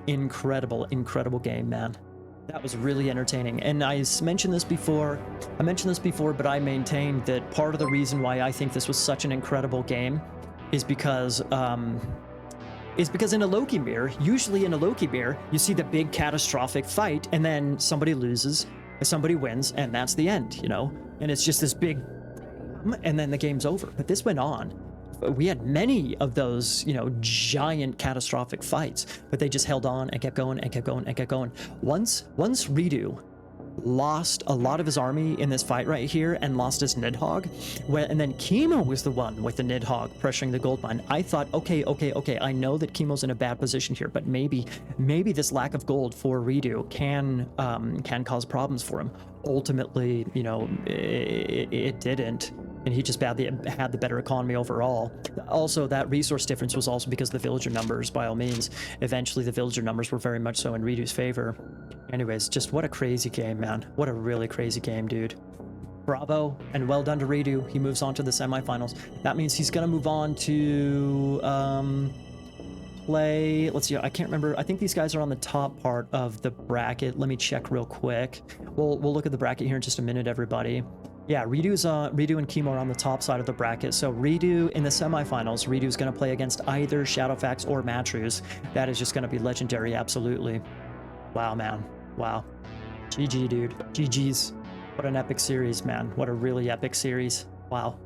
game, man. That was really entertaining. And I mentioned this before, but I maintained that part of the reason why I think this was such an incredible game is because in a Loki mirror, usually in a Loki mirror, you see the big catastrophic fight, and then somebody loses, somebody wins, and that's the end, you know? And it's just this big, and then the game's over. But this went on. We had many of those, you know, giant catastrophic fights, but they just held on and kept going and kept going and kept going. Once reDo lost a lot of his army in this fight right here and lost his Nidhogg, and then Kimo was the one with the Nidhogg pressuring the gold mine. I thought, okay, I know that Kimo's in a bad position here, but maybe this lack of gold for reDo can cause problems for him. Ultimately, you know, it didn't, and he just had the better economy overall. Also, that resource difference was also because of the villager numbers, by all means. Eventually, the villager numbers were very much so in reDo's favor. Anyways, just what a crazy game, man. What a really crazy game, dude. Bravo, and well done to reDo. He moves on to the semifinals. That means he's going to move on to play... Let's see, I can't remember. I think these guys are on the top part of the bracket. Let me check real quick. We'll look at the bracket here in just a minute, everybody. Yeah, reDo and Kimo are on the top side of the bracket. So reDo in the semifinals, reDo's going to play against either Shadowfax or Matrews. That is just going to be legendary, absolutely. Wow, man. Wow. GG, dude. GG's. What an epic series, man. What a really epic series. Wow.